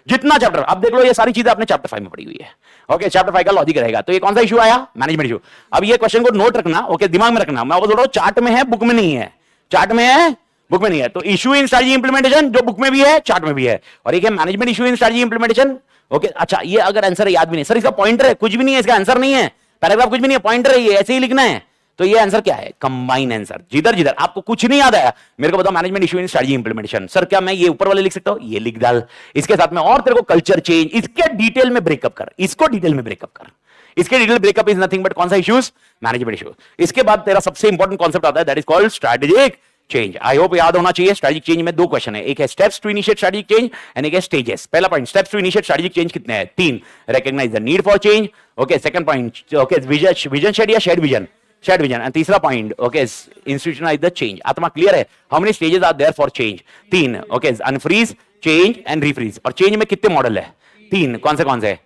जितना चैप्टर आप देख लो ये सारी चीजें आपने चैप्टर 5 में पढ़ी हुई है। ओके चैप्टर 5 का लॉजिक रहेगा। तो ये कौन सा इशू आया? Management issue. अब ये क्वेश्चन को नोट रखना, ओके दिमाग में रखना, मैं बोल रहा हूं चार्ट में है बुक में नहीं है, चार्ट में है बुक में नहीं है। तो इशू इन स्ट्रैटेजी इंप्लीमेंटेशन जो बुक में भी है चार्ट में भी है, और एक है management issue in strategy implementation. Okay अच्छा ये अगर आंसर याद भी नहीं, सर इसका पॉइंटर है, कुछ भी नहीं है, इसका आंसर नहीं है, पैराग्राफ कुछ भी नहीं है, पॉइंटर है, ये ऐसे ही लिखना है। तो ये आंसर क्या है? Combine answer. जिधर जिधर आपको कुछ नहीं याद आया मेरे को बताओ, management issue in strategy implementation, sir क्या मैं ये ऊपर वाले लिख सकता हूं? ये लिख डाल, इसके साथ में और तेरे को कल्चर चेंज, इसके डिटेल में ब्रेकअप कर, इसको डिटेल में ब्रेकअप कर, इसके detail breakup is nothing but कौन सा इश्यूज? Management issue. इसके बाद तेरा सबसे इंपॉर्टेंट कॉन्सेप्ट आता है, that is called strategic change. I hope याद होना चाहिए। स्ट्रैटेजिक चेंज में 2 क्वेश्चन है, एक है steps to initiate strategic change and एक है स्टेजेस। पहला point steps to initiate strategic change कितने हैं? 3। Recognise the need for change, okay second point okay vision shared या shared vision, shared vision, and तीसरा point okay institutionalise the change. आत्मा clear है? How many stages are there for change? 3। Okay unfreeze, change and refreeze. और change में कितने model है? 3। कौन से?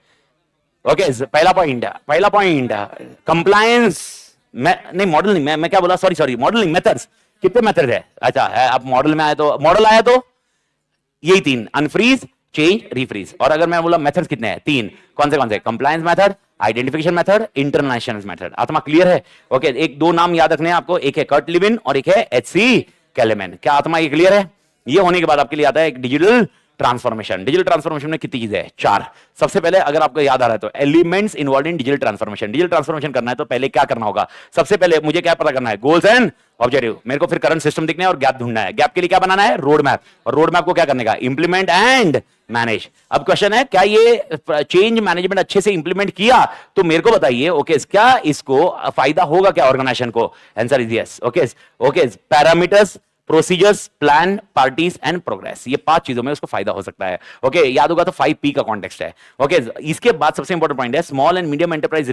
ओके पहला पॉइंट कंप्लायंस, नहीं मॉडल नहीं, मैं क्या बोला, सॉरी मॉडल नहीं, मेथड्स। कितने मेथड है? अच्छा है, आप मॉडल में आए तो मॉडल आया तो यही तीन, अनफ्रीज, चेंज, रिफ्रीज। और अगर मैं बोला मेथड्स कितने हैं, तीन। कौन से? Compliance method, identification method, international method. आत्मा क्लियर है? ओके, एक दो नाम याद रखने हैं आपको, एक है कर्ट लिविन और एक है एचसी कैलेमैन। क्या आत्मा ये क्लियर है? ये होने के बाद आपके लिए आता है एक डिजिटल ट्रांसफॉर्मेशन। डिजिटल ट्रांसफॉर्मेशन में कितनी चीजें हैं? चार। सबसे पहले अगर आपको याद आ रहा है तो elements involve in digital transformation. Digital transformation करना है तो पहले क्या करना होगा? सबसे पहले मुझे क्या पता करना है? Goals and objective. मेरे को फिर करंट सिस्टम दिखना है और गैप ढूंढना है। गैप के लिए क्या बनाना है? Road map. और रोड मैप को क्या करने का? Implement and manage. अब क्वेश्चन है, क्या ये चेंज मैनेजमेंट अच्छे से इंप्लीमेंट किया? तो मेरे को बताइए, ओके, क्या इसको फायदा होगा क्या ऑर्गेनाइजेशन को? Answer is yes. Okay okay, parameters, procedures, plan, parties and progress, ये पांच चीजों में उसको फायदा हो सकता है। ओके, याद होगा तो 5P का कॉन्टेक्स्ट है। ओके, इसके बाद सबसे इंपॉर्टेंट पॉइंट है, स्मॉल एंड मीडियम एंटरप्राइज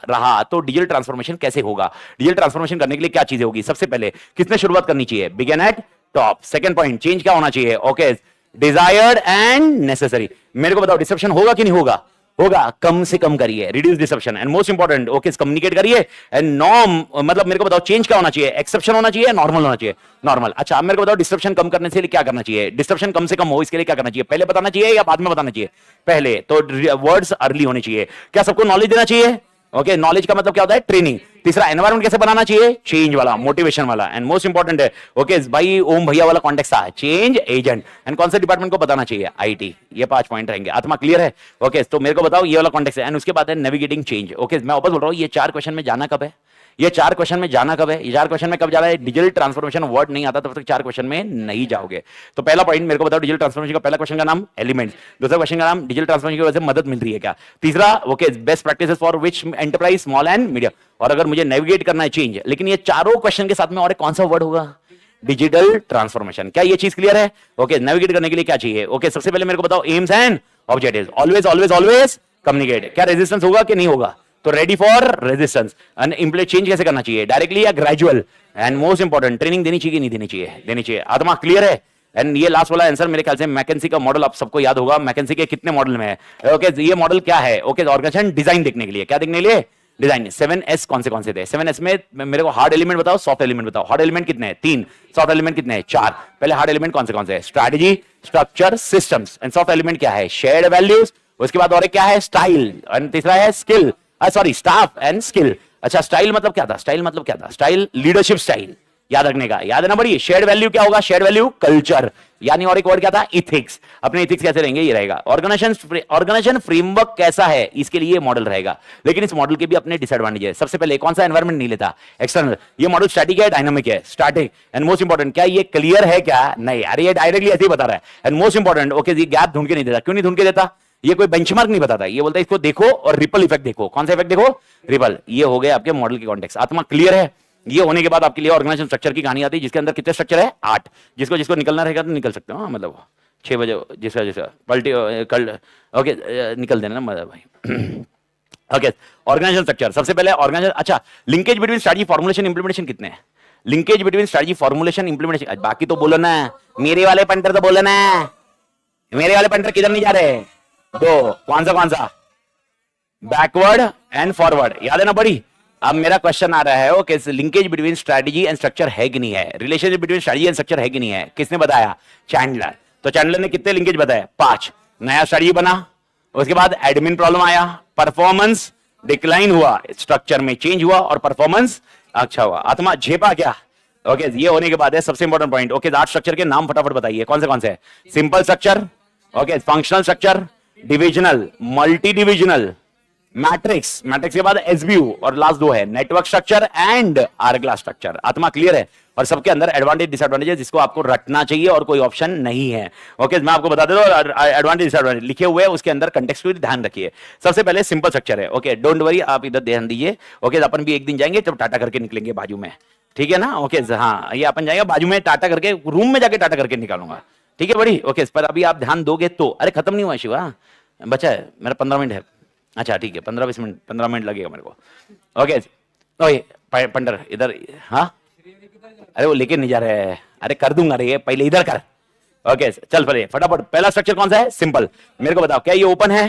रहा तो डिजिटल ट्रांसफॉर्मेशन कैसे होगा? डिजिटल ट्रांसफॉर्मेशन करने के लिए क्या चीजें होगी? सबसे पहले किसने शुरुआत करनी चाहिए? Begin eight top. Second point, change क्या होना चाहिए? Okay, desired and necessary. मेरे को बताओ डिसरप्शन होगा कि नहीं होगा? होगा, कम से कम करिए, reduce disruption. And most important, okay, communicate करिए। एंड नॉर्म, मतलब मेरे को बताओ चेंज क्या होना चाहिए? एक्सेप्शन होना चाहिए, नॉर्मल होना चाहिए? नॉर्मल। अच्छा, अब मेरे को बताओ डिसरप्शन कम करने से लिए क्या करना चाहिए? डिसरप्शन कम से कम हो इसके लिए क्या करना चाहिए? पहले बताना चाहिए या बाद में बताना चाहिए? पहले। तो वर्ड्स अर्ली होने चाहिए। क्या सबको नॉलेज देना चाहिए? ओके, नॉलेज का मतलब क्या होता है? ट्रेनिंग। तीसरा, एनवायरमेंट कैसे बनाना चाहिए? चेंज वाला, मोटिवेशन वाला। एंड मोस्ट इंपॉर्टेंट है, ओके भाई, ओम भैया वाला कॉन्टेक्स्ट था, चेंज एजेंट। एंड कौन से डिपार्टमेंट को बताना चाहिए? आईटी। ये 5 पॉइंट रहेंगे। आत्मा क्लियर है? ओके, तो मेरे को बताओ ये वाला कॉन्टेक्स्ट है। एंड उसके बाद है नेविगेटिंग चेंज। ओके, मैं वापस बोल रहा हूं, ये 4 क्वेश्चन में जाना कब है? ये 4 क्वेश्चन में जाना कब है? ये 4 क्वेश्चन में कब जाना है? डिजिटल ट्रांसफॉर्मेशन वर्ड नहीं आता तब तक 4 क्वेश्चन में नहीं जाओगे। तो पहला पॉइंट मेरे को बताओ, डिजिटल ट्रांसफॉर्मेशन का पहला क्वेश्चन का नाम एलिमेंट्स। दूसरा क्वेश्चन का नाम, डिजिटल ट्रांसफॉर्मेशन की वजह से मदद मिल रही है क्या? तीसरा, okay, best practices for which enterprise, small and medium. और अगर मुझे नेविगेट करना है चेंज, लेकिन ये चारों क्वेश्चन के साथ में और एक कौन सा वर्ड होगा? Digital transformation. क्या ये चीज क्लियर है? ओके, नेविगेट करने के लिए क्या चाहिए? ओके, सबसे पहले मेरे को बताओ AIIMS and objectives. Always always always communicate. क्या रेजिस्टेंस होगा कि नहीं होगा? तो ready for resistance. And implement change कैसे करना चाहिए? डायरेक्टली या gradual? And most important, training देनी चाहिए नहीं देनी चाहिए? देनी चाहिए। आत्मा क्लियर है? एंड ये लास्ट वाला आंसर मेरे ख्याल से मैकेंसी का मॉडल आप सबको याद होगा। मैकेंसी के कितने मॉडल में है? ओके, ये मॉडल क्या है? ओके, ऑर्गेनाइजेशन डिजाइन देखने के लिए, क्या देखने के लिए? डिजाइन। 7S कौन से थे? 7S में मेरे को हार्ड एलिमेंट बताओ, सॉफ्ट एलिमेंट बताओ। हार्ड एलिमेंट कितने हैं? 3। सॉफ्ट एलिमेंट कितने हैं? 4। पहले हार्ड एलिमेंट कौन से हैं? Strategy, structure, systems. And soft element क्या है? Shared values. उसके बाद और एक क्या है? स्टाइल। एंड तीसरा है skill, sorry, staff and skill. अच्छा, स्टाइल मतलब क्या था? स्टाइल मतलब क्या था? स्टाइल लीडरशिप स्टाइल, याद रखने का, याद है ना बड़ी। शेयर्ड वैल्यू क्या होगा? शेयर्ड वैल्यू कल्चर, यानी और एक वर्ड क्या था? इथिक्स। अपने इथिक्स कैसे रहेंगे? ये रहेगा। ऑर्गेनाइजेशन फ्रेमवर्क कैसा है? इसके लिए मॉडल रहेगा। लेकिन इस मॉडल के भी अपने डिसएडवांटेज है। सबसे पहले कौन सा एनवायरमेंट नहीं लेता? एक्सटर्नल। ये मॉडल स्टैटिक है, डायनामिक है? स्टैटिक। एंड मोस्ट इंपॉर्टेंट, क्या ये क्लियर है क्या? नहीं, अरे ये डायरेक्टली ऐसे ही बता रहा है। एंड मोस्ट इंपॉर्टेंट, ओके, ये गैप ढूंढ के नहीं देता। क्यों नहीं ढूंढ के देता? ये कोई बेंचमार्क नहीं बताता। ये बोलता है इसको देखो और रिपल इफेक्ट देखो। कौन सा इफेक्ट देखो? रिपल। ये हो गए आपके मॉडल के कॉन्टेक्स्ट। आत्मा क्लियर है? ये होने के बाद आपके लिए ऑर्गेनाइजेशन स्ट्रक्चर की कहानी आती है, जिसके अंदर कितने स्ट्रक्चर है? 8। जिसको जिसको निकलना रहेगा तो निकल सकते हो, मतलब 6 बजे जिसका जिसका पलटी कल, ओके, निकल देना ना मतलब भाई। Okay, organization structure. सबसे पहले ऑर्गेनाइजेशन। अच्छा, linkage between strategy formulation implementation कितने हैं? Linkage between strategy formulation implementation. बाकी तो बोलो ना, मेरे वाले पंटर तो बोलो ना। मेरे वाले पंटर किधर नहीं जा रहे? 2। कौन सा? बैकवर्ड एंड फॉरवर्ड, याद है ना बड़ी। अब मेरा क्वेश्चन आ रहा है, okay, linkage between strategy and structure है कि नहीं है? Relationship between strategy and structure है कि नहीं है? किसने बताया? चैंडलर। तो चैंडलर ने कितने लिंकेज बताए? 5। नया स्ट्रेटजी बना, उसके बाद एडमिन प्रॉब्लम आया, परफॉर्मेंस डिक्लाइन हुआ, स्ट्रक्चर में चेंज हुआ और परफॉर्मेंस अच्छा हुआ। आत्मा झेपा क्या? ओके, ये होने के बाद है सबसे इंपॉर्टेंट पॉइंट। ओके, 8 स्ट्रक्चर के नाम फटाफट बताइए, कौन से? Simple structure, okay, functional structure, divisional, multi divisional, matrix. Matrix के बाद एसबीयू और लास्ट 2 है नेटवर्क स्ट्रक्चर एंड आरग्लास स्ट्रक्चर। आत्मा क्लियर है? और सबके अंदर एडवांटेज डिसएडवांटेज है, जिसको आपको रटना चाहिए और कोई ऑप्शन नहीं है। ओके, मैं आपको बता देता हूं, एडवांटेज डिसएडवांटेज लिखे हुए हैं, उसके अंदर कंटेक्स्ट को ध्यान रखिए। सबसे पहले सिंपल स्ट्रक्चर है। ओके, डोंट वरी, आप इधर ध्यान दीजिए। ओके, अपन भी एक दिन जाएंगे जब टाटा करके निकलेंगे बाजू में, ठीक है ना? ओके, हाँ, ये अपन जाएगा बाजू में टाटा करके, रूम में जाके टाटा करके निकालूंगा, ठीक है बड़ी। ओके, इस पर अभी आप ध्यान दोगे तो। अरे खत्म नहीं हुआ शिवा, बचा है मेरा 15 मिनट है। अच्छा ठीक है, 15-20 मिनट, 15 मिनट लगेगा मेरे को। ओके, ओए पंडर इधर, हाँ, अरे वो लेके नहीं जा रहे हैं। अरे कर दूंगा रे, पहले इधर कर। ओके, चल पहले फटाफट। पहला स्ट्रक्चर कौन सा है? सिंपल। मेरे को बताओ, क्या ये ओपन है,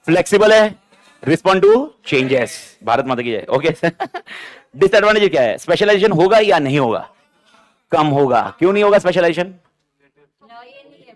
फ्लेक्सिबल है, रिस्पॉन्ड टू चेंजेस? भारत माता की जय। ओके, डिसएडवांटेज क्या है? स्पेशलाइजेशन होगा या नहीं होगा? कम होगा। क्यों नहीं होगा स्पेशलाइजेशन?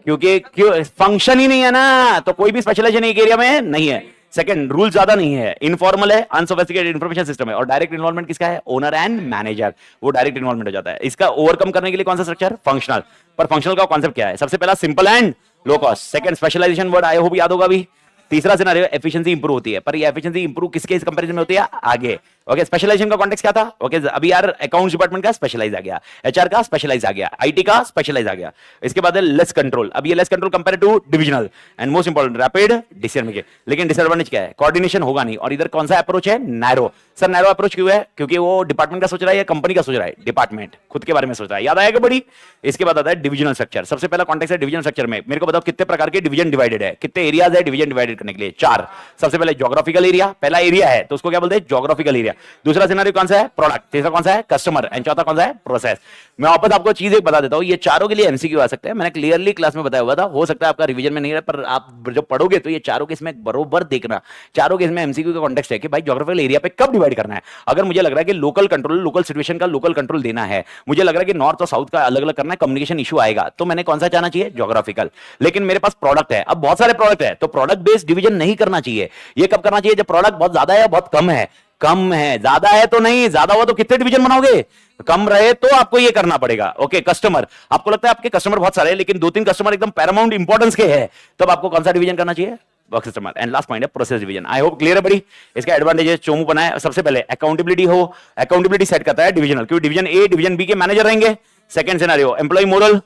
क्योंकि क्यों फंक्शन ही नहीं है ना, तो कोई भी स्पेशलाइजेशन एक एरिया में नहीं है। सेकंड, रूल ज्यादा नहीं है, इनफॉर्मल है, अनसोफिस्टिकेटेड इन्फॉर्मेशन सिस्टम है, और डायरेक्ट इन्वॉल्वमेंट किसका है? ओनर एंड मैनेजर, वो डायरेक्ट इन्वॉल्वमेंट हो जाता है। इसका ओवरकम करने के लिए कौन सा स्ट्रक्चर? फंक्शनल। पर फंक्शनल का कॉन्सेप्ट क्या है? सबसे पहला simple and low cost, second specialization, word I hope याद होगा अभी। तीसरा सिनेरियो एफिशिएंसी इंप्रूव होती है, पर ये एफिशिएंसी इंप्रूव किसके इस कंपैरिजन में होती है? आगे। ओके, स्पेशलाइजेशन का कॉन्टेक्स्ट क्या था? ओके, अभी यार अकाउंट्स डिपार्टमेंट का स्पेशलाइज आ गया, एचआर का स्पेशलाइज आ गया, आईटी का स्पेशलाइज आ गया। इसके बाद लेस कंट्रोल, अब ये less control compare to divisional, and most important rapid decision making. लेकिन डिसएडवांटेज क्या है? कोऑर्डिनेशन होगा नहीं। और इधर कौन सा अप्रोच है? नैरो। सर नैरो अप्रोच क्यों है? क्योंकि वो डिपार्टमेंट का सोच रहा है या कंपनी का सोच रहा है? डिपार्टमेंट खुद के बारे में सोच रहा है। याद आएगा बड़ी। इसके बाद आता है डिविजनल स्ट्रक्चर। सबसे पहला कॉन्टेक्स्ट है डिविजनल स्ट्रक्चर में। मेरे को बताओ कितने प्रकार के डिवीजन डिवाइडेड है, कितने एरियाज है डिवीजन डिवाइडेड करने के लिए? 4। सबसे पहले ज्योग्राफिकल एरिया, पहला एरिया है तो उसको क्या बोलते हैं? Geographical area. दूसरा सिनेरियो कौन सा है? प्रोडक्ट। तीसरा कौन सा है? कस्टमर। एंड चौथा कौन सा है? प्रोसेस। मैं वापस आपको चीज एक बता देता हूं, ये चारों के लिए एमसीक्यू आ सकते हैं, मैंने क्लियरली क्लास में बताया हुआ था। हो सकता है आपका रिवीजन में नहीं है, पर आप जब पढ़ोगे तो ये चारों केस में बरोबर देखना, चारों केस में एमसीक्यू का कॉन्टेक्स्ट है कि भाई ज्योग्राफिकल एरिया पे कब डिवाइड करना है। अगर मुझे लग रहा है कि लोकल कंट्रोल, लोकल सिचुएशन का लोकल कंट्रोल देना है, मुझे लग रहा है कि नॉर्थ और साउथ का अलग अलग करना है, कम्युनिकेशन इशू आएगा, तो मैंने कौन सा जाना चाहिए? ज्योग्राफिकल। लेकिन मेरे पास प्रोडक्ट है, अब बहुत सारे प्रोडक्ट है, तो प्रोडक्ट बेस्ड डिवीजन नहीं करना चाहिए। ये कब करना चाहिए? जब प्रोडक्ट बहुत ज्यादा है, बहुत कम है। कम है, ज्यादा है तो नहीं, ज्यादा हुआ तो कितने डिवीजन बनाओगे? कम रहे तो आपको ये करना पड़ेगा। ओके, कस्टमर, आपको लगता है आपके कस्टमर बहुत सारे हैं, लेकिन 2-3 कस्टमर एकदम पैरामाउंट इंपॉर्टेंस के हैं, तब आपको कौन सा डिवीजन करना चाहिए? Work customer. And last point है process division. I hope clear है बड़ी। इसका एडवांटेज है चोमू बना है। सबसे पहले अकाउंटेबिलिटी हो, अकाउंटेबिलिटी सेट करता है डिविजनल, क्योंकि डिवीजन ए डिवीजन बी के मैनेजर रहेंगे। सेकंड सिनेरियो एम्प्लॉय मोरल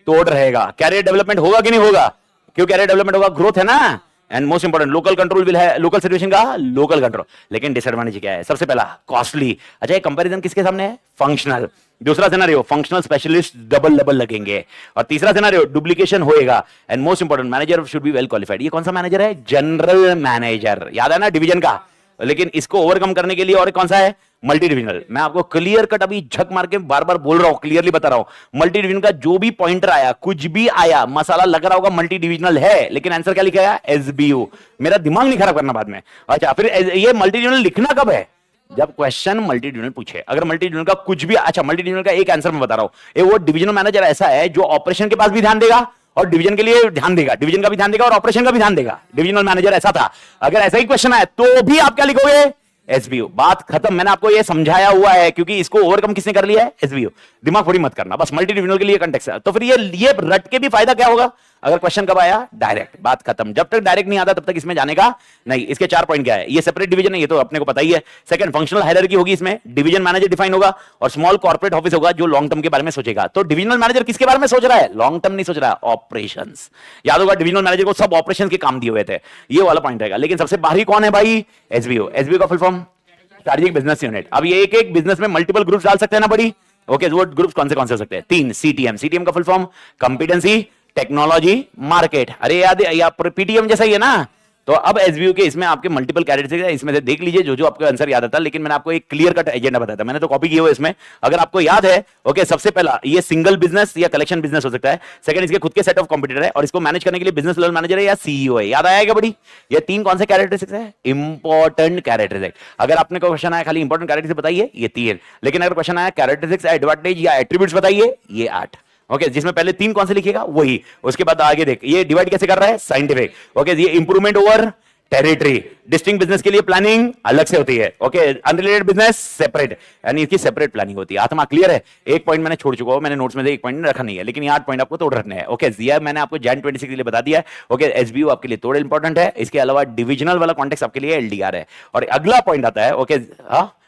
तोड़ रहेगा, कैरियर डेवलपमेंट होगा कि नहीं होगा? क्यों कैरियर डेवलपमेंट होगा? ग्रोथ है ना। And most important local control will है, लोकल सिचुएशन का लोकल कंट्रोल। लेकिन डिसएडवांटेज क्या है? सबसे पहला कॉस्टली। अच्छा, ये कंपैरिजन किसके सामने है? फंक्शनल। दूसरा scenario functional specialist double double लगेंगे, और तीसरा सिनेरियो डुप्लीकेशन होएगा। And most important manager should be well qualified. ये कौन सा मैनेजर है? जनरल मैनेजर, याद है ना डिवीजन का। लेकिन इसको ओवरकम करने के लिए और कौन सा है? Multi divisional. मैं आपको क्लियर कट अभी झक मार के बार बार बोल रहा हूं, क्लियरली बता रहा हूं, मल्टी डिविजन का जो भी पॉइंटर आया, कुछ भी आया, मसाला लग रहा होगा मल्टी डिविजनल है, लेकिन आंसर क्या लिखा है? एसबीयू। मेरा दिमाग नहीं खराब करना बाद में। अच्छा, फिर ये मल्टी डिविजनल लिखना कब है? जब क्वेश्चन मल्टी डिविजनल पूछे। अगर मल्टी डिविजनल का कुछ भी, अच्छा मल्टी डिविजनल का एक आंसर मैं बता रहा हूं, वो डिविजनल मैनेजर ऐसा है जो ऑपरेशन के पास भी ध्यान देगा और डिवीजन के लिए ध्यान देगा, डिवीजन का भी ध्यान देगा और ऑपरेशन का भी ध्यान देगा। डिविजनल मैनेजर ऐसा था। अगर ऐसा ही क्वेश्चन आए तो भी आप क्या लिखोगे? एसबीओ। बात खत्म। मैंने आपको ये समझाया हुआ है, क्योंकि इसको ओवरकम किसने कर लिया है? एसबीओ। दिमाग थोड़ी मत करना, बस मल्टी डिविजनल के लिए कंटेक्स्ट है। तो फिर ये रट के भी फायदा क्या होगा? अगर क्वेश्चन कब आया? डायरेक्ट। बात खत्म। जब तक डायरेक्ट नहीं आता तब तक इसमें जाने का नहीं। इसके 4 पॉइंट क्या है? ये सेपरेट डिवीजन है, ये तो अपने को पता ही है। सेकंड, फंक्शनल हायरार्की होगी इसमें, डिवीजन मैनेजर डिफाइन होगा, और स्मॉल कॉर्पोरेट ऑफिस होगा जो लॉन्ग टर्म के बारे में सोचेगा। तो डिविजनल मैनेजर किसके बारे में सोच रहा है? लॉन्ग टर्म नहीं सोच रहा है, ऑपरेशंस। याद होगा डिविजनल मैनेजर को सब ऑपरेशन के काम दिए हुए थे, ये वाला पॉइंट रहेगा। लेकिन सबसे बाहरी कौन है भाई? एसबीओ। एसबीओ का full form strategic business unit. अब ये एक बिजनेस में मल्टीपल ग्रुप्स डाल सकते हैं ना बड़ी। ओके, वो ग्रुप्स कौन से हो सकते हैं? 3। सीटीएम। सीटीएम का full form competency, technology, market. अरे याद है, पीटीएम जैसा ही है ना। तो अब एसबीयू के इसमें आपके मल्टीपल कैरेक्टरिस्टिक्स है, इसमें से देख लीजिए जो जो आपको आंसर याद आता है। लेकिन मैंने आपको एक क्लियर कट एजेंडा बताया था, मैंने तो कॉपी किया हुआ इसमें, अगर आपको याद है। ओके, सबसे पहला ये सिंगल बिजनेस या कलेक्शन बिजनेस हो सकता है। सेकंड, इसके खुद के सेट ऑफ कॉम्पिटिटर है, और इसको मैनेज करने के लिए बिजनेस लेवल मैनेजर है या सीईओ है। याद आएगा बड़ी? ये 3 कौन से कैरेक्टरिस्टिक्स है? Important characteristics. अगर आपने कोई क्वेश्चन आया खाली इंपॉर्टेंट कैरेक्टरिस्टिक्स बताइए, ये 3। लेकिन अगर क्वेश्चन आया कैरेक्टरिस्टिक्स, एडवांटेज या एट्रीब्यूट्स बताइए, ये 8। ओके, जिसमें पहले 3 कौन से लिखिएगा? वही। उसके बाद आगे देख, ये डिवाइड कैसे कर रहा है? साइंटिफिक। ओके, ये improvement over territory. Distinct business के लिए प्लानिंग अलग से होती है। ओके, अनरिलेटेड बिजनेस सेपरेट, यानी इसकी सेपरेट प्लानिंग होती है। आत्मा क्लियर है? एक पॉइंट मैंने छोड़ चुका हूं, मैंने नोट्स में से एक पॉइंट रखा नहीं है, लेकिन ये 8 पॉइंट आपको तोड़ रखने हैं। ओके, ये मैंने आपको जैन 26 के लिए बता दिया है। ओके, एसबीयू आपके लिए तोड़ इंपॉर्टेंट है। इसके अलावा डिविजनल वाला कॉन्टेक्स्ट आपके लिए एलडीआर है। और अगला पॉइंट आता है, ओके,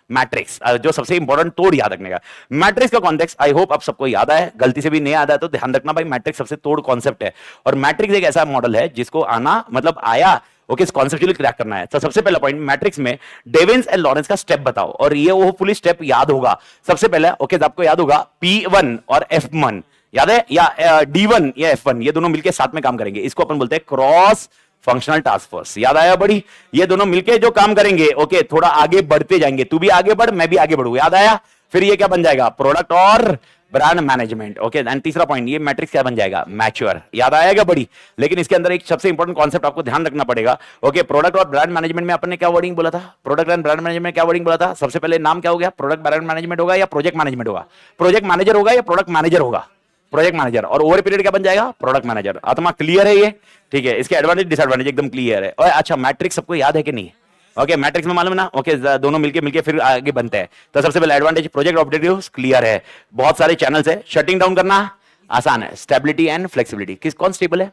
मैट्रिक्स, जो सबसे इंपॉर्टेंट तोड़ याद रखने का। मैट्रिक्स का कॉन्टेक्स्ट आई होप आप सबको याद है, गलती से भी नहीं याद है तो ध्यान रखना भाई, मैट्रिक्स सबसे तोड़ कॉन्सेप्ट है। और मैट्रिक्स एक ऐसा मॉडल है जिसको आना मतलब आया, ओके, कॉन्सेप्चुअली क्रैक करना है। तो सबसे पहला पॉइंट मैट्रिक्स में डेविन्स एंड लॉरेंस का स्टेप बताओ, और ये वो फुली स्टेप याद होगा। सबसे पहले ओके, आपको याद होगा P1 और F1 याद है, या D1 या F1, ये दोनों मिलकर साथ में काम करेंगे। इसको अपन बोलते हैं क्रॉस फंक्शनल टास्क फोर्स। याद आया बड़ी? ये दोनों मिलके जो काम करेंगे, ओके, थोड़ा आगे बढ़ते जाएंगे, तू भी आगे बढ़, मैं भी आगे बढ़ू। याद आया? फिर ये क्या बन जाएगा? प्रोडक्ट और ब्रांड मैनेजमेंट। ओके, एंड तीसरा पॉइंट, ये मैट्रिक्स क्या बन जाएगा? मैच्योर। याद आएगा बड़ी? लेकिन इसके अंदर एक सबसे इंपॉर्टेंट कॉन्सेप्ट आपको ध्यान रखना पड़ेगा। ओके, प्रोडक्ट और ब्रांड मैनेजमेंट में अपन ने क्या वर्डिंग बोला था? प्रोडक्ट एंड ब्रांड मैनेजमेंट में क्या वर्डिंग बोला था? सबसे पहले नाम क्या हो गया? प्रोडक्ट ब्रांड मैनेजमेंट होगा या प्रोजेक्ट मैनेजमेंट होगा? प्रोजेक्ट मैनेजर होगा या प्रोडक्ट मैनेजर होगा? प्रोजेक्ट मैनेजर, और ओवर पीरियड क्या बन जाएगा, प्रोडक्ट मैनेजर। आत्मा क्लियर है ये, ठीक है, इसके एडवांटेज डिसएडवांटेज एकदम क्लियर है। और अच्छा मैट्रिक्स सबको याद है कि नहीं, ओके मैट्रिक्स में मालूम है ना, ओके दोनों मिलके फिर आगे बनते हैं। तो सबसे पहले एडवांटेज प्रोजेक्ट ऑब्जेक्टिव्स क्लियर है, बहुत सारे चैनल्स है, शटिंग डाउन करना आसान है, स्टेबिलिटी एंड फ्लेक्सिबिलिटी। कौन स्टेबल है,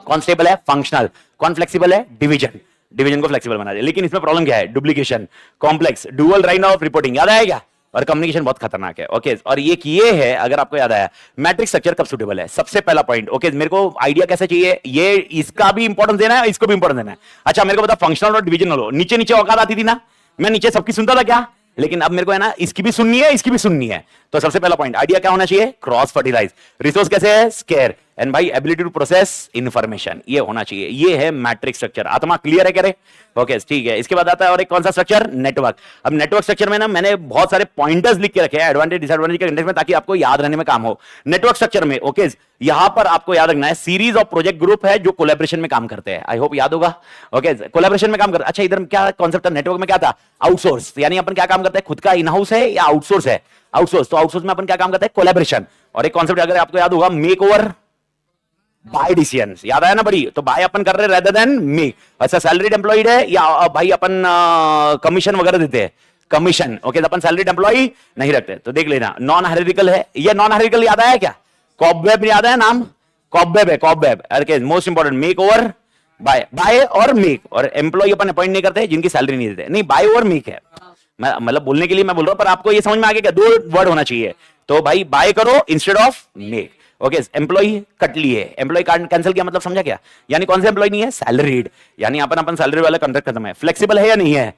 कौन स्टेबल है, फंक्शनल, कौन फ्लेक्सिबल है, डिवीजन, डिवीजन को फ्लेक्सिबल बना दे। लेकिन इसमें प्रॉब्लम क्या है, duplication, complex, dual line of reporting, याद आया क्या, और कम्युनिकेशन बहुत खतरनाक है। ओके और ये है, अगर आपको याद आया मैट्रिक्स स्ट्रक्चर कब सुटेबल है, सबसे पहला पॉइंट। ओके मेरे को आइडिया कैसे चाहिए, ये इसका भी इंपॉर्टेंस देना है, इसको भी इंपॉर्टेंस देना है। अच्छा मेरे को बता, फंक्शनल और डिविजनल हो, नीचे नीचे औकात आती थी ना, मैं नीचे सबकी सुनता था क्या, लेकिन अब मेरे को है ना इसकी भी सुननी है, इसकी भी सुननी है। तो सबसे पहला पॉइंट आइडिया क्या होना चाहिए, क्रॉस फर्टिलाइज, रिसोर्स कैसे है, स्केयर, एंड भाई एबिलिटी टू प्रोसेस इंफॉर्मेशन, ये होना चाहिए। ये है मैट्रिक्स स्ट्रक्चर। आत्मा क्लियर है कह रहे, ओके ठीक है। इसके बाद आता है और एक कौन सा स्ट्रक्चर, नेटवर्क। अब नेटवर्क स्ट्रक्चर में ना मैंने बहुत सारे पॉइंटर्स लिख के रखे हैं एडवांटेज डिसएडवांटेज के कंटेक्स्ट में, ताकि आपको याद रहने में काम हो। नेटवर्क स्ट्रक्चर में ओके यहां पर आपको याद रखना है, सीरीज ऑफ प्रोजेक्ट ग्रुप है जो कोलैबोरेशन में काम करते हैं। आई होप याद होगा, ओके कोलैबोरेशन में काम करते। अच्छा इधर क्या कॉन्सेप्ट था, नेटवर्क में क्या था, आउटसोर्स, यानी अपन क्या काम करते हैं, खुद का इन हाउस है या आउटसोर्स है, आउटसोर्स। तो आउटसोर्स में अपन क्या काम करते हैं, कोलैबोरेशन। और एक कॉन्सेप्ट अगर आपको याद होगा, मेक ओवर बाय डिसीजन, याद आया ना बड़ी, तो बाय अपन कर रहे रेदर देन मेक। अच्छा सैलरीड एम्प्लॉयड है या भाई अपन कमीशन वगैरह देते हैं, कमीशन, ओके अपन सैलरीड एम्प्लॉय नहीं रखते। तो देख लेना नॉन हायरार्किकल है, ये नॉन हायरार्किकल याद आया क्या, कॉबवेब याद है नाम, कॉबवेब है, cobweb. Okay most important make over buy, buy और मेक, और एम्प्लॉय अपन अपॉइंट नहीं करते जिनकी सैलरी नहीं देते, नहीं बाय और मेक है, मैं मतलब बोलने के लिए मैं बोल रहा हूं, पर आपको ये समझ में आ गया क्या, दो वर्ड होना चाहिए। तो भाई बाय करो instead of make. Okay employ cut लिए, एम्प्लॉय कैंसिल किया, मतलब समझा क्या, यानी कौन सा एम्प्लॉय नहीं है, सैलरीड, यानी अपन सैलरी वाला कॉन्ट्रैक्ट खत्म है। फ्लेक्सिबल है या नहीं है,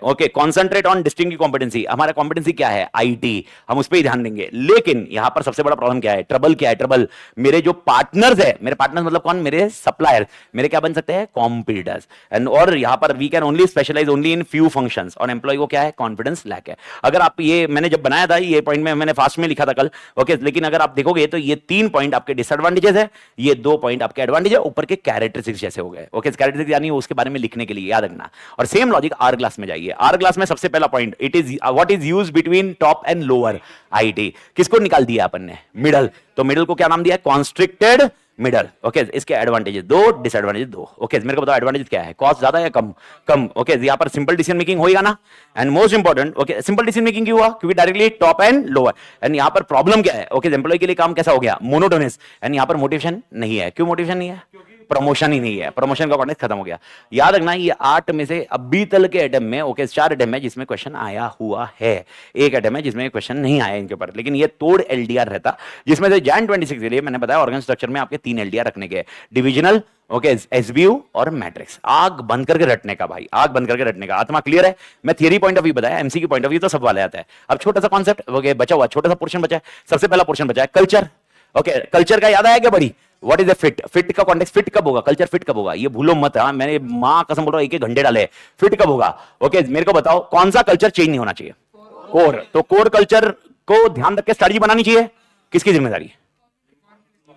okay concentrate on distinctive competency, हमारा कॉम्पिटेंसी क्या है, आईटी, हम उस पर ही ध्यान देंगे। लेकिन यहां पर सबसे बड़ा प्रॉब्लम क्या है, ट्रबल क्या है, ट्रबल मेरे जो पार्टनर्स है, मेरे पार्टनर्स मतलब कौन, मेरे सप्लायर, मेरे क्या बन सकते हैं, कॉम्पिटिटर्स। एंड और यहां पर we can only specialize only in few functions, और एम्प्लॉय को क्या है, कॉन्फिडेंस लैक है। अगर आप ये मैंने जब बनाया था ये पॉइंट में मैंने फास्ट में लिखा था कल, ओके लेकिन अगर आप देखोगे तो ये 3 पॉइंट आपके डिसएडवांटेजेस है, ये 2 पॉइंट आपके एडवांटेज है, ऊपर के कैरेक्टरिस्टिक्स जैसे हो गए। ओके कैरेक्टरिस्टिक्स यानी उसके बारे में लिखने के लिए याद रखना। और सेम लॉजिक आर क्लास में जाइए, आर क्लास में सबसे पहला point, it is what is used between top and lower IT, किसको निकाल दिया अपन ने, मिडल। तो मिडल को क्या नाम दिया, कॉन्स्ट्रिक्टेड मिडल। ओके इसके एडवांटेजेस 2, डिसएडवांटेजेस 2। ओके मेरे को बताओ एडवांटेज क्या है, कॉस्ट ज्यादा या कम, कम। ओके यहां पर सिंपल डिसीजन मेकिंग होएगा ना, and most important okay simple decision making क्यों हुआ, क्योंकि directly top and lower. And यहां पर प्रॉब्लम क्या है, ओके एम्प्लॉय के लिए काम कैसा हो गया, मोनोटोनस, एंड यहां पर मोटिवेशन नहीं है। क्यों मोटिवेशन नहीं है, प्रमोशन ही नहीं है, प्रमोशन का कॉन्टेक्स्ट खत्म हो गया। याद रखना ये 8 में से अभी तक के अटेम्प्ट में ओके 4 अटेम्प्ट में जिसमें क्वेश्चन आया हुआ है, एक अटेम्प्ट में जिसमें क्वेश्चन नहीं आया इनके ऊपर, लेकिन ये तोड़ एलडीआर रहता, जिसमें से जैन 26 के लिए मैंने बताया ऑर्गन स्ट्रक्चर में आपके 3 एलडीआर रखने के, डिविजनल ओके एसबीयू और मैट्रिक्स। आग बंद करके रटने का भाई, आग बंद करके रटने का। आत्मा क्लियर है, मैं थियरी पॉइंट ऑफ व्यू बताया, एमसीक्यू पॉइंट ऑफ व्यू तो सब वाले आता है। अब छोटा सा कॉन्सेप्ट ओके बचा हुआ, छोटा सा पोर्शन बचा है, सबसे पहला पोर्शन बचा है कल्चर। ओके कल्चर का याद आया क्या बड़ी, what is the fit, fit का कॉन्टेक्स्ट, फिट कब होगा, कल्चर फिट कब होगा, ये भूलो मत। हाँ मैंने मां कसम बोल रहा हूं, एक घंटे डाले, फिट कब होगा। ओके मेरे को बताओ कौन सा कल्चर चेंज नहीं होना चाहिए, कोर। तो कोर कल्चर को ध्यान रख के स्ट्रैटेजी बनानी चाहिए, किसकी जिम्मेदारी,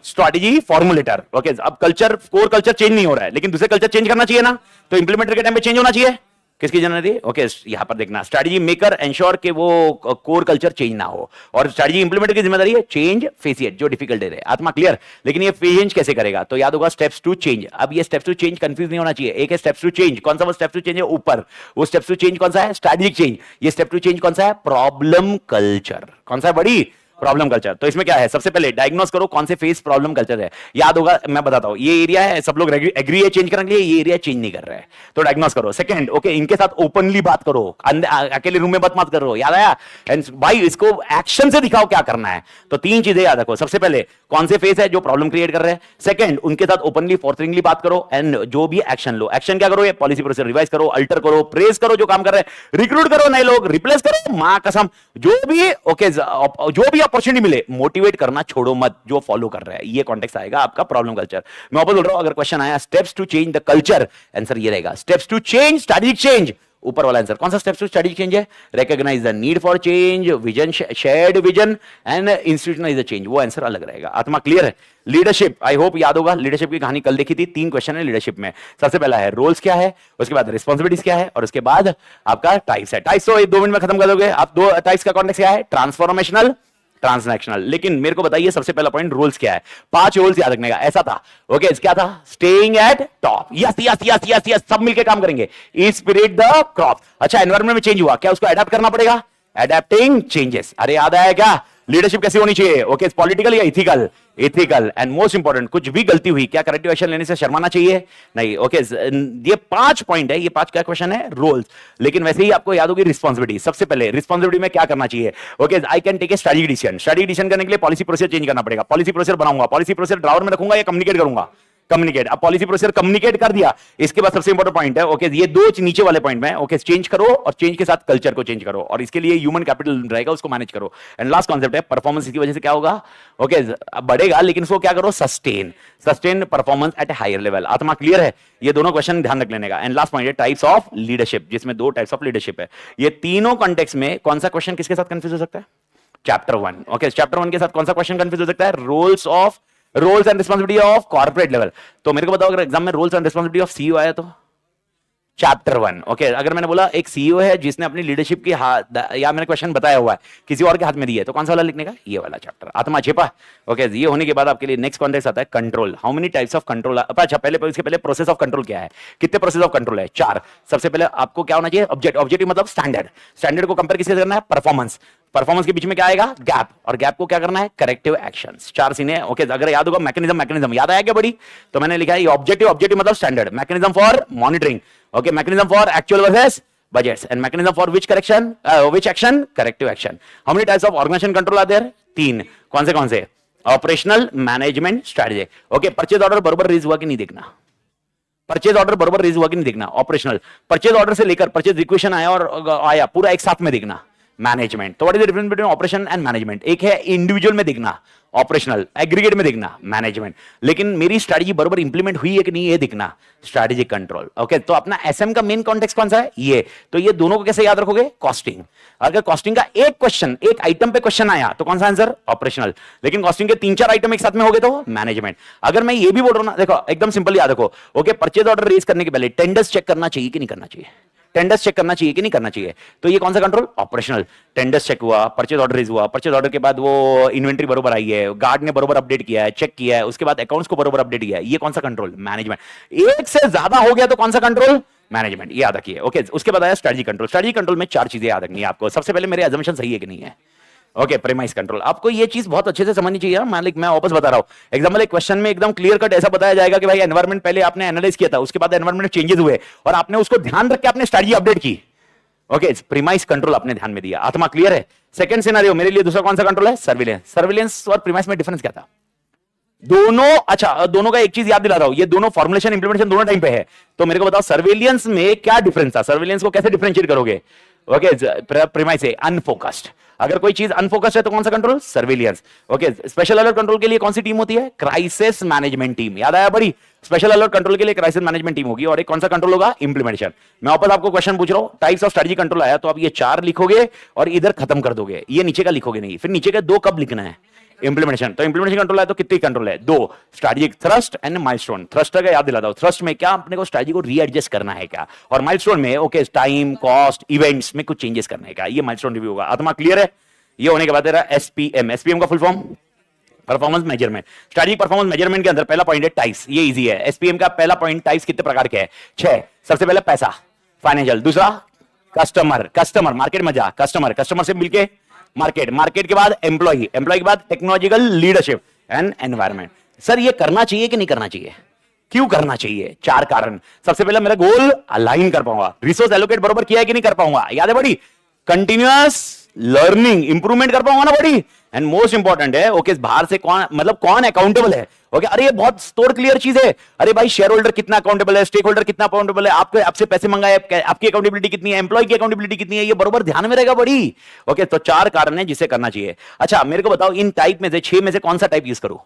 स्ट्रैटेजी फॉर्मुलेटर। ओके अब कल्चर, कोर कल्चर चेंज नहीं हो रहा है, लेकिन दूसरे कल्चर चेंज करना चाहिए ना, तो इंप्लीमेंटर के टाइम पे चेंज होना चाहिए, किसकी जिम्मेदारी। ओके यहां पर देखना, स्ट्रैटेजी मेकर एंश्योर कि वो कोर कल्चर चेंज ना हो, और स्ट्रैटेजी इंप्लीमेंटर की जिम्मेदारी है चेंज फेसिएट, जो डिफिकल्ट है। आत्मा क्लियर, लेकिन ये चेंज कैसे करेगा, तो याद होगा स्टेप्स टू चेंज। अब ये स्टेप्स टू चेंज कंफ्यूज नहीं होना चाहिए, एक है स्टेप्स टू चेंज, कौन सा वो स्टेप्स टू चेंज है ऊपर, वो स्टेप्स टू चेंज कौन सा है, स्ट्रैटेजिक चेंज। ये स्टेप टू चेंज कौन सा है, प्रॉब्लम कल्चर। कौन सा है बड़ी, प्रॉब्लम कल्चर। तो इसमें क्या है, सबसे पहले डायग्नोस करो कौन से फेस प्रॉब्लम कल्चर है। याद होगा मैं बताता हूं, ये एरिया है सब लोग एग्री है चेंज करने के लिए, ये एरिया चेंज नहीं कर रहा है, तो डायग्नोस करो। सेकंड ओके इनके साथ ओपनली बात करो, अकेले रूम में मत करो, याद आया। एंड भाई इसको एक्शन से दिखाओ क्या करना है। तो 3 चीजें याद रखो, सबसे पहले कौन से फेस है जो प्रॉब्लम क्रिएट कर रहे हैं, सेकंड उनके साथ ओपनली फॉर्थरिंगली बात करो, एंड जो भी एक्शन लो, एक्शन क्या करो, ये पॉलिसी प्रोसेस रिवाइज करो, अल्टर करो, प्रेस करो जो काम कर रहे हैं, रिक्रूट करो नए लोग, रिप्लेस करो, मां कसम जो भी ओके जो भी अपॉर्चुनिटी मिले मोटिवेट करना छोड़ो मत, जो फॉलो कर रहा है। ये कॉन्टेक्स्ट आएगा आपका प्रॉब्लम कल्चर। मैं वापस बोल रहा हूं, अगर क्वेश्चन आया steps to change the culture, answer ये रहेगा steps to change strategic change, ऊपर वाला आंसर। कौन सा स्टेप्स टू स्ट्रैटेजिक चेंज है, recognize the need for change, vision shared vision and institutionalize the change, वो आंसर अलग रहेगा। आत्मा क्लियर है। लीडरशिप आई होप याद होगा, लीडरशिप की कहानी कल देखी थी। 3 क्वेश्चन है लीडरशिप में। सबसे पहला है रोल्स क्या है, उसके बाद रिस्पांसिबिलिटीज क्या है, और उसके बाद आपका टाइप्स है। टाइप्स तो 2 मिनट में खत्म कर दोगे आप। 2 टाइप्स का कॉन्टेक्स्ट क्या है, ट्रांसफॉर्मेशनल ट्रांसनेशनल। लेकिन मेरे को बताइए सबसे पहला पॉइंट रूल्स क्या है, 5 रूल्स याद रखने का। ऐसा था ओके, क्या था, staying at top, yes yes yes yes yes, सब मिलके काम करेंगे, स्पिरिट द क्रॉप। अच्छा एनवायरमेंट में चेंज हुआ, क्या उसको अडैप्ट करना पड़ेगा, अडेप्टिंग चेंजेस। अरे याद आया क्या, लीडरशिप कैसी होनी चाहिए, ओके पॉलिटिकल या ethical, ethical. And most important, कुछ भी गलती हुई क्या करेक्टिव एक्शन लेने से शर्माना चाहिए, नहीं। ओके ये 5 पॉइंट है, ये 5 क्या क्वेश्चन है, रोल्स। लेकिन वैसे ही आपको याद होगी रिस्पांसिबिलिटी। सबसे पहले रिस्पांसिबिलिटी में क्या करना चाहिए, okay I can take a strategic decision. Strategic decision करने के लिए पॉलिसी प्रोसीजर चेंज करना पड़ेगा। पॉलिसी प्रोसीजर बनाऊंगा, पॉलिसी प्रोसीजर ड्रावर में रखूंगा या कम्युनिकेट करूंगा, कम्युनिकेट। अब पॉलिसी प्रोसीजर कम्युनिकेट कर दिया, इसके बाद सबसे इंपॉर्टेंट पॉइंट है ओके ये 2 नीचे वाले पॉइंट में ओके चेंज करो, और चेंज के साथ कल्चर को चेंज करो, और इसके लिए ह्यूमन कैपिटल रहेगा उसको मैनेज करो। एंड लास्ट कॉन्सेप्ट है परफॉर्मेंस। इसकी वजह से क्या होगा, ओके बढ़ेगा, लेकिन उसको क्या करो, sustain, sustain performance at a higher level. आत्मा क्लियर है, ये दोनों क्वेश्चन ध्यान रख लेने का। एंड लास्ट पॉइंट है टाइप्स ऑफ लीडरशिप, जिसमें 2 टाइप्स ऑफ लीडरशिप है। ये तीनों कॉन्टेक्स्ट में कौन सा क्वेश्चन किसके साथ कंफ्यूज हो सकता है, चैप्टर 1। ओके चैप्टर 1 के साथ कौन सा क्वेश्चन कंफ्यूज हो सकता है, roles and responsibility of corporate level. तो मेरे को बताओ अगर एग्जाम में roles and responsibility of CEO आया तो चैप्टर 1। ओके अगर मैंने बोला एक सीईओ है जिसने अपनी लीडरशिप की या मैंने क्वेश्चन बताया हुआ है किसी और के हाथ में दिया है, तो कौन सा वाला लिखने का, ये वाला चैप्टर, आत्मा छिपा। ओके ये होने के बाद आपके लिए नेक्स्ट कॉन्टेक्स्ट आता है control. How many types of control. अच्छा पहले इसके पहले प्रोसेस ऑफ कंट्रोल क्या है, कितने प्रोसेस ऑफ कंट्रोल है, 4। सबसे पहले आपको क्या होना चाहिए, ऑब्जेक्टिव मतलब स्टैंडर्ड, स्टैंडर्ड को कंपेयर किससे करना है, परफॉर्मेंस, परफॉर्मेंस के बीच में क्या आएगा, गैप, और गैप को क्या करना है, करेक्टिव एक्शंस। 4 सीने। ओके अगर याद होगा मैकेनिज्म याद आया क्या बड़ी, तो मैंने लिखा है ऑब्जेक्टिव मतलब standard, mechanism for monitoring, okay mechanism for actual versus budgets, and mechanism for which action, corrective action. How many types of organization control are there, 3। कौन से, operational, management, strategy. Okay purchase order बरोबर release हुआ कि नहीं देखना, purchase order बरोबर release हुआ कि नहीं देखना, ऑपरेशनल। परचेज ऑर्डर से लेकर परचेज रिक्वेशन आया और आया पूरा एक साथ में देखना, मैनेजमेंट। तो what is the difference between operation and management, एक है इंडिविजुअल में देखना ऑपरेशनल, एग्रीगेट में देखना मैनेजमेंट। लेकिन मेरी स्ट्रेटजी बरोबर इंप्लीमेंट हुई है कि नहीं ये देखना स्ट्रेटेजिक कंट्रोल। ओके तो अपना एसएम का मेन कॉन्टेक्स्ट कौन सा है, ये। तो ये दोनों को कैसे याद रखोगे, कॉस्टिंग। अगर कॉस्टिंग का एक क्वेश्चन एक आइटम पे क्वेश्चन आया तो कौन सा आंसर, ऑपरेशनल। लेकिन कॉस्टिंग के 3-4 आइटम एक साथ में हो गए तो मैनेजमेंट। अगर मैं ये भी बोल रहा हूं ना, देखो एकदम सिंपल याद रखो, ओके परचेज ऑर्डर रेज करने के पहले टेंडर्स चेक करना चाहिए कि नहीं करना चाहिए, टेंडर्स चेक करना चाहिए कि नहीं करना चाहिए, तो ये कौन सा कंट्रोल, ऑपरेशनल। टेंडर्स चेक हुआ, परचेज ऑर्डर रेज हुआ, परचेज ऑर्डर के बाद वो इन्वेंटरी बरोबर आई है, गार्ड ने बरोबर अपडेट किया है, चेक किया है, उसके बाद अकाउंट्स को बरोबर अपडेट किया है, ये कौन सा कंट्रोल, मैनेजमेंट। एक से ज्यादा हो गया तो कौन सा कंट्रोल, मैनेजमेंट, याद रखिए। ओके उसके बाद आया स्ट्रेटजी कंट्रोल। स्ट्रेटजी कंट्रोल में 4 चीजें याद रखनी है आपको। सबसे पहले मेरे अजम्पशन सही है कि नहीं है, ओके प्रीमाइस कंट्रोल। आपको ये चीज बहुत अच्छे से समझनी चाहिए। मैं वापस बता रहा हूं, एग्जाम्पल एक क्वेश्चन में एकदम क्लियर कट ऐसा बताया जाएगा कि भाई एनवायरमेंट पहले आपने एनालाइज किया था, उसके बाद एनवायरमेंट में चेंजेस हुए और आपने उसको ध्यान रख के आपने स्ट्रेटजी अपडेट की। ओके प्रीमाइस कंट्रोल आपने ध्यान में दिया, आत्मा क्लियर है। सेकंड सिनेरियो मेरे लिए दूसरा कौन सा कंट्रोल है, सर्विलेंस। सर्विलेंस और प्रीमाइस में डिफरेंस क्या था, दोनों, अच्छा दोनों का एक चीज याद दिला रहा हूं, ये दोनों फॉर्मुलेशन इंप्लीमेंटेशन दोनों टाइम पे है। तो मेरे को बताओ सर्विलियंस में क्या डिफरेंस था, सर्विलियंस को कैसे डिफरेंशिएट करोगे। ओके प्रीमाइस से अनफोकस्ड, अगर कोई चीज अनफोकस्ड है तो कौन सा control, surveillance. Okay special alert control के लिए कौन सी टीम होती है, क्राइसिस मैनेजमेंट टीम। याद आया बड़ी, स्पेशल अलर्ट कंट्रोल के लिए क्राइसिस मैनेजमेंट टीम होगी। और एक कौन सा कंट्रोल होगा, इंप्लीमेंटेशन। मैं वापस आपको क्वेश्चन पूछ रहा हूं, टाइप्स ऑफ स्ट्रेटजी कंट्रोल आया तो आप ये 4 लिखोगे और इधर खत्म कर दोगे, ये नीचे का लिखोगे नहीं। फिर नीचे का 2 कब लिखना है, इंप्लीमेंटेशन। तो इंप्लीमेंटेशन कंट्रोल है तो कितनी कंट्रोल है, 2। Strategic, thrust and milestone. Thrust का याद दिलाता हूं, थ्रस्ट में क्या अपने को स्ट्रेटजी को रीएडजस्ट करना है क्या, और माइलस्टोन में ओके टाइम, कॉस्ट, इवेंट्स में कुछ चेंजेस करना है क्या, ये माइलस्टोन रिव्यू होगा। आत्मा क्लियर है। ये होने के बाद तेरा एसपीएम, एसपीएम का full form performance measurement. Strategic performance measurement के अंदर पहला पॉइंट है टाइप्स, ये इजी है। एसपीएम का पहला पॉइंट, टाइप्स कितने प्रकार के हैं, 6। सबसे पहले पैसा, फाइनेंशियल। दूसरा कस्टमर, मार्केट में जा, कस्टमर से मिलके मार्केट, मार्केट के बाद एम्प्लॉय, एम्प्लॉय के बाद technological leadership and environment. Sir ये करना चाहिए कि नहीं करना चाहिए, क्यों करना चाहिए, 4 कारण। सबसे पहले मेरा गोल अलाइन कर पाऊंगा, रिसोर्स एलोकेट बरोबर किया है कि नहीं कर पाऊंगा, याद है बड़ी, कंटिन्यूअस लर्निंग इंप्रूवमेंट कर पाऊंगा ना बड़ी। एंड मोस्ट इंपॉर्टेंट है ओके बाहर से कौन अकाउंटेबल है। ओके अरे ये बहुत स्टोर क्लियर चीज है। अरे भाई शेयर होल्डर कितना अकाउंटेबल है, स्टेक होल्डर कितना अकाउंटेबल है, आपसे पैसे मंगाए, आपकी अकाउंटेबिलिटी कितनी है, एम्प्लॉय की अकाउंटेबिलिटी कितनी है, ये बरोबर ध्यान में रहेगा बड़ी। ओके तो 4 कारण है जिसे करना चाहिए। अच्छा मेरे को बताओ इन टाइप में से 6 में से कौन सा टाइप यूज करूं,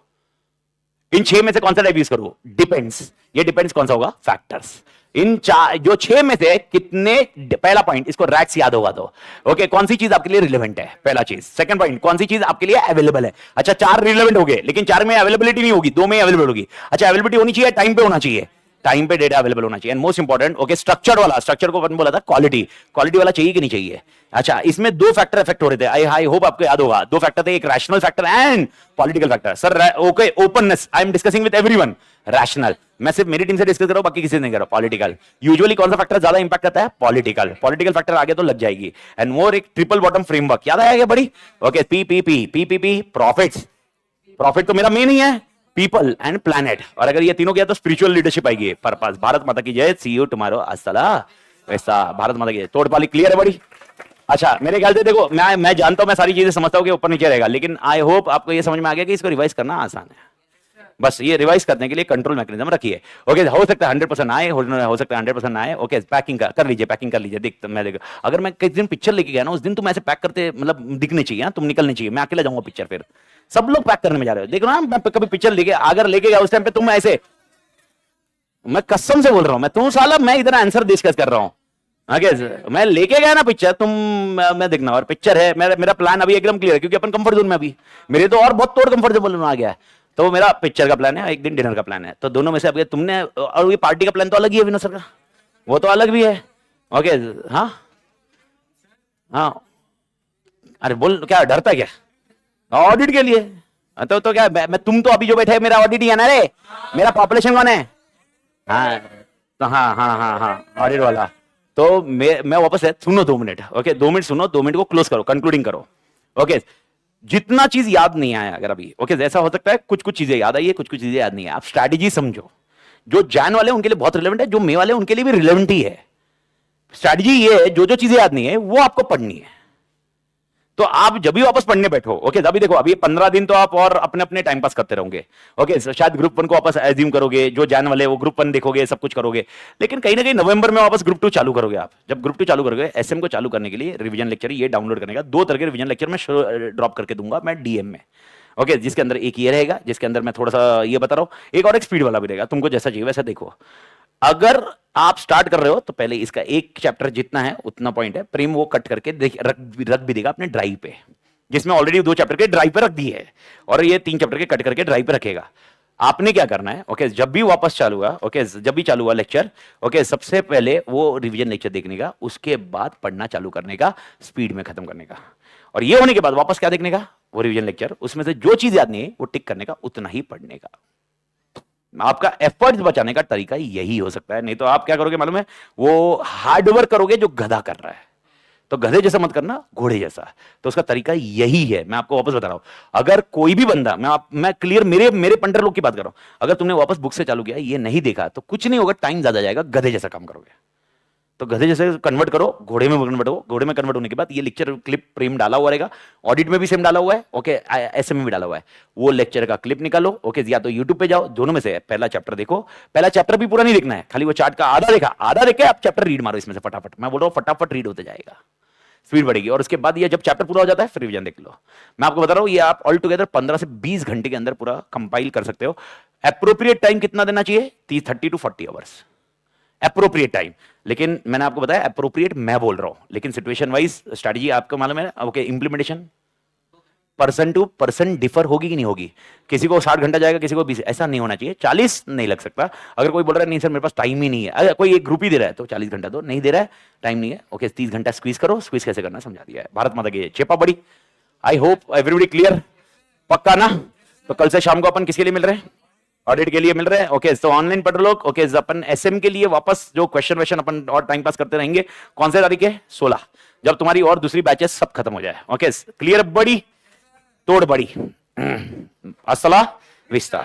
इन 6 में से कौन सा टाइप यूज करूं, डिपेंड्स। ये डिपेंड्स कौन सा होगा, फैक्टर्स। इन 4 जो 6 में से कितने, पहला पॉइंट इसको रैक्स याद होगा तो ओके कौन सी चीज आपके लिए रिलेवेंट है, पहला चीज। सेकंड पॉइंट कौन सी चीज आपके लिए अवेलेबल है। अच्छा 4 रिलेवेंट हो गए, लेकिन 4 में अवेलेबिलिटी नहीं होगी, 2 में अवेलेबल होगी। अच्छा अवेलेबिलिटी होनी चाहिए, टाइम पे होना चाहिए, टाइम पे डेटा अवेलेबल होना चाहिए, and most important okay structure वाला, स्ट्रक्चर को अपन बोला था क्वालिटी, क्वालिटी वाला चाहिए कि नहीं चाहिए। अच्छा, इसमें दो फैक्टर इफेक्ट हो रहे थे, आई होप आपको याद होगा, दो फैक्टर थे, एक rational factor and political factor. Sir okay, openness, I am discussing with everyone, rational मैं सिर्फ मेरी टीम से डिस्कस कर रहा हूं, बाकी किसी से नहीं कर रहा। पॉलिटिकल, यूजुअली कौन सा फैक्टर ज्यादा इंपैक्ट करता है? पॉलिटिकल। पॉलिटिकल फैक्टर आगे तो लग जाएगी, एंड मोर एक ट्रिपल बॉटम फ्रेमवर्क याद आया बड़ी, ओके पी प्रॉफिट्स, प्रॉफिट तो मेरा मेन ही है, पीपल एंड प्लैनेट, और अगर ये तीनों किया तो स्पिरिचुअल लीडरशिप आएगी, पर्पस। भारत माता की जय, सी यू टुमारो, अस्सला वैसा, भारत माता की जय। तोड़ पाली क्लियर है बड़ी? अच्छा, मेरे ख्याल से देखो, मैं जानता हूं, मैं सारी चीजें समझता हूं कि ऊपर नीचे रहेगा, लेकिन आई होप आपको ये समझ में आ गया कि इसको रिवाइज करना आसान है। बस ये रिवाइज करने के लिए कंट्रोल मैकेनिज्म रखिए। ओके, हो सकता है 100% आए, हो सकता है 100% आए। ओके, पैकिंग कर लीजिए, पैकिंग कर लीजिए। देख मैं देख, अगर मैं किसी दिन पिक्चर लेके गया ना, उस दिन तुम ऐसे पैक करते, मतलब दिखने चाहिए, तुम निकलने चाहिए, मैं अकेला जाऊंगा पिक्चर, फिर सब लोग पैक करने में जा रहे हो। देखो ना, मैं कभी पिक्चर लेके अगर लेके गया उस टाइम पे तुम ऐसे, मैं कसम से बोल रहा हूं, मैं तुम साला, मैं इधर आंसर डिस्कस कर रहा हूं। आगे मैं लेके गया ना पिक्चर, तुम मैं देखना, और पिक्चर है, मेरा प्लान अभी एकदम क्लियर है, क्योंकि अपन कंफर्ट जोन में अभी, मेरे तो और बहुत तोड़ कंफर्टेबल में आ गया है। तो मेरा पिक्चर का प्लान है, एक दिन डिनर का प्लान है, तो दोनों में से अब तुमने, और ये पार्टी का प्लान तो अलग ही है विनोद सर का, वो तो अलग भी है। ओके, हाँ हाँ, अरे बोल, क्या डरता क्या? ऑडिट के लिए तो क्या मैं तुम तो अभी जो बैठे मेरा ऑडिट ही है ना रे, मेरा पॉपुलेशन कौन है? हाँ तो हाँ ऑडिट वाला। तो मैं वापस है, सुनो 2 मिनट, ओके 2 मिनट सुनो, 2 मिनट को क्लोज करो, कंक्लूडिंग करो। ओके, जितना चीज याद नहीं आया अगर अभी, ओके ऐसा हो सकता है कुछ कुछ चीजें याद आई है, कुछ कुछ चीजें याद नहीं है, आप स्ट्रैटेजी समझो। जो जैन वाले उनके लिए बहुत रिलेवेंट है, जो मे वाले उनके लिए भी रिलेवेंट ही है। स्ट्रैटेजी ये है, जो जो चीजें याद नहीं है वो आपको पढ़नी है। तो आप जब भी वापस पढ़ने बैठो, ओके अभी देखो, अभी 15 दिन तो आप और अपने अपने टाइम पास करते रहोगे। ओके, शायद ग्रुप 1 को वापस एज्यूम करोगे, जो जान वाले वो ग्रुप 1 देखोगे, सब कुछ करोगे, लेकिन कहीं ना कहीं नवंबर में वापस ग्रुप 2 चालू करोगे। आप जब ग्रुप 2 चालू करोगे, एसएम को चालू करने के लिए रिवीजन लेक्चर ये डाउनलोड करने का, 2 तरह के रिवीजन लेक्चर में ड्रॉप करके दूंगा मैं डीएम में। ओके, जिसके अंदर एक ये रहेगा, जिसके अंदर मैं थोड़ा सा ये बता रहा हूं, एक और एक स्पीड वाला भी रहेगा, तुमको जैसा चाहिए वैसा देखो। अगर आप स्टार्ट कर रहे हो तो पहले इसका एक चैप्टर जितना है उतना पॉइंट है, प्रेम वो कट करके रख भी देगा अपने ड्राइव पे, जिसमें ऑलरेडी 2 चैप्टर के ड्राइव पे रख दी है, और ये 3 चैप्टर के कट करके ड्राइव पे रखेगा। आपने क्या करना है, ओके जब भी वापस चालू हुआ, ओके जब भी चालू हुआ लेक्चर, ओके सबसे पहले वो रिवीजन लेक्चर देखने का, उसके बाद पढ़ना चालू करने का, स्पीड में खत्म करने का, और ये होने के बाद वापस क्या देखने का, वो रिवीजन लेक्चर, उसमें से जो चीज याद नहीं है वो टिक करने का, उतना ही पढ़ने का। आपका एफर्ट्स बचाने का तरीका यही हो सकता है, नहीं तो आप क्या करोगे मालूम है, वो हार्डवर्क करोगे जो गधा कर रहा है। तो गधे जैसा मत करना, घोड़े जैसा। तो उसका तरीका यही है, मैं आपको वापस बता रहा हूं। अगर कोई भी बंदा, मैं क्लियर मेरे पंटर लोग की बात कर रहा हूं, अगर तुमने वापस बुक से चालू किया, ये नहीं देखा तो कुछ नहीं होगा, टाइम ज्यादा जाएगा, गधे जैसा काम करोगे। तो गधे जैसे कन्वर्ट करो, घोड़े में कन्वर्ट हो, घोड़े में कन्वर्ट होने के बाद ये लेक्चर क्लिप प्रेम डाला हुआ रहेगा, ऑडिट में भी सेम डाला हुआ है, ओके एसएम में भी डाला हुआ है, वो लेक्चर का क्लिप निकालो, ओके या तो यूट्यूब पे जाओ, दोनों में से पहला चैप्टर देखो। पहला चैप्टर भी पूरा नहीं देखना है, खाली वो चार्ट का आधा देखा, आधा देख के आप चैप्टर रीड मारो इसमें से फटाफट, मैं बोल रहा हूं फटाफट रीड होते जाएगा, स्पीड बढ़ेगी। और उसके बाद ये जब चैप्टर पूरा हो जाता है फिर रिवीजन देख लो। मैं आपको बता रहा हूं, ये आप ऑल टुगेदर 15 से 20 घंटे के अंदर पूरा कंपाइल कर सकते हो। एप्रोप्रिएट टाइम कितना देना चाहिए? 30 to 40 आवर्स एप्रोप्रिएट टाइम। लेकिन मैंने आपको बताया एप्रोप्रिएट मैं बोल रहा हूं, लेकिन सिचुएशन वाइज स्ट्रेटजी आपको मालूम है, okay implementation person to person differ होगी कि नहीं होगी, किसी को 60 घंटा जाएगा, किसी को 20, ऐसा नहीं होना चाहिए, 40 नहीं लग सकता। अगर कोई बोल रहा है नहीं सर मेरे पास टाइम ही नहीं है, अगर कोई एक ग्रुप ही दे रहा है तो 40 घंटा दो, नहीं दे रहा है टाइम नहीं है, ओके 30 घंटा स्क्वीज करो, स्क्वीज कैसे करना समझा दिया है। भारत माता की चेपा बड़ी। आई होप एवरीबॉडी क्लियर, पक्का ना? तो कल से शाम को अपन किसके लिए मिल रहे हैं? ऑडिट के लिए मिल रहे हैं। ओके तो ऑनलाइन पढ़ लोग, ओके अपन एसएम के लिए वापस जो क्वेश्चन अपन और टाइम पास करते रहेंगे। कौन से तारीख है? 16, जब तुम्हारी और दूसरी बैचेस सब खत्म हो जाए। ओके क्लियर बड़ी, तोड़ बड़ी, अस्सला विस्ता।